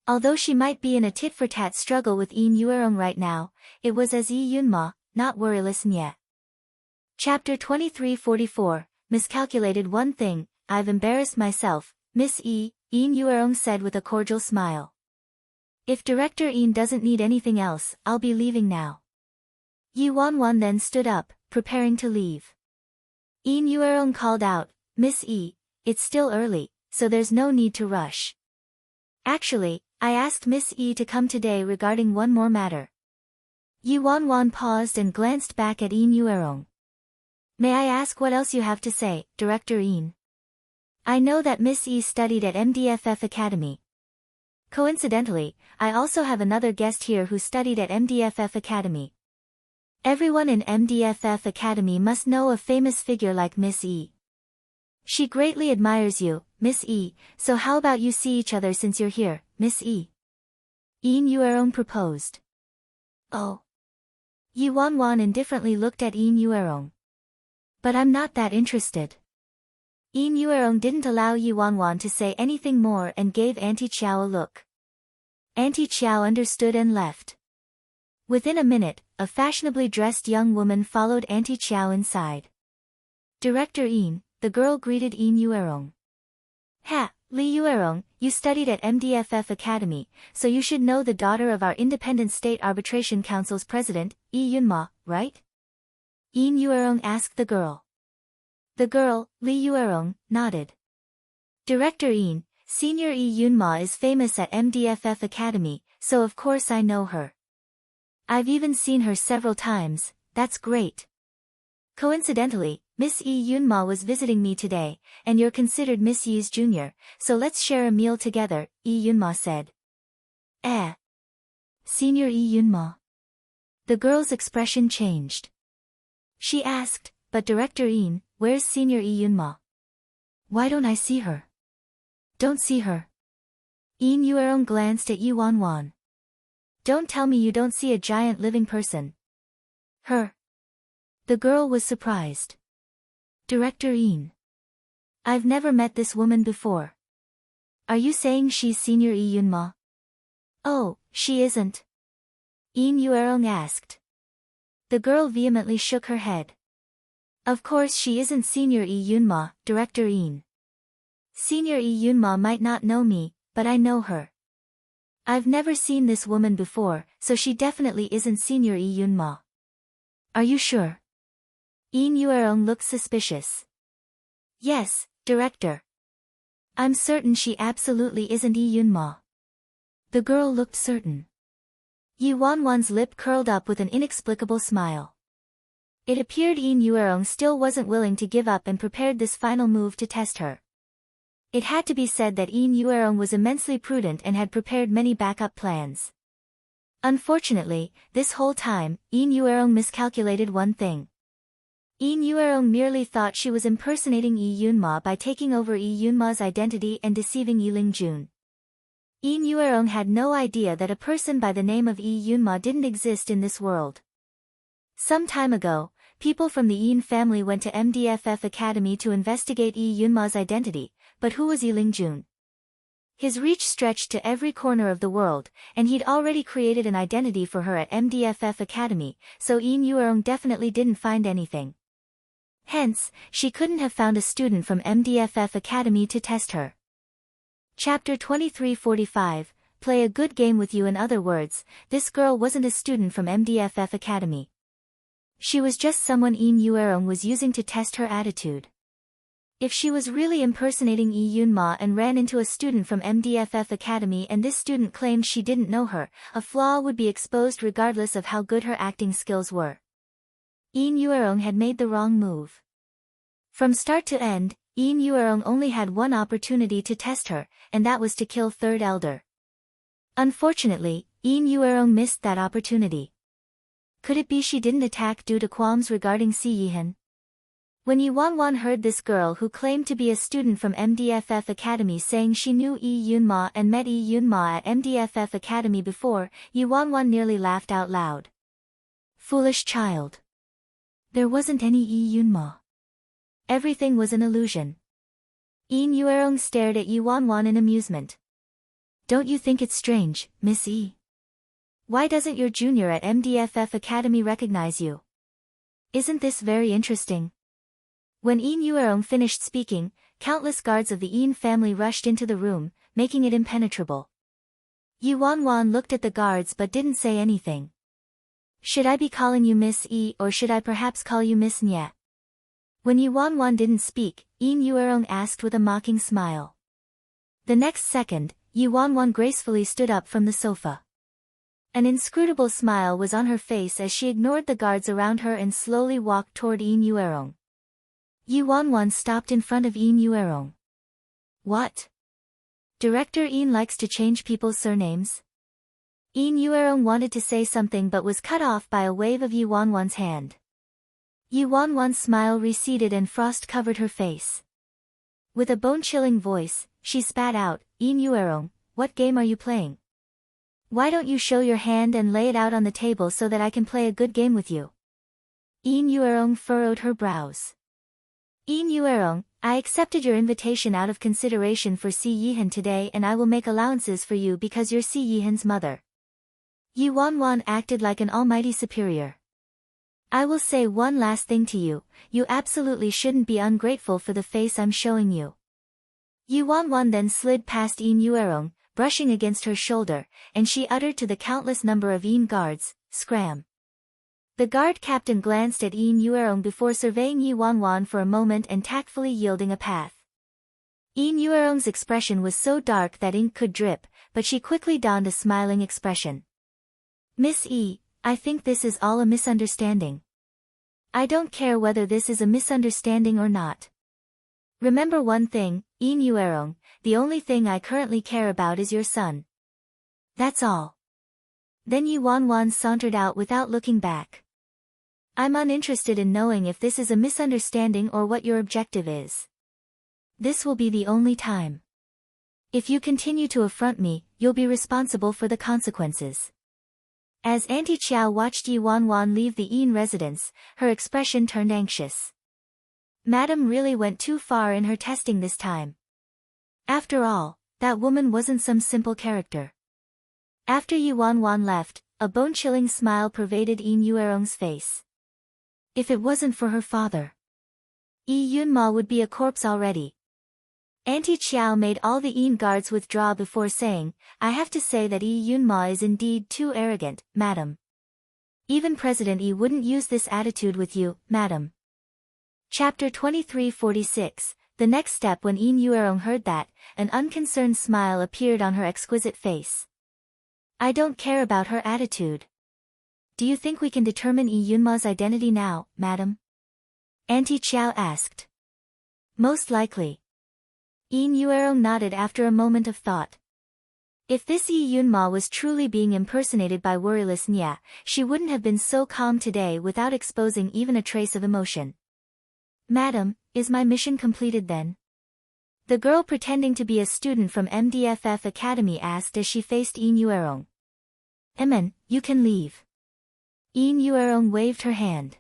S1: Although she might be in a tit-for-tat struggle with Yin Yuerong right now, it was as Yi Yunma, not worryless Nye. Chapter 2344, Miscalculated one thing, I've embarrassed myself, Miss E, Yin Yuerong said with a cordial smile. If Director Yin doesn't need anything else, I'll be leaving now. Yi Wanwan then stood up, preparing to leave. Yin Yuerong called out, "Miss E, it's still early, so there's no need to rush. Actually, I asked Miss E to come today regarding one more matter." Yi Wanwan paused and glanced back at Yin Yuerong. "May I ask what else you have to say, Director Yin? I know that Miss E studied at MDFF Academy. Coincidentally, I also have another guest here who studied at MDFF Academy. Everyone in MDFF Academy must know a famous figure like Miss E. She greatly admires you, Miss E, so how about you see each other since you're here, Miss E?" Yin Yuerong proposed. "Oh." Yi Wanwan indifferently looked at Yin Yuerong. "But I'm not that interested." Yin Yuerong didn't allow Yi Wanwan to say anything more and gave Auntie Qiao a look. Auntie Qiao understood and left. Within a minute, a fashionably dressed young woman followed Auntie Qiao inside. "Director Yin," the girl greeted Yin Yuerong. "Ha, Li Yuerong, you studied at MDFF Academy, so you should know the daughter of our Independent State Arbitration Council's president, Yi Yunma, right?" Yin Yuerong asked the girl. The girl, Li Yuerong, nodded. "Director Yin, Senior Yi Yunma is famous at MDFF Academy, so of course I know her. I've even seen her several times, that's great. Coincidentally, Miss Yi Yunma was visiting me today, and you're considered Miss Yi's junior, so let's share a meal together," Yi Yunma said. "Eh? Senior Yi Yunma?" The girl's expression changed. She asked, "But Director Yin, where's Senior Yi Yunma? Why don't I see her?" "Don't see her?" Yin Yuerong glanced at Yi Wanwan. "Don't tell me you don't see a giant living person." "Her?" The girl was surprised. "Director Yin. I've never met this woman before. Are you saying she's Senior Yi Yunma?" "Oh, she isn't?" Yin Yuerong asked. The girl vehemently shook her head. "Of course she isn't Senior Yi Yunma, Director Yin. Senior Yi Yunma might not know me, but I know her. I've never seen this woman before, so she definitely isn't Senior Yi Yunma." "Are you sure?" Yin Yuerong looked suspicious. "Yes, Director. I'm certain she absolutely isn't Yi Yunma." The girl looked certain. Yi Wanwan's lip curled up with an inexplicable smile. It appeared Yin Yuerong still wasn't willing to give up and prepared this final move to test her. It had to be said that Yin Yuerong was immensely prudent and had prepared many backup plans. Unfortunately, this whole time, Yin Yuerong miscalculated one thing. Yin Yuerong merely thought she was impersonating Yi Yunma by taking over Yi Yunma's identity and deceiving Yi Lingjun. Yin Yuerong had no idea that a person by the name of Yi Yunma didn't exist in this world. Some time ago, people from the Yin family went to MDFF Academy to investigate Yi Yunma's identity, but who was Yi Lingjun? His reach stretched to every corner of the world, and he'd already created an identity for her at MDFF Academy, so Yin Yuerong definitely didn't find anything. Hence, she couldn't have found a student from MDFF Academy to test her. Chapter 2345, Play a good game with you. In other words, this girl wasn't a student from MDFF Academy. She was just someone Yin Yuerong was using to test her attitude. If she was really impersonating Yi Yunma and ran into a student from MDFF Academy and this student claimed she didn't know her, a flaw would be exposed regardless of how good her acting skills were. Yin Yuerong had made the wrong move. From start to end, Yin Yuerong only had one opportunity to test her, and that was to kill Third Elder. Unfortunately, Yin Yuerong missed that opportunity. Could it be she didn't attack due to qualms regarding Si Yihan? When Yi Wanwan heard this girl who claimed to be a student from MDFF Academy saying she knew Yi Yunma and met Yi Yunma at MDFF Academy before, Yi Wanwan nearly laughed out loud. Foolish child. There wasn't any Yi Yunma. Everything was an illusion. Yin Yuerong stared at Yi Wanwan in amusement. Don't you think it's strange, Miss Yi? Why doesn't your junior at MDFF Academy recognize you? Isn't this very interesting? When Yin Yuerong finished speaking, countless guards of the Yin family rushed into the room, making it impenetrable. Yi Wanwan looked at the guards but didn't say anything. Should I be calling you Miss E or should I perhaps call you Miss Nya? When Yi Wanwan didn't speak, Yin Yuerong asked with a mocking smile. The next second, Yi Wanwan gracefully stood up from the sofa. An inscrutable smile was on her face as she ignored the guards around her and slowly walked toward Yin Yuerong. Yi Wanwan stopped in front of Yin Yuerong. What? Director Yin likes to change people's surnames? Yin Yuerong wanted to say something but was cut off by a wave of Yi Wanwan's hand. Yi Wanwan's smile receded and frost covered her face. With a bone-chilling voice, she spat out, Yin Yuerong, what game are you playing? Why don't you show your hand and lay it out on the table so that I can play a good game with you? Yin Yuerong furrowed her brows. Yin Yuerong, I accepted your invitation out of consideration for Si Yihan today and I will make allowances for you because you're Si Yihan's mother. Yi Wanwan acted like an almighty superior. I will say one last thing to you, you absolutely shouldn't be ungrateful for the face I'm showing you. Yi Wanwan then slid past Yin Yuerong, brushing against her shoulder, and she uttered to the countless number of Yin guards, scram. The guard captain glanced at Yin Yuerong before surveying Yi Wanwan for a moment and tactfully yielding a path. Yin Yuerong's expression was so dark that ink could drip, but she quickly donned a smiling expression. Miss E, I think this is all a misunderstanding. I don't care whether this is a misunderstanding or not. Remember one thing, Yin Yuerong, the only thing I currently care about is your son. That's all. Then Yi Wanwan sauntered out without looking back. I'm uninterested in knowing if this is a misunderstanding or what your objective is. This will be the only time. If you continue to affront me, you'll be responsible for the consequences. As Auntie Qiao watched Yi Wanwan leave the Yin residence, her expression turned anxious. Madam really went too far in her testing this time. After all, that woman wasn't some simple character. After Yi Wanwan left, a bone-chilling smile pervaded Yin Yuerong's face. If it wasn't for her father, Yi Yunma would be a corpse already. Auntie Qiao made all the Yin guards withdraw before saying, I have to say that Yi Yunma is indeed too arrogant, madam. Even President Yi wouldn't use this attitude with you, madam. Chapter 2346, the next step. When Yin Yuerong heard that, an unconcerned smile appeared on her exquisite face. I don't care about her attitude. Do you think we can determine Yi Yunma's identity now, madam? Auntie Qiao asked. Most likely. Yin Yuerong nodded after a moment of thought. If this Yi Yunma was truly being impersonated by worryless Nya, she wouldn't have been so calm today without exposing even a trace of emotion. Madam, is my mission completed then? The girl pretending to be a student from MDFF Academy asked as she faced Yin Yuerong. Emen, you can leave. Yin Yuerong waved her hand.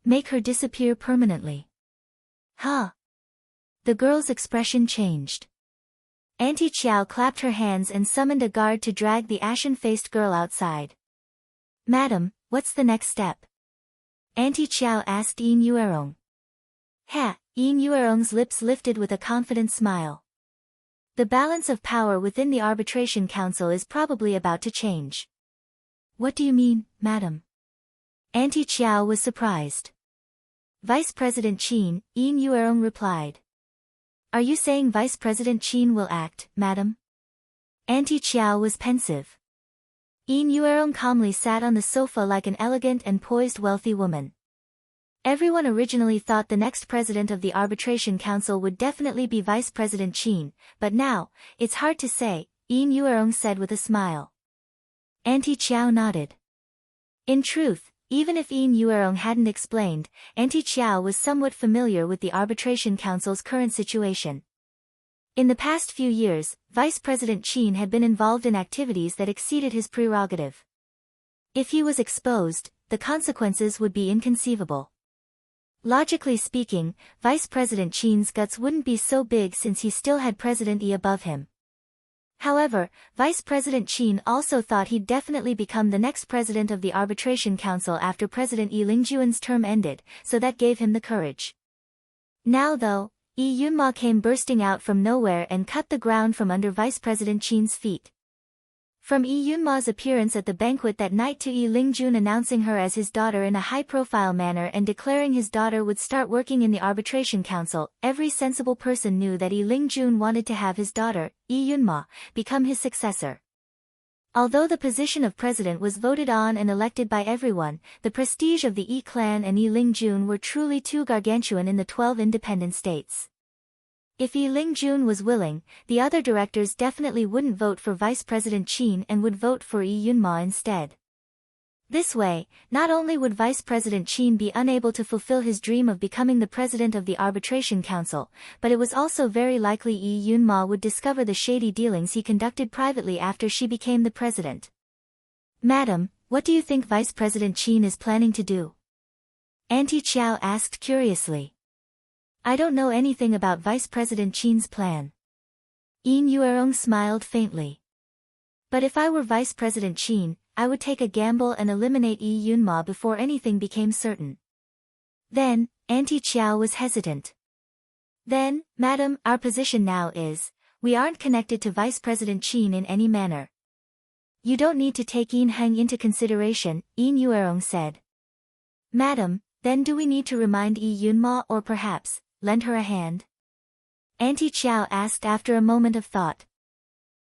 S1: Make her disappear permanently. Huh? The girl's expression changed. Auntie Qiao clapped her hands and summoned a guard to drag the ashen-faced girl outside. Madam, what's the next step? Auntie Qiao asked Yin Yuerong. Ha! Yin Yuerong's lips lifted with a confident smile. The balance of power within the Arbitration Council is probably about to change. What do you mean, madam? Auntie Qiao was surprised. Vice President Qin, Yin Yuerong replied. Are you saying Vice President Qin will act, madam? Auntie Qiao was pensive. Yin Yuerong calmly sat on the sofa like an elegant and poised wealthy woman. Everyone originally thought the next president of the Arbitration Council would definitely be Vice President Qin, but now, it's hard to say, Yin Yuerong said with a smile. Auntie Qiao nodded. In truth, even if Yin Yuerong hadn't explained, Auntie Qiao was somewhat familiar with the Arbitration Council's current situation. In the past few years, Vice President Qin had been involved in activities that exceeded his prerogative. If he was exposed, the consequences would be inconceivable. Logically speaking, Vice President Qin's guts wouldn't be so big since he still had President Yi above him. However, Vice President Qin also thought he'd definitely become the next president of the Arbitration Council after President Yi Lingjuan's term ended, so that gave him the courage. Now though, Yi Yunma came bursting out from nowhere and cut the ground from under Vice President Qin's feet. From Lee Yunma's appearance at the banquet that night to Lee Lingjun announcing her as his daughter in a high-profile manner and declaring his daughter would start working in the arbitration council, every sensible person knew that Lee Lingjun wanted to have his daughter, Lee Yunma, become his successor. Although the position of president was voted on and elected by everyone, the prestige of the Yi clan and Lee Lingjun were truly too gargantuan in the 12 independent states. If Lee Lingjun was willing, the other directors definitely wouldn't vote for Vice President Qin and would vote for Lee Yunma instead. This way, not only would Vice President Qin be unable to fulfill his dream of becoming the president of the arbitration council, but it was also very likely Lee Yunma would discover the shady dealings he conducted privately after she became the president. "Madam, what do you think Vice President Qin is planning to do?" Auntie Qiao asked curiously. "I don't know anything about Vice President Qin's plan." Yin Yuerong smiled faintly. "But if I were Vice President Qin, I would take a gamble and eliminate Lee Yunma before anything became certain." Then, Auntie Qiao was hesitant. "Then, madam, our position now is, we aren't connected to Vice President Qin in any manner." "You don't need to take Yin Heng into consideration," Yin Yuerong said. "Madam, then do we need to remind Lee Yunma or perhaps lend her a hand?" Auntie Qiao asked after a moment of thought.